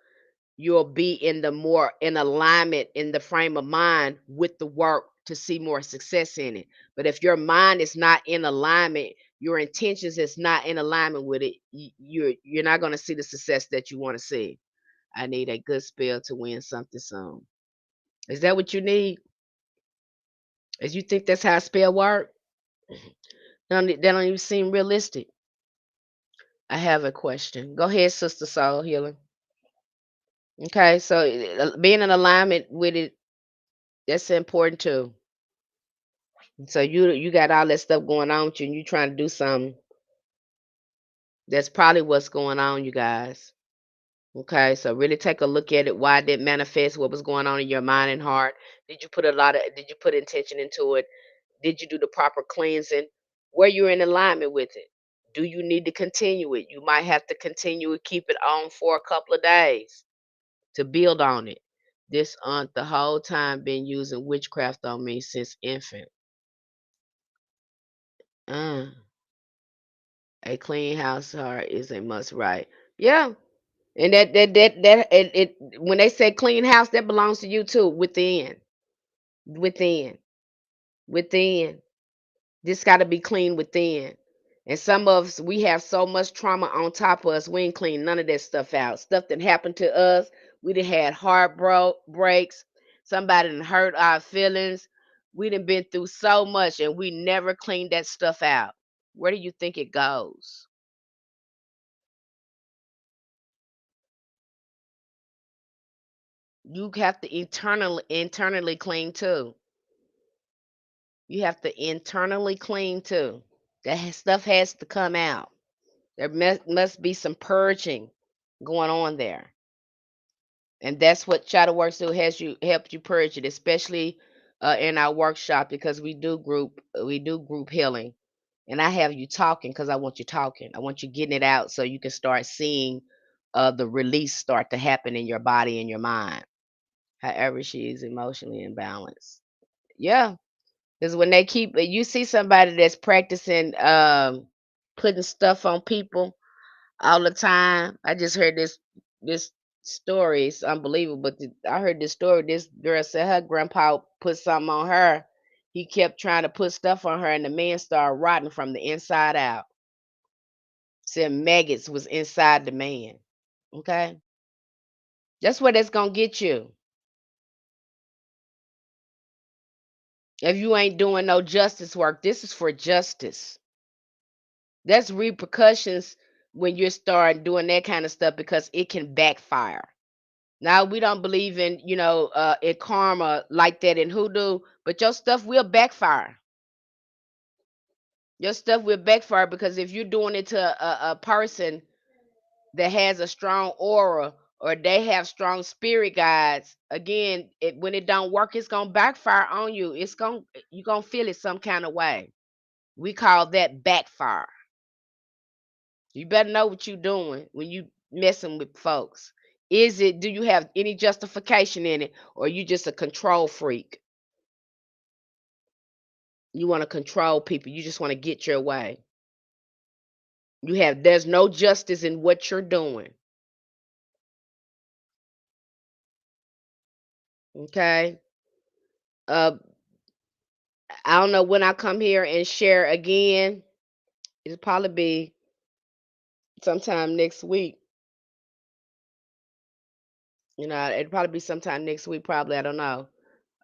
You'll be in the more in alignment in the frame of mind with the work to see more success in it. But if your mind is not in alignment, your intentions is not in alignment with it, you're not going to see the success that you want to see. I need a good spell to win something soon. Is that what you need? Is you think that's how a spell work? That don't even seem realistic. I have a question. Go ahead, Sister Soul Healer. Okay, so being in alignment with it, that's important too. So you got all that stuff going on with you, and you trying to do something. That's probably what's going on, you guys. Okay, so really take a look at it. Why it didn't manifest? What was going on in your mind and heart? Did you put intention into it? Did you do the proper cleansing? Were you in alignment with it? Do you need to continue it? You might have to continue and keep it on for a couple of days to build on it. This aunt the whole time been using witchcraft on me since infant. Uh, a clean house heart is a must, right? Yeah. And it when they say clean house, that belongs to you too. Within, within. This got to be clean within. And some of us, we have so much trauma on top of us, we ain't clean none of that stuff out. Stuff that happened to us, we done had breaks. Somebody done hurt our feelings. We done been through so much, and we never cleaned that stuff out. Where do you think it goes? You have to internally clean too. You have to internally clean too. Stuff has to come out. There must be some purging going on there. And that's what shadow work still has you help you purge it, especially in our workshop because we do group healing, and I have you talking because I want you talking. I want you getting it out so you can start seeing the release start to happen in your body and your mind. However, she is emotionally imbalanced. Yeah, because when they keep you see somebody that's practicing putting stuff on people all the time. I just heard this story. It's unbelievable, but I heard this story. This girl said her grandpa put something on her. He kept trying to put stuff on her, and the man started rotting from the inside out. Said maggots was inside the man. Okay, that's what that's gonna get you if you ain't doing no justice work. This is for justice. That's repercussions when you start doing that kind of stuff because it can backfire. Now we don't believe in karma like that in hoodoo, but your stuff will backfire. Your stuff will backfire because if you're doing it to a person that has a strong aura or they have strong spirit guides, again, when it don't work, it's gonna backfire on you. You're gonna feel it some kind of way. We call that backfire. You better know what you're doing when you messing with folks. Do you have any justification in it, or you just a control freak? You want to control people. You just want to get your way. There's no justice in what you're doing. Okay. Uh, I don't know when I come here and share again. It'll probably be sometime next week. It'll probably be sometime next week. Probably, I don't know.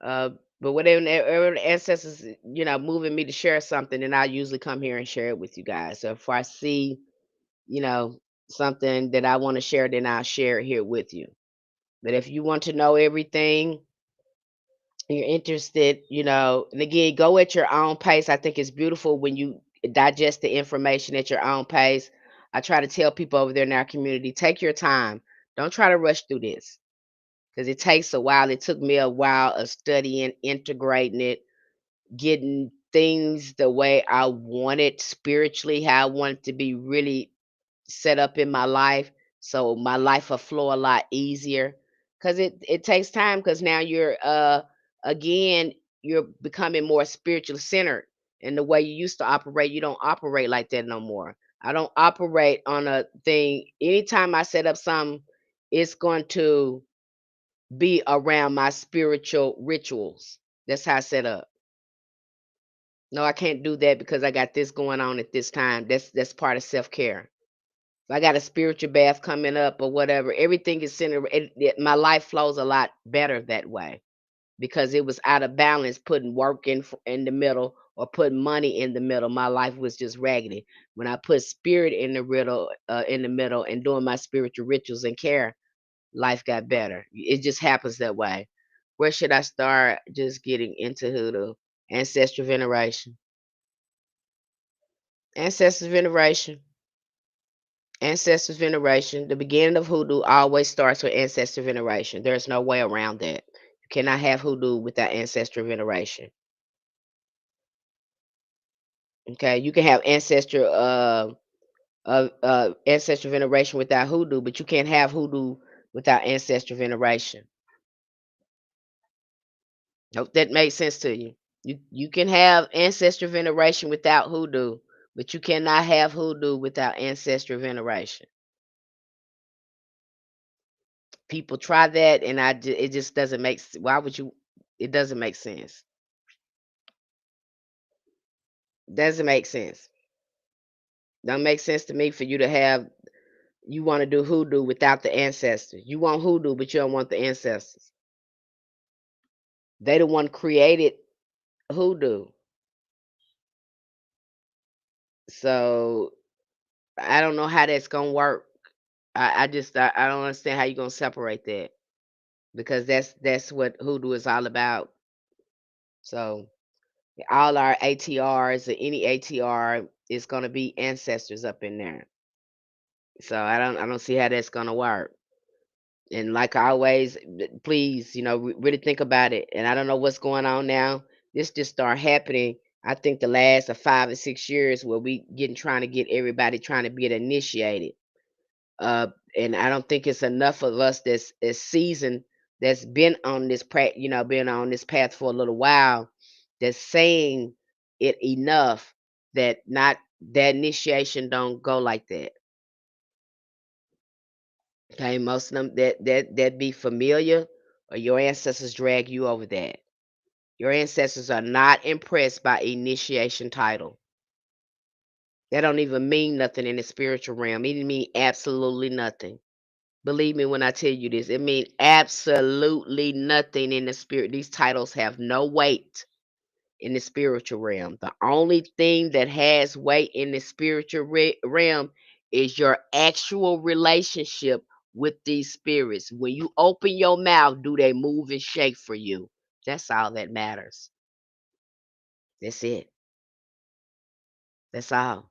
Uh, but whatever the ancestors, moving me to share something, then I usually come here and share it with you guys. So if I see, you know, something that I want to share, then I'll share it here with you. But if you want to know everything, you're interested, and again, go at your own pace. I think it's beautiful when you digest the information at your own pace. I try to tell people over there in our community, take your time. Don't try to rush through this because it takes a while. It took me a while of studying, integrating it, getting things the way I wanted spiritually, how I wanted to be really set up in my life. so my life will flow a lot easier. Cause it takes time. Cause now you're again you're becoming more spiritual centered, and the way you used to operate, you don't operate like that no more. I don't operate on a thing. Anytime I set up something, it's going to be around my spiritual rituals. That's how I set up. No, I can't do that because I got this going on at this time. That's part of self care. If I got a spiritual bath coming up or whatever, everything is centered. My life flows a lot better that way because it was out of balance putting work in the middle or putting money in the middle. My life was just raggedy. When I put spirit in the middle, and doing my spiritual rituals and care, life got better. It just happens that way. Where should I start? Just getting into hoodoo, ancestral veneration, ancestral veneration. Ancestor veneration, the beginning of hoodoo always starts with ancestor veneration. There's no way around that. You cannot have hoodoo without ancestral veneration. Okay, you can have ancestral veneration without hoodoo, but you can't have hoodoo without ancestral veneration. Hope that makes sense to you. You can have ancestral veneration without hoodoo, but you cannot have hoodoo without ancestral veneration. People try that, and it just doesn't make. Why would you? It doesn't make sense. Doesn't make sense. Don't make sense to me for you to have you want to do hoodoo without the ancestors. You want hoodoo, but you don't want the ancestors. They the one created hoodoo. So I don't know how that's gonna work. I don't understand how you're gonna separate that because that's what hoodoo is all about. So all our ATRs or any ATR is gonna be ancestors up in there. So I don't see how that's gonna work. And like always, please, really think about it. And I don't know what's going on now. This just started happening. I think the last of 5 or 6 years where we getting trying to get everybody trying to get initiated. Uh, and I don't think it's enough of us that's seasoned, that's been on this path for a little while, that's saying it enough that not that initiation don't go like that. Okay, most of them that be familiar, or your ancestors drag you over that. Your ancestors are not impressed by initiation title. That don't even mean nothing in the spiritual realm. It mean absolutely nothing. Believe me when I tell you this. It mean absolutely nothing in the spirit. These titles have no weight in the spiritual realm. The only thing that has weight in the spiritual realm is your actual relationship with these spirits. When you open your mouth, do they move and shake for you? That's all that matters. That's it. That's all.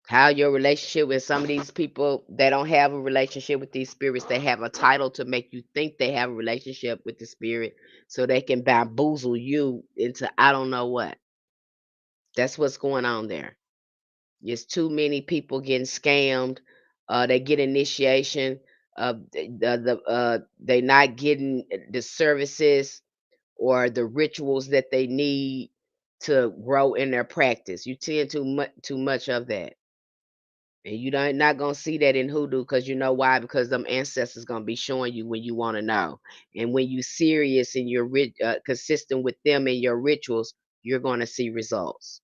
How your relationship with some of these people that don't have a relationship with these spirits, they have a title to make you think they have a relationship with the spirit so they can bamboozle you into I don't know what. That's what's going on there. There's too many people getting scammed. They get initiation. They not getting the services or the rituals that they need to grow in their practice. You tend too much of that, and you don't not gonna see that in hoodoo because you know why? Because them ancestors gonna be showing you when you want to know, and when you serious and you're consistent with them in your rituals, you're gonna see results.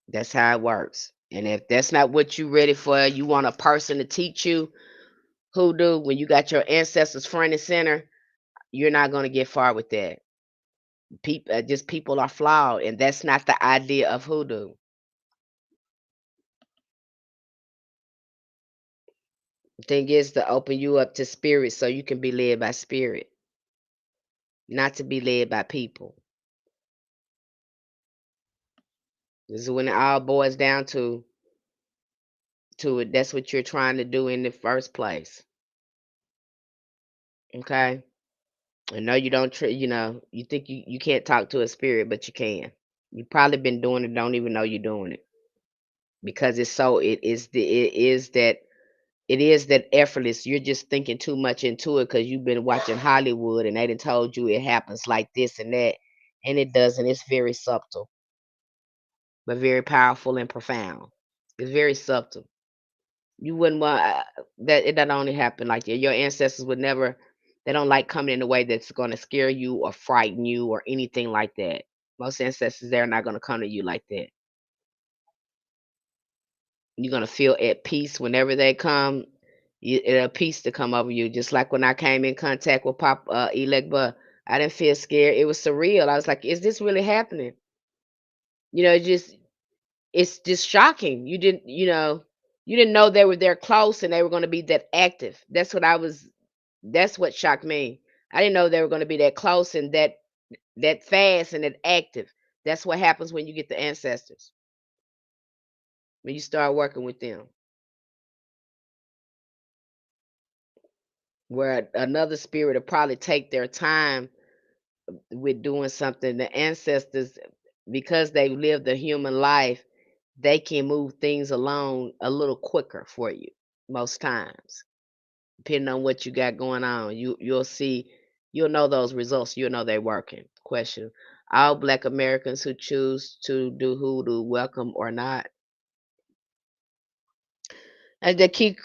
That's how it works. And if that's not what you ready for, you want a person to teach you hoodoo when you got your ancestors front and center, you're not going to get far with that. People are flawed, and that's not the idea of hoodoo. The thing is to open you up to spirit so you can be led by spirit, not to be led by people. This is when it all boils down to it. That's what you're trying to do in the first place. Okay. I know you don't you think you can't talk to a spirit, but you can. You probably been doing it, don't even know you're doing it. because it is that effortless. You're just thinking too much into it because you've been watching Hollywood and they done told you it happens like this and that, and it doesn't. It's very subtle, but very powerful and profound. It's very subtle. You wouldn't want that. It doesn't only happen like that. Your ancestors would never. They don't like coming in a way that's going to scare you or frighten you or anything like that. Most ancestors, they're not going to come to you like that. You're gonna feel at peace whenever they come. A peace to come over you. Just like when I came in contact with Pop Elegba, I didn't feel scared. It was surreal. I was like, "Is this really happening?" It's just shocking. You didn't know they were there close and they were going to be that active. That's what shocked me. I didn't know they were going to be that close and that fast and that active. That's what happens when you get the ancestors. When you start working with them. Where another spirit will probably take their time with doing something. The ancestors, because they lived a human life, they can move things along a little quicker for you most times, depending on what you got going on. You'll know those results. You'll know they're working. Question: all Black Americans who choose to do hoodoo, welcome or not? And the key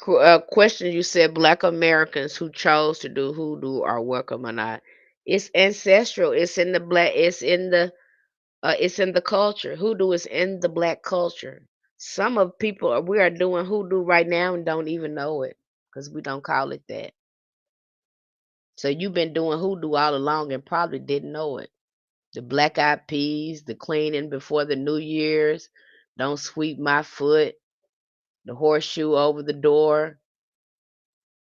question, you said Black Americans who chose to do hoodoo are welcome or not. It's ancestral. It's in the culture. Hoodoo is in the Black culture. Some of people we are doing hoodoo right now and don't even know it because we don't call it that. So you've been doing hoodoo all along and probably didn't know it. The black eyed peas, the cleaning before the New Year's, don't sweep my foot, the horseshoe over the door,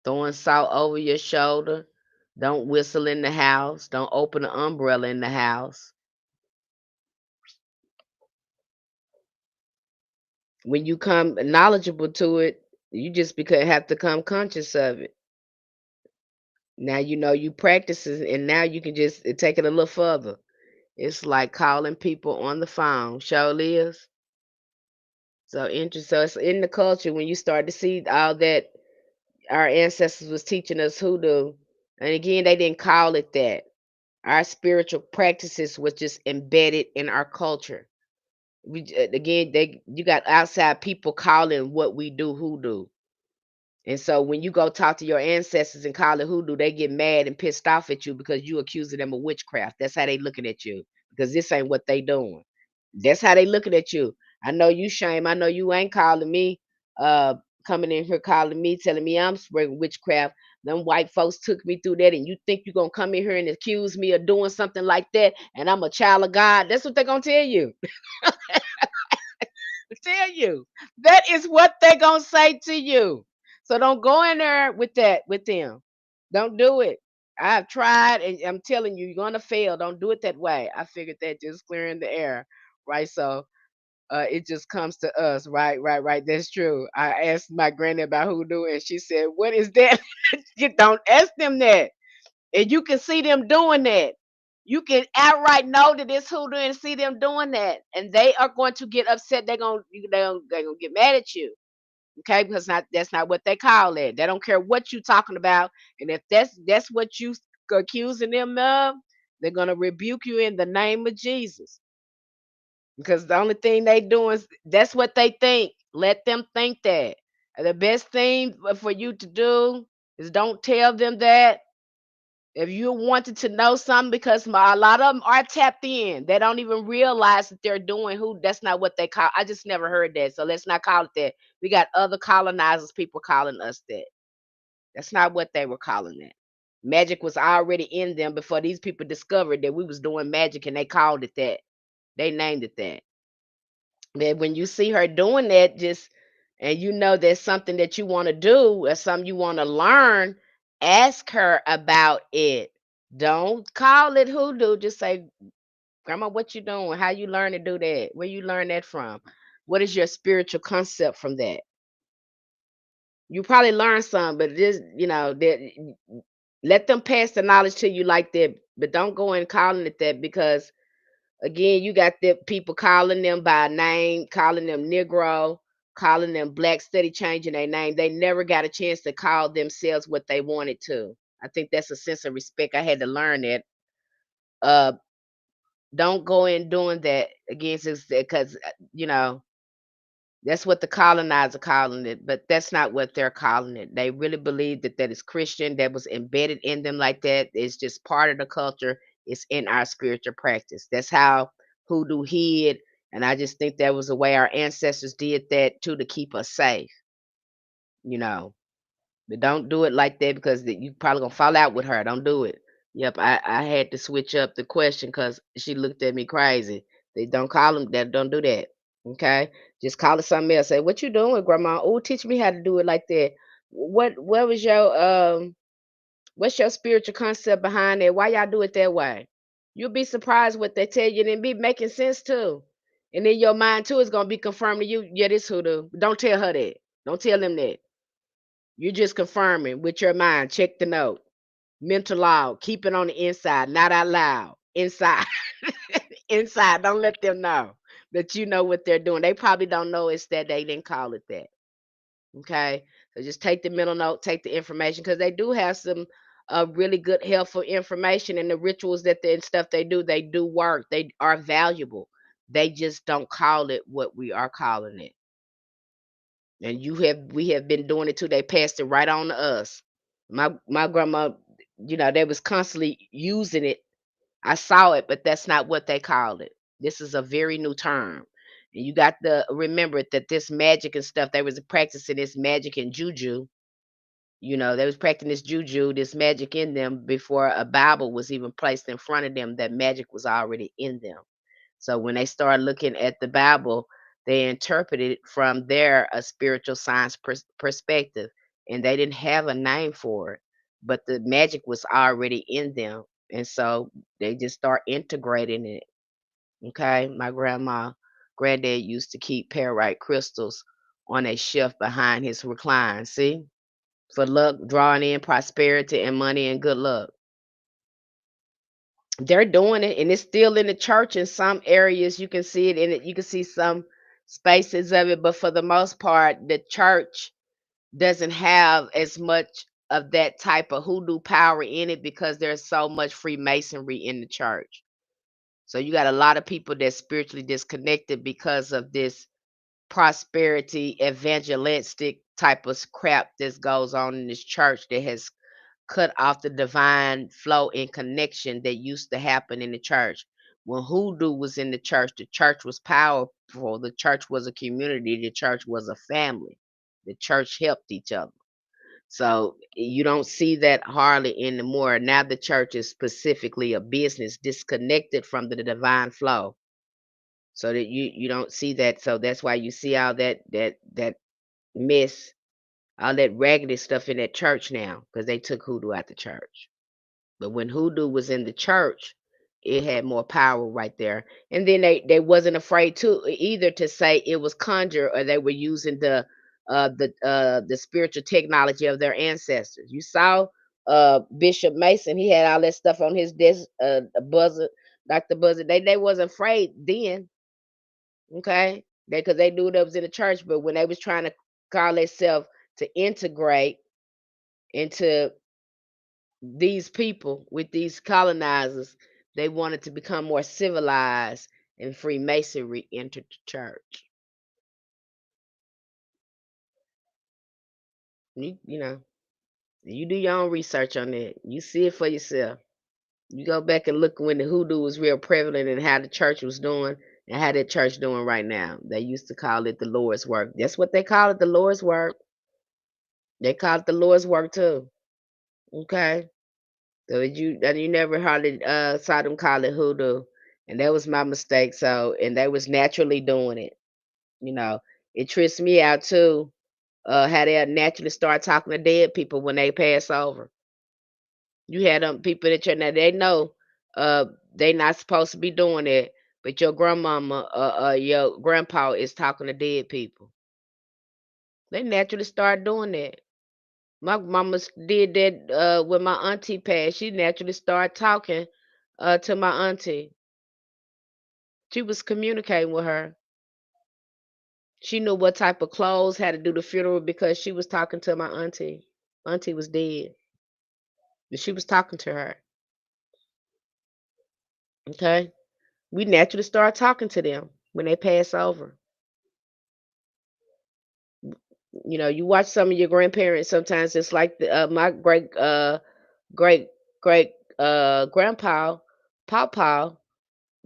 throwing salt over your shoulder. Don't whistle in the house. Don't open the umbrella in the house. When you come knowledgeable to it, you just have to come conscious of it. Now you know you practice it, and now you can just take it a little further. It's like calling people on the phone. Show is so interesting. So it's in the culture when you start to see all that our ancestors was teaching us hoodoo, and again they didn't call it that. Our spiritual practices was just embedded in our culture. Again, you got outside people calling what we do hoodoo. And so when you go talk to your ancestors and call it hoodoo, they get mad and pissed off at you because you accusing them of witchcraft. That's how they looking at you because this ain't what they doing. That's how they looking at you. I know you shame. I know you ain't calling me, uh, coming in here calling me, telling me I'm spreading witchcraft. Them white folks took me through that, and you think you're gonna come in here and accuse me of doing something like that, and I'm a child of God. That's what they're gonna tell you. Tell you. That is what they're gonna say to you. So don't go in there with that with them. Don't do it. I've tried and I'm telling you, you're gonna fail. Don't do it that way. I figured that just clearing the air. Right. So it just comes to us. Right, right, right. That's true. I asked my granny about hoodoo and she said, what is that? You don't ask them that. And you can see them doing that. You can outright know that it's hoodoo and see them doing that, and they are going to get upset. They're gonna get mad at you, okay? Because that's not what they call it. They don't care what you talking about, and if that's what you accusing them of, they're gonna rebuke you in the name of Jesus. Because the only thing they doing is that's what they think. Let them think that. And the best thing for you to do is don't tell them that. If you wanted to know something, because a lot of them are tapped in, they don't even realize that they're doing who. That's not what they call. I just never heard that, so let's not call it that. We got other colonizers, people calling us that. That's not what they were calling that. Magic was already in them before these people discovered that we was doing magic, and they called it that. They named it that. That when you see her doing that, just and you know there's something that you want to do or something you want to learn, ask her about it. Don't call it hoodoo. Just say, Grandma, what you doing? How you learn to do that? Where you learn that from? What is your spiritual concept from that? You probably learn some, but just that let them pass the knowledge to you like that. But don't go and calling it that because again, you got the people calling them by name, calling them Negro. calling them black, steady changing their name. They never got a chance to call themselves what they wanted to. I think that's a sense of respect. I had to learn that. Uh, don't go in doing that against us because that's what the colonizer calling it, but that's not what they're calling it. They really believe that that is Christian. That was embedded in them like that. It's just part of the culture. It's in our spiritual practice. That's how hoodoo hid, and I just think that was the way our ancestors did that too to keep us safe. You know, but don't do it like that because you probably gonna fall out with her. Don't do it. Yep, I had to switch up the question because she looked at me crazy. They don't call them that. Don't do that. Okay, just call it something else. Say, what you doing, Grandma? Oh, teach me how to do it like that. What was your what's your spiritual concept behind it? Why y'all do it that way? You'll be surprised what they tell you and it be making sense too. And in your mind too, it's gonna be confirming you. Yeah, this hoodoo. Don't tell her that. Don't tell them that. You're just confirming with your mind. Check the note. Mental log. Keep it on the inside, not out loud. Inside. Inside. Don't let them know that you know what they're doing. They probably don't know it's that they didn't call it that. Okay. So just take the mental note, take the information because they do have some really good, helpful information and the rituals that and stuff they do work. They are valuable. They just don't call it what we are calling it. And we have been doing it too. They passed it right on to us. My grandma, they was constantly using it. I saw it, but that's not what they called it. This is a very new term. And you got to remember that this magic and stuff, they was practicing this magic and juju. They was practicing this juju, this magic in them before a Bible was even placed in front of them. That magic was already in them. So when they started looking at the Bible, they interpreted it from their spiritual science perspective, and they didn't have a name for it, but the magic was already in them, and so they just start integrating it. Okay, my granddad used to keep pyrite crystals on a shelf behind his recline. See, for luck, drawing in prosperity and money and good luck. They're doing it, and it's still in the church in some areas. You can see it in it. You can see some spaces of it, but for the most part, the church doesn't have as much of that type of hoodoo power in it because there's so much Freemasonry in the church. So you got a lot of people that's spiritually disconnected because of this prosperity evangelistic type of crap that goes on in this church that has cut off the divine flow and connection that used to happen in the church. When hoodoo was in the church was powerful. The church was a community. The church was a family. The church helped each other. So you don't see that hardly anymore. Now the church is specifically a business disconnected from the divine flow. So that you don't see that. So that's why you see all that mess, all that raggedy stuff in that church now, because they took hoodoo out the church. But when hoodoo was in the church, it had more power right there. And then they wasn't afraid to either to say it was conjure or they were using the spiritual technology of their ancestors. You saw Bishop Mason, he had all that stuff on his desk, Buzzard, Dr. Buzzard. They wasn't afraid then, okay? Because they knew that was in the church, but when they was trying to call themselves to integrate into these people with these colonizers, they wanted to become more civilized, and Freemasonry entered the church. You know, you do your own research on that. You see it for yourself. You go back and look when the hoodoo was real prevalent and how the church was doing and how that church doing right now. They used to call it the Lord's work. That's what they call it, the Lord's work. They call it the Lord's work too. Okay. So you never hardly saw them call it hoodoo, and that was my mistake. So and they was naturally doing it. You know, it trips me out too. How they naturally start talking to dead people when they pass over. You had them people that you now they know they not supposed to be doing it, but your grandmama, your grandpa is talking to dead people. They naturally start doing that. My mama did that when my auntie passed. She naturally started talking to my auntie. She was communicating with her. She knew what type of clothes, how to do the funeral because she was talking to my auntie. Auntie was dead, but she was talking to her. Okay, we naturally start talking to them when they pass over. You know, you watch some of your grandparents. Sometimes it's like my great great grandpa, pawpaw.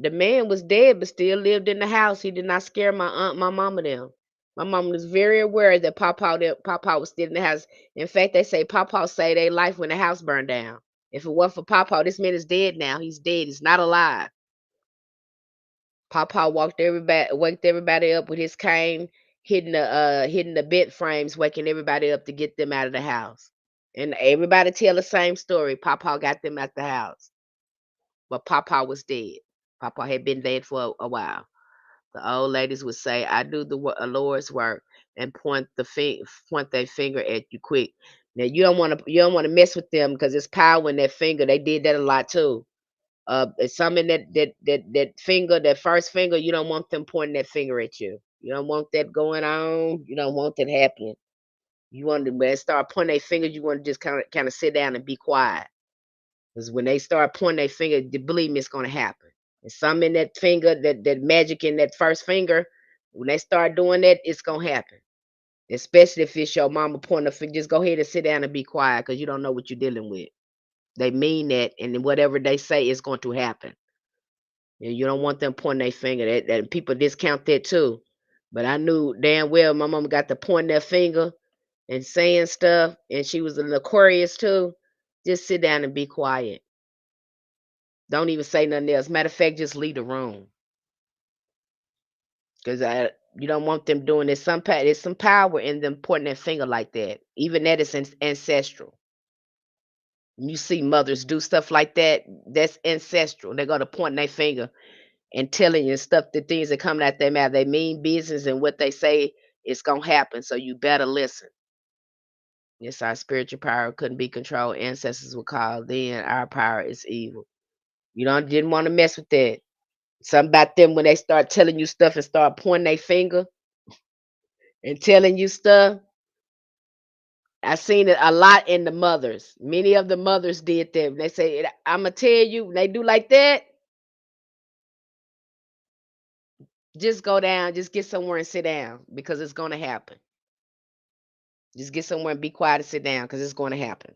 The man was dead, but still lived in the house. He did not scare my aunt, my mama them. My mom was very aware that Papa was still in the house. In fact, they say Papa saved their life when the house burned down. If it wasn't for Papa, this man is dead now. He's dead. He's not alive. Papa waked everybody up with his cane, hitting the bed frames, waking everybody up to get them out of the house. And everybody tell the same story. Papa got them out the house, but Papa was dead. Papa had been dead for a while. The old ladies would say, "I do the Lord's work," and point their finger at you quick. Now you don't want to mess with them because it's power in that finger. They did that a lot too. It's some in that finger, that first finger. You don't want them pointing that finger at you. You don't want that going on. You don't want that happening. You want to when they start pointing their fingers, you want to just kind of sit down and be quiet. Because when they start pointing their finger, believe me, it's gonna happen. And some in that finger, that magic in that first finger, when they start doing that, it's gonna happen. Especially if it's your mama pointing a finger, just go ahead and sit down and be quiet because you don't know what you're dealing with. They mean that, and then whatever they say is going to happen. And you don't want them pointing their finger. That people discount that too. But I knew damn well my mama got to point their finger and saying stuff, and she was an Aquarius too. Just sit down and be quiet. Don't even say nothing else. Matter of fact, just leave the room because you don't want them doing this. There's some power in them pointing their finger like that. Even that is ancestral. When you see mothers do stuff like that, that's ancestral. They're gonna point their finger and telling you stuff, the things that coming out their mouth. They mean business, and what they say is gonna happen. So you better listen. Yes, our spiritual power couldn't be controlled. Ancestors were called. Then our power is evil. You don't didn't want to mess with that. Something about them when they start telling you stuff and start pointing their finger and telling you stuff. I seen it a lot in the mothers. Many of the mothers did that. They say, "I'ma tell you," when they do like that, just go down, just get somewhere and sit down because it's gonna happen. Just get somewhere and be quiet and sit down because it's gonna happen.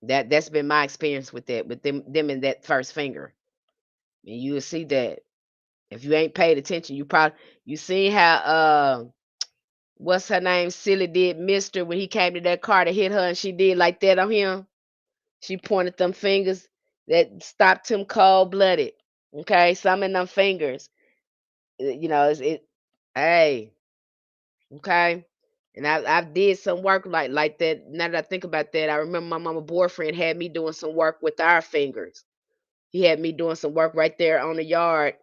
That's been my experience with that, with them in that first finger. And you will see that if you ain't paid attention, you seen how what's her name? Silly did Mister when he came to that car to hit her and she did like that on him. She pointed them fingers that stopped him cold blooded. Okay, some in them fingers. You know, hey, okay. And I did some work like that. Now that I think about that, I remember my mama boyfriend had me doing some work with our fingers. He had me doing some work right there on the yard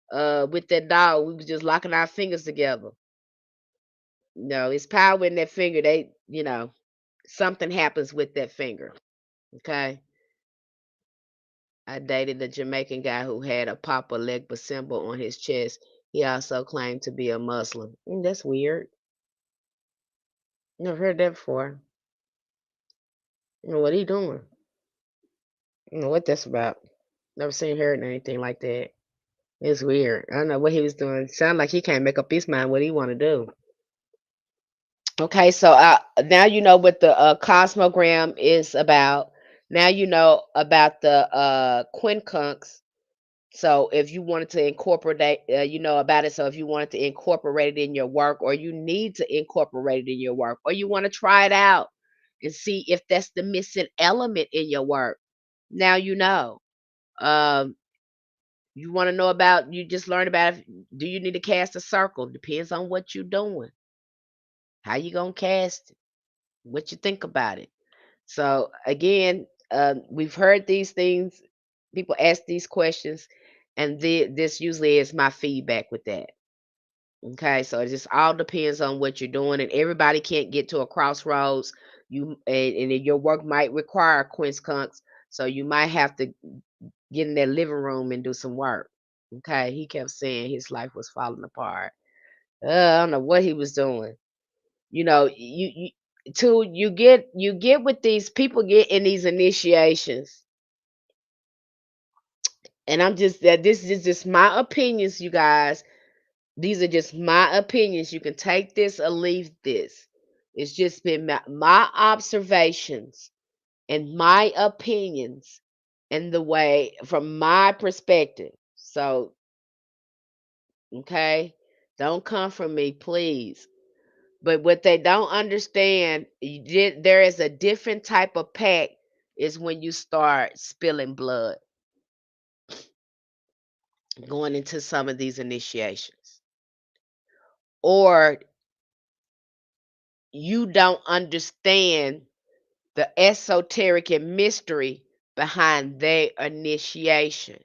with that dog. We was just locking our fingers together. No, it's power in that finger. Something happens with that finger. Okay. I dated a Jamaican guy who had a Papa Legba symbol on his chest. He also claimed to be a Muslim. That's weird. Never heard that before. What he doing? What that's about. Never seen heard anything like that. It's weird. I don't know what he was doing. Sound like he can't make up his mind what he want to do. Okay, so now you know what the Cosmogram is about. Now you know about the Quincunx. So if you wanted to incorporate, you know about it. So if you wanted to incorporate it in your work, or you need to incorporate it in your work, or you want to try it out and see if that's the missing element in your work, now you know. Um, you want to know about, you just learned about, do you need to cast a circle? Depends on what you're doing. How you gonna cast it? What you think about it? So again, we've heard these things. People ask these questions, and this usually is my feedback with that. Okay, so it just all depends on what you're doing, and everybody can't get to a crossroads. And then your work might require Quincunx, so you might have to get in that living room and do some work. Okay, he kept saying his life was falling apart. I don't know what he was doing. You get with these people, get in these initiations, and I'm just that this is just my opinions, you guys. These are just my opinions. You can take this or leave this. It's just been my observations and my opinions and the way from my perspective. So, okay, don't come from me, please. But what they don't understand, there is a different type of pact is when you start spilling blood, going into some of these initiations. Or you don't understand the esoteric and mystery behind their initiation.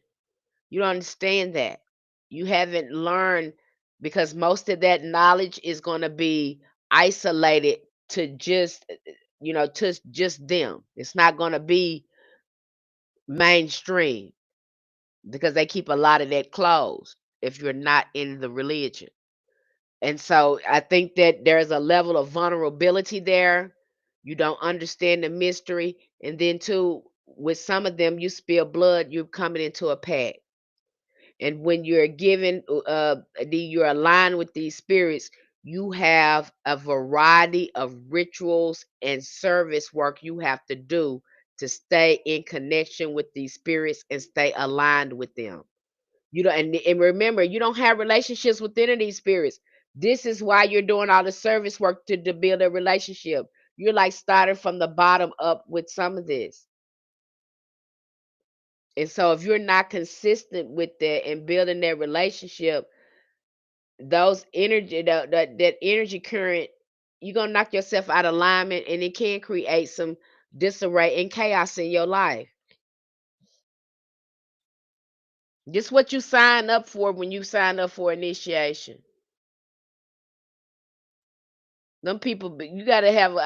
You don't understand that. You haven't learned because most of that knowledge is going to be isolated to to just them. It's not going to be mainstream because they keep a lot of that closed if you're not in the religion. And so I think that there's a level of vulnerability there. You don't understand the mystery. And then, too, with some of them, you spill blood, you're coming into a pact. And when you're given, you're aligned with these spirits, you have a variety of rituals and service work you have to do to stay in connection with these spirits and stay aligned with them. You don't and remember, you don't have relationships with any of these spirits. This is why you're doing all the service work to build a relationship. You're like starting from the bottom up with some of this. And so if you're not consistent with that and building that relationship, those energy that energy current, you're gonna knock yourself out of alignment and it can create some disarray and chaos in your life. Just what you sign up for when you sign up for initiation. Them people, you gotta have.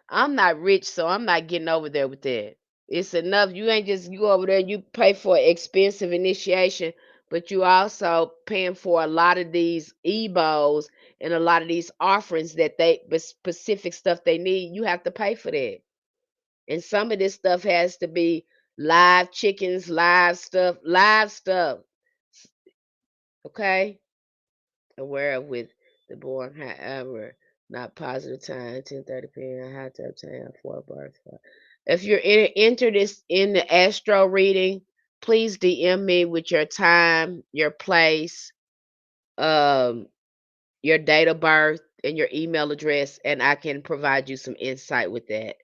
I'm not rich, so I'm not getting over there with that. It's enough. You ain't just you go over there. You pay for expensive initiation, but you also paying for a lot of these ebos and a lot of these offerings that specific stuff they need. You have to pay for that, and some of this stuff has to be live chickens, live stuff, live stuff. Okay. Aware of with the born, however, not positive time, 10:30 p.m. How to obtain a four birth. If you're enter this in the astro reading, please DM me with your time, your place, um, your date of birth, and your email address, and I can provide you some insight with that.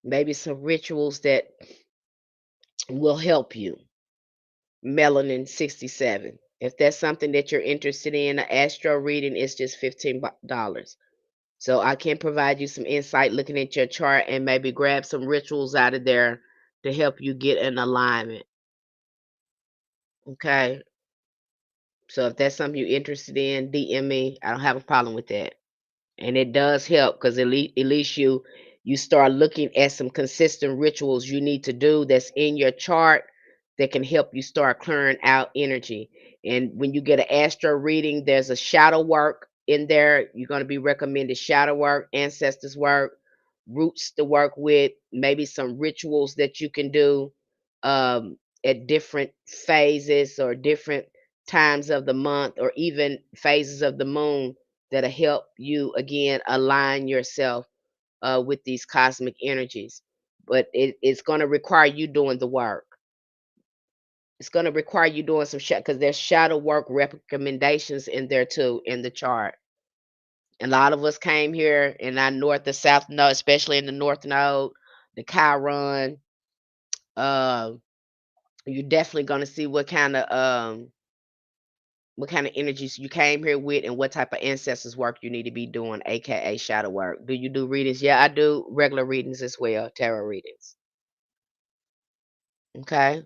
Maybe some rituals that will help you. Melanin 67. If that's something that you're interested in, an astro reading is just $15. So I can provide you some insight looking at your chart and maybe grab some rituals out of there to help you get in alignment. Okay. So if that's something you're interested in, DM me. I don't have a problem with that. And it does help because at least you start looking at some consistent rituals you need to do that's in your chart that can help you start clearing out energy. And when you get an astro reading, there's a shadow work in there. You're going to be recommended shadow work, ancestors work, roots to work with, maybe some rituals that you can do at different phases or different times of the month or even phases of the moon that'll help you again align yourself with these cosmic energies. But it's going to require you doing the work. It's going to require you doing some because there's shadow work recommendations in there too in the chart. And a lot of us came here in our north and south node, especially in the north node, the Chiron. Uh, you're definitely going to see what kind of energies you came here with and what type of ancestors work you need to be doing, aka shadow work. Do you do readings? Yeah, I do regular readings as well, tarot readings. Okay.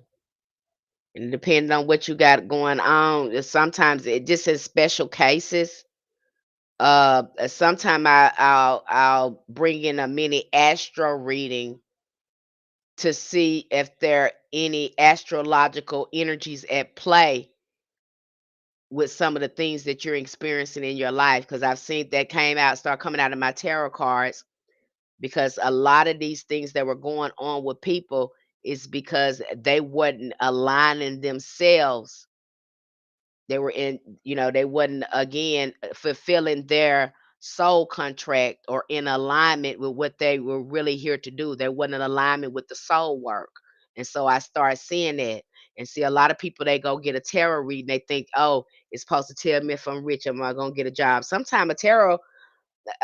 And depending on what you got going on, sometimes it just in special cases. Sometime I'll bring in a mini astro reading to see if there are any astrological energies at play with some of the things that you're experiencing in your life, because I've seen that came out start coming out of my tarot cards, because a lot of these things that were going on with people is because they wasn't aligning themselves. They were in, they wasn't again fulfilling their soul contract or in alignment with what they were really here to do. They wasn't in alignment with the soul work. And so I started seeing that. And see, a lot of people, they go get a tarot reading. They think, oh, it's supposed to tell me if I'm rich, am I gonna get a job? Sometimes a tarot,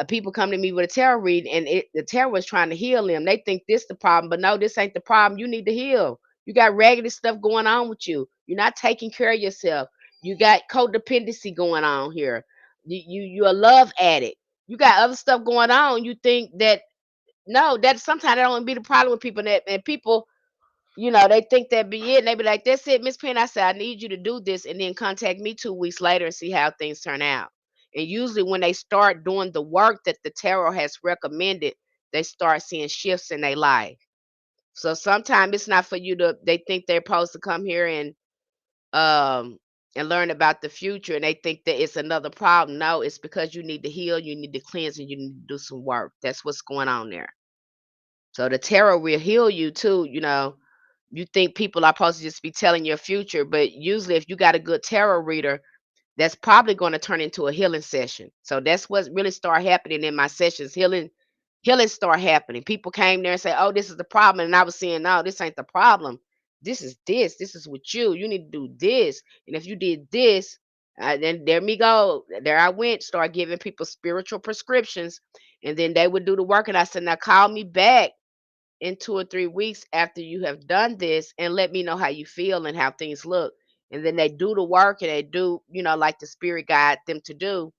people come to me with a tarot reading, and the tarot is trying to heal them. They think this the problem, but no, this ain't the problem. You need to heal. You got raggedy stuff going on with you. You're not taking care of yourself. You got codependency going on here. You're a love addict. You got other stuff going on. You think that no, that sometimes that don't be the problem with people. That and people, they think that be it. And they be like, that's it, Miss Penn. I said, I need you to do this and then contact me 2 weeks later and see how things turn out. And usually when they start doing the work that the tarot has recommended, they start seeing shifts in their life. So sometimes it's not for you to, they think they're supposed to come here um and learn about the future, and they think that it's another problem. No, it's because you need to heal, you need to cleanse, and you need to do some work. That's what's going on there. So the tarot will heal you too. You think people are supposed to just be telling your future, but usually if you got a good tarot reader, that's probably going to turn into a healing session. So that's what really started happening in my sessions. Healing start happening. People came there and say, "Oh, this is the problem," and I was saying, "No, this ain't the problem. This is this. This is with you. You need to do this. And if you did this, then there me go. There I went. Start giving people spiritual prescriptions, and then they would do the work. And I said, "Now call me back in 2 or 3 weeks after you have done this and let me know how you feel and how things look." And then they do the work and they do, like the spirit guide them to do.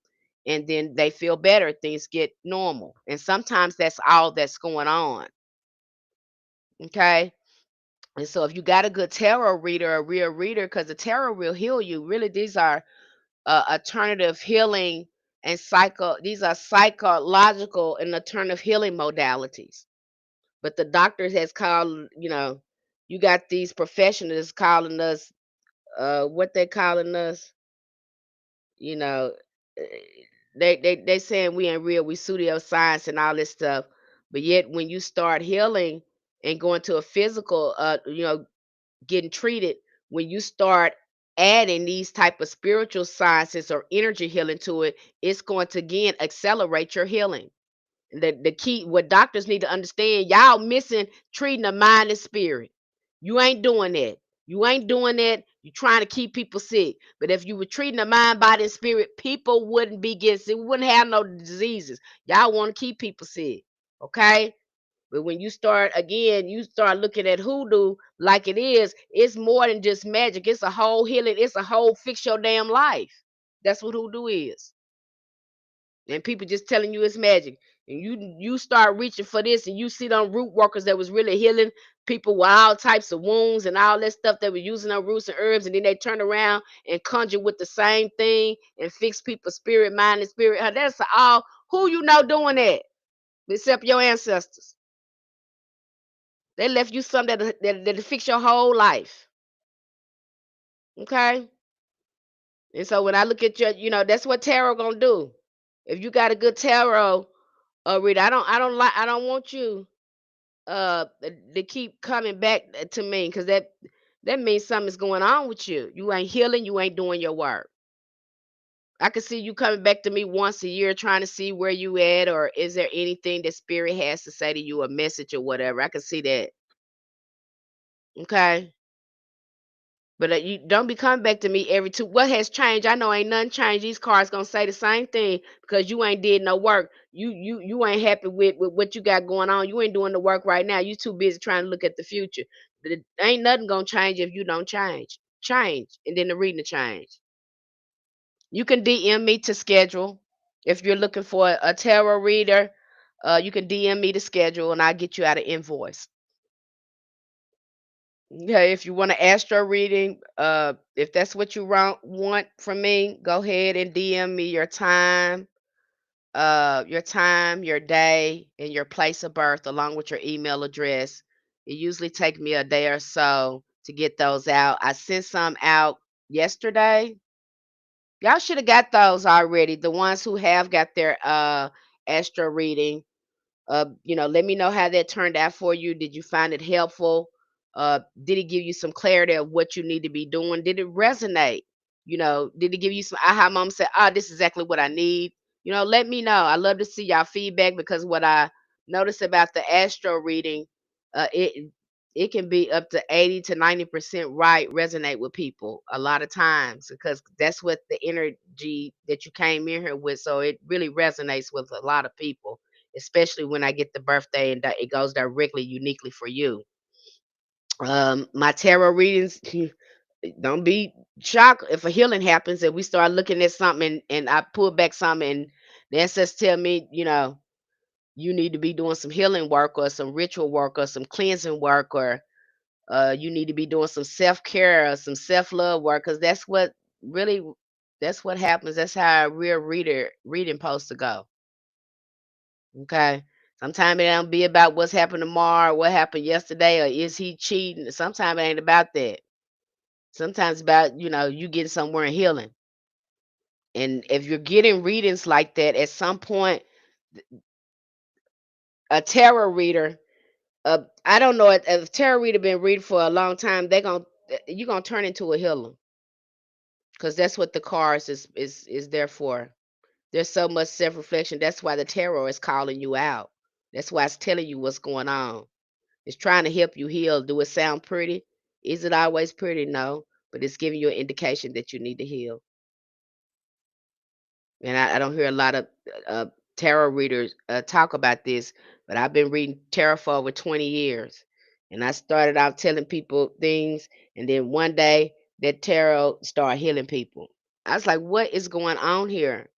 And then they feel better. Things get normal. And sometimes that's all that's going on. Okay. And so if you got a good tarot reader, a real reader, because the tarot will heal you. Really, these are alternative healing and these are psychological and alternative healing modalities. But the doctors has called, you got these professionals calling us, what they calling us, you know, eh, they saying we ain't real, we pseudoscience and all this stuff. But yet when you start healing and going to a physical, getting treated, when you start adding these type of spiritual sciences or energy healing to it, it's going to again accelerate your healing. The key, what doctors need to understand, y'all missing treating the mind and spirit. You ain't doing that. You ain't doing that. You trying to keep people sick. But if you were treating the mind, body, and spirit, people wouldn't be getting sick. We wouldn't have no diseases. Y'all want to keep people sick. Okay? But when you start again, you start looking at hoodoo like it is, it's more than just magic. It's a whole healing, it's a whole fix your damn life. That's what hoodoo is. And people just telling you it's magic, and you start reaching for this, and you see them root workers that was really healing people with all types of wounds and all that stuff, that were using their roots and herbs, and then they turn around and conjure with the same thing and fix people's spirit, mind, and spirit. That's all. Who doing that except your ancestors? They left you something that fix your whole life. Okay. And so when I look at your, that's what tarot gonna do. If you got a good tarot reader, I don't want you to keep coming back to me, because that means something's going on with you. You ain't healing, you ain't doing your work. I can see you coming back to me once a year trying to see where you at, or is there anything that spirit has to say to you, a message or whatever. I can see that. Okay. But you don't be coming back to me every two. What has changed? I know ain't nothing changed. These cards gonna say the same thing, because you ain't did no work. You ain't happy with what you got going on. You ain't doing the work right now. You too busy trying to look at the future. Ain't nothing gonna change if you don't change. Change, and then the reading to change. You can DM me to schedule if you're looking for a tarot reader. You can DM me to schedule, and I'll get you out an invoice. Okay, if you want an astro reading, if that's what you want from me, go ahead and DM me your day, and your place of birth, along with your email address. It usually take me a day or so to get those out. I sent some out yesterday, Y'all should have got those already. The ones who have got their astro reading. Let me know how that turned out for you. Did you find it helpful? Did it give you some clarity of what you need to be doing? Did it resonate? Did it give you some aha moments? Say, this is exactly what I need. Let me know. I love to see y'all feedback because what I noticed about the astro reading, it can be up to 80 to 90% right, resonate with people a lot of times because that's what the energy that you came in here with. So it really resonates with a lot of people, especially when I get the birthday and it goes directly uniquely for you. My tarot readings, don't be shocked if a healing happens and we start looking at something and I pull back something and the ancestors tell me, you need to be doing some healing work or some ritual work or some cleansing work or you need to be doing some self-care or some self-love work because really that's what happens. That's how a real reading supposed to go. Okay. Sometimes it don't be about what's happened tomorrow, what happened yesterday, or is he cheating. Sometimes it ain't about that. Sometimes it's about, you getting somewhere and healing. And if you're getting readings like that, at some point, a tarot reader, I don't know if a tarot reader been reading for a long time, you're gonna turn into a healer because that's what the cards is there for. There's so much self-reflection. That's why the tarot is calling you out. That's why it's telling you what's going on. It's trying to help you heal. Do it sound pretty? Is it always pretty? No, but it's giving you an indication that you need to heal. And I don't hear a lot of uh, tarot readers talk about this, but I've been reading tarot for over 20 years. And I started out telling people things, and then one day that tarot started healing people. I was like, what is going on here?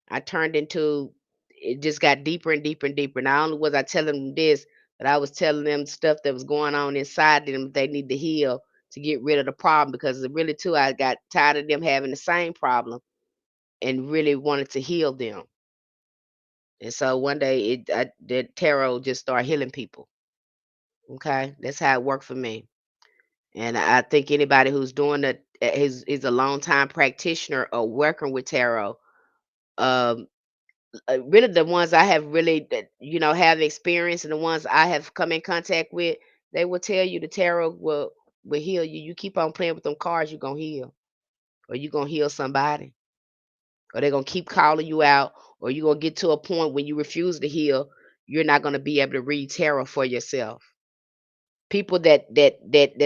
I turned into it just got deeper and deeper and deeper. Not only was I telling them this, but I was telling them stuff that was going on inside them they need to heal to get rid of the problem because really too I got tired of them having the same problem and really wanted to heal them. And so one day the tarot just started healing people. Okay, that's how it worked for me. And I think anybody who's doing that is a long time practitioner or working with tarot. Um, really the ones I have really that have experience and the ones I have come in contact with, they will tell you the tarot will heal you. You keep on playing with them cards, you're gonna heal, or you're gonna heal somebody, or they're gonna keep calling you out, or you're gonna get to a point when you refuse to heal, you're not gonna be able to read tarot for yourself. People that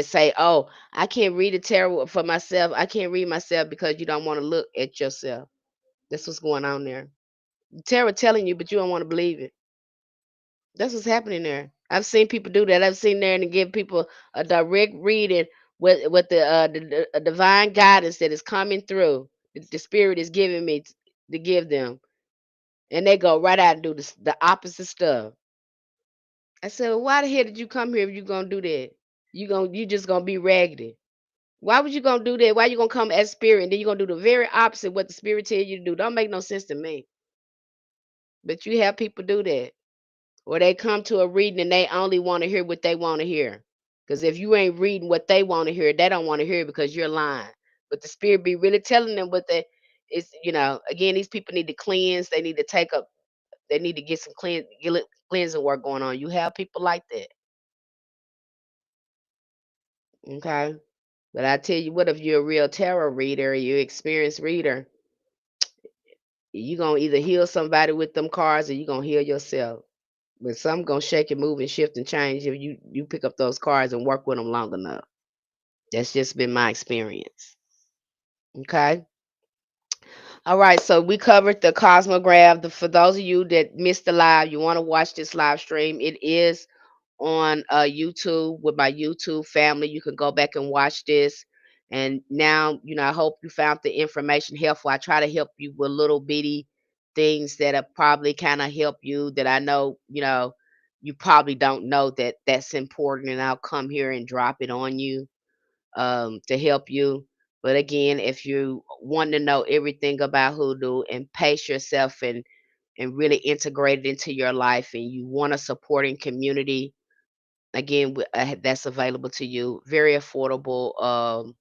say, "Oh, I can't read the tarot for myself. I can't read myself because you don't want to look at yourself." That's what's going on there. The tarot telling you, but you don't want to believe it. That's what's happening there. I've seen people do that. I've seen there and give people a direct reading with the a divine guidance that is coming through. The spirit is giving me to give them, and they go right out and do the opposite stuff. I said, well, why the hell did you come here if you gonna do that? You just gonna be raggedy. Why would you gonna do that? Why you gonna come as spirit and then you gonna do the very opposite what the spirit tell you to do? Don't make no sense to me. But you have people do that. Or they come to a reading and they only want to hear what they want to hear. Because if you ain't reading what they want to hear, they don't want to hear it because you're lying. But the spirit be really telling them what they is, again, these people need to cleanse. They need to they need to get some cleansing work going on. You have people like that. Okay. But I tell you what, if you're a real tarot reader, you're an experienced reader, you gonna either heal somebody with them cards or you gonna heal yourself. But some gonna shake and move and shift and change if you pick up those cards and work with them long enough. That's just been my experience. Okay. All right. So we covered the Cosmogram. For those of you that missed the live, you want to watch this live stream. It is on YouTube with my YouTube family. You can go back and watch this. And now, I hope you found the information helpful. I try to help you with little bitty things that are probably kind of help you that I know, you probably don't know that that's important. And I'll come here and drop it on you to help you. But again, if you want to know everything about hoodoo and pace yourself and really integrate it into your life and you want a supporting community, again, that's available to you. Very affordable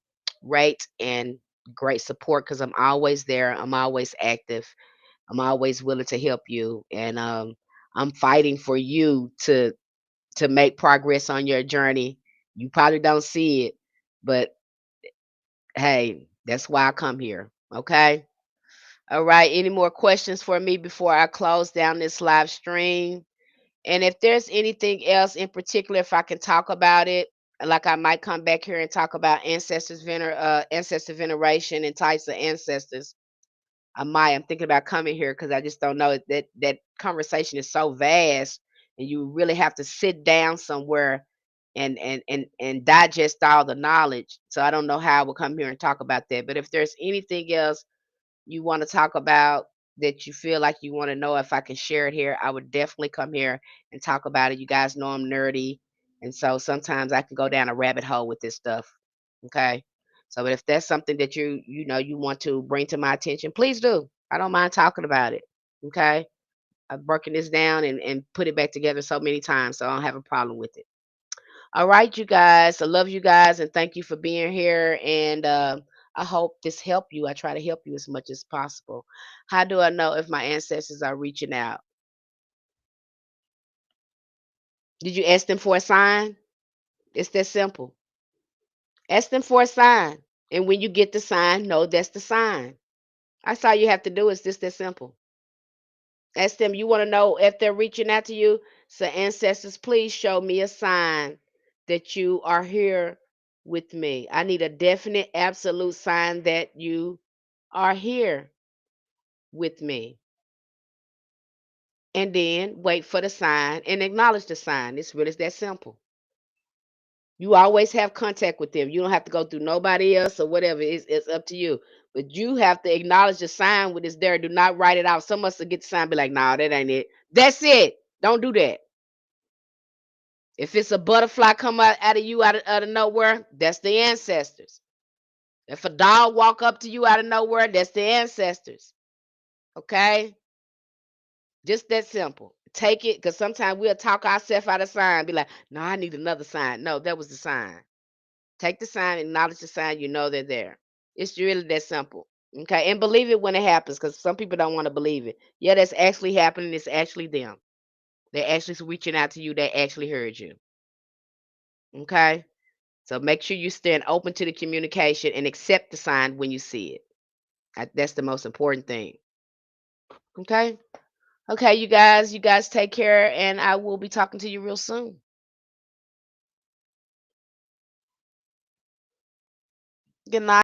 rate and great support because I'm always there. I'm always active. I'm always willing to help you, and I'm fighting for you to make progress on your journey. You probably don't see it, but hey, that's why I come here. Okay. All right. Any more questions for me before I close down this live stream? And if there's anything else in particular, if I can talk about it, like I might come back here and talk about ancestor veneration and types of ancestors. I might. I'm thinking about coming here because I just don't know that conversation is so vast, and you really have to sit down somewhere and digest all the knowledge. So I don't know how I will come here and talk about that. But if there's anything else you want to talk about that you feel like you want to know if I can share it here, I would definitely come here and talk about it. You guys know I'm nerdy, and so sometimes I can go down a rabbit hole with this stuff. Okay. So but if that's something that you want to bring to my attention, please do. I don't mind talking about it. Okay. I've broken this down and put it back together so many times, so I don't have a problem with it. All right, you guys. I love you guys and thank you for being here. And I hope this helped you. I try to help you as much as possible. How do I know if my ancestors are reaching out? Did you ask them for a sign? It's that simple. Ask them for a sign. And when you get the sign, know that's the sign. That's all you have to do. Is just that simple. Ask them, you want to know if they're reaching out to you? So, ancestors, please show me a sign that you are here with me. I need a definite, absolute sign that you are here with me. And then wait for the sign and acknowledge the sign. It's really that simple. You always have contact with them. You don't have to go through nobody else or whatever. It's up to you. But you have to acknowledge the sign when it's there. Do not write it out. Some of us will get the sign and be like, nah, that ain't it. That's it. Don't do that. If it's a butterfly come out of you out of nowhere, that's the ancestors. If a dog walk up to you out of nowhere, that's the ancestors. Okay? Just that simple. Take it, because sometimes we'll talk ourselves out of sign, be like, no, I need another sign. No, that was the sign. Take the sign, acknowledge the sign, you know they're there. It's really that simple. Okay. And believe it when it happens, because some people don't want to believe it. Yeah, that's actually happening. It's actually them. They're actually reaching out to you. They actually heard you. Okay. So make sure you stand open to the communication and accept the sign when you see it. That's the most important thing. Okay. Okay, you guys take care, and I will be talking to you real soon. Good night.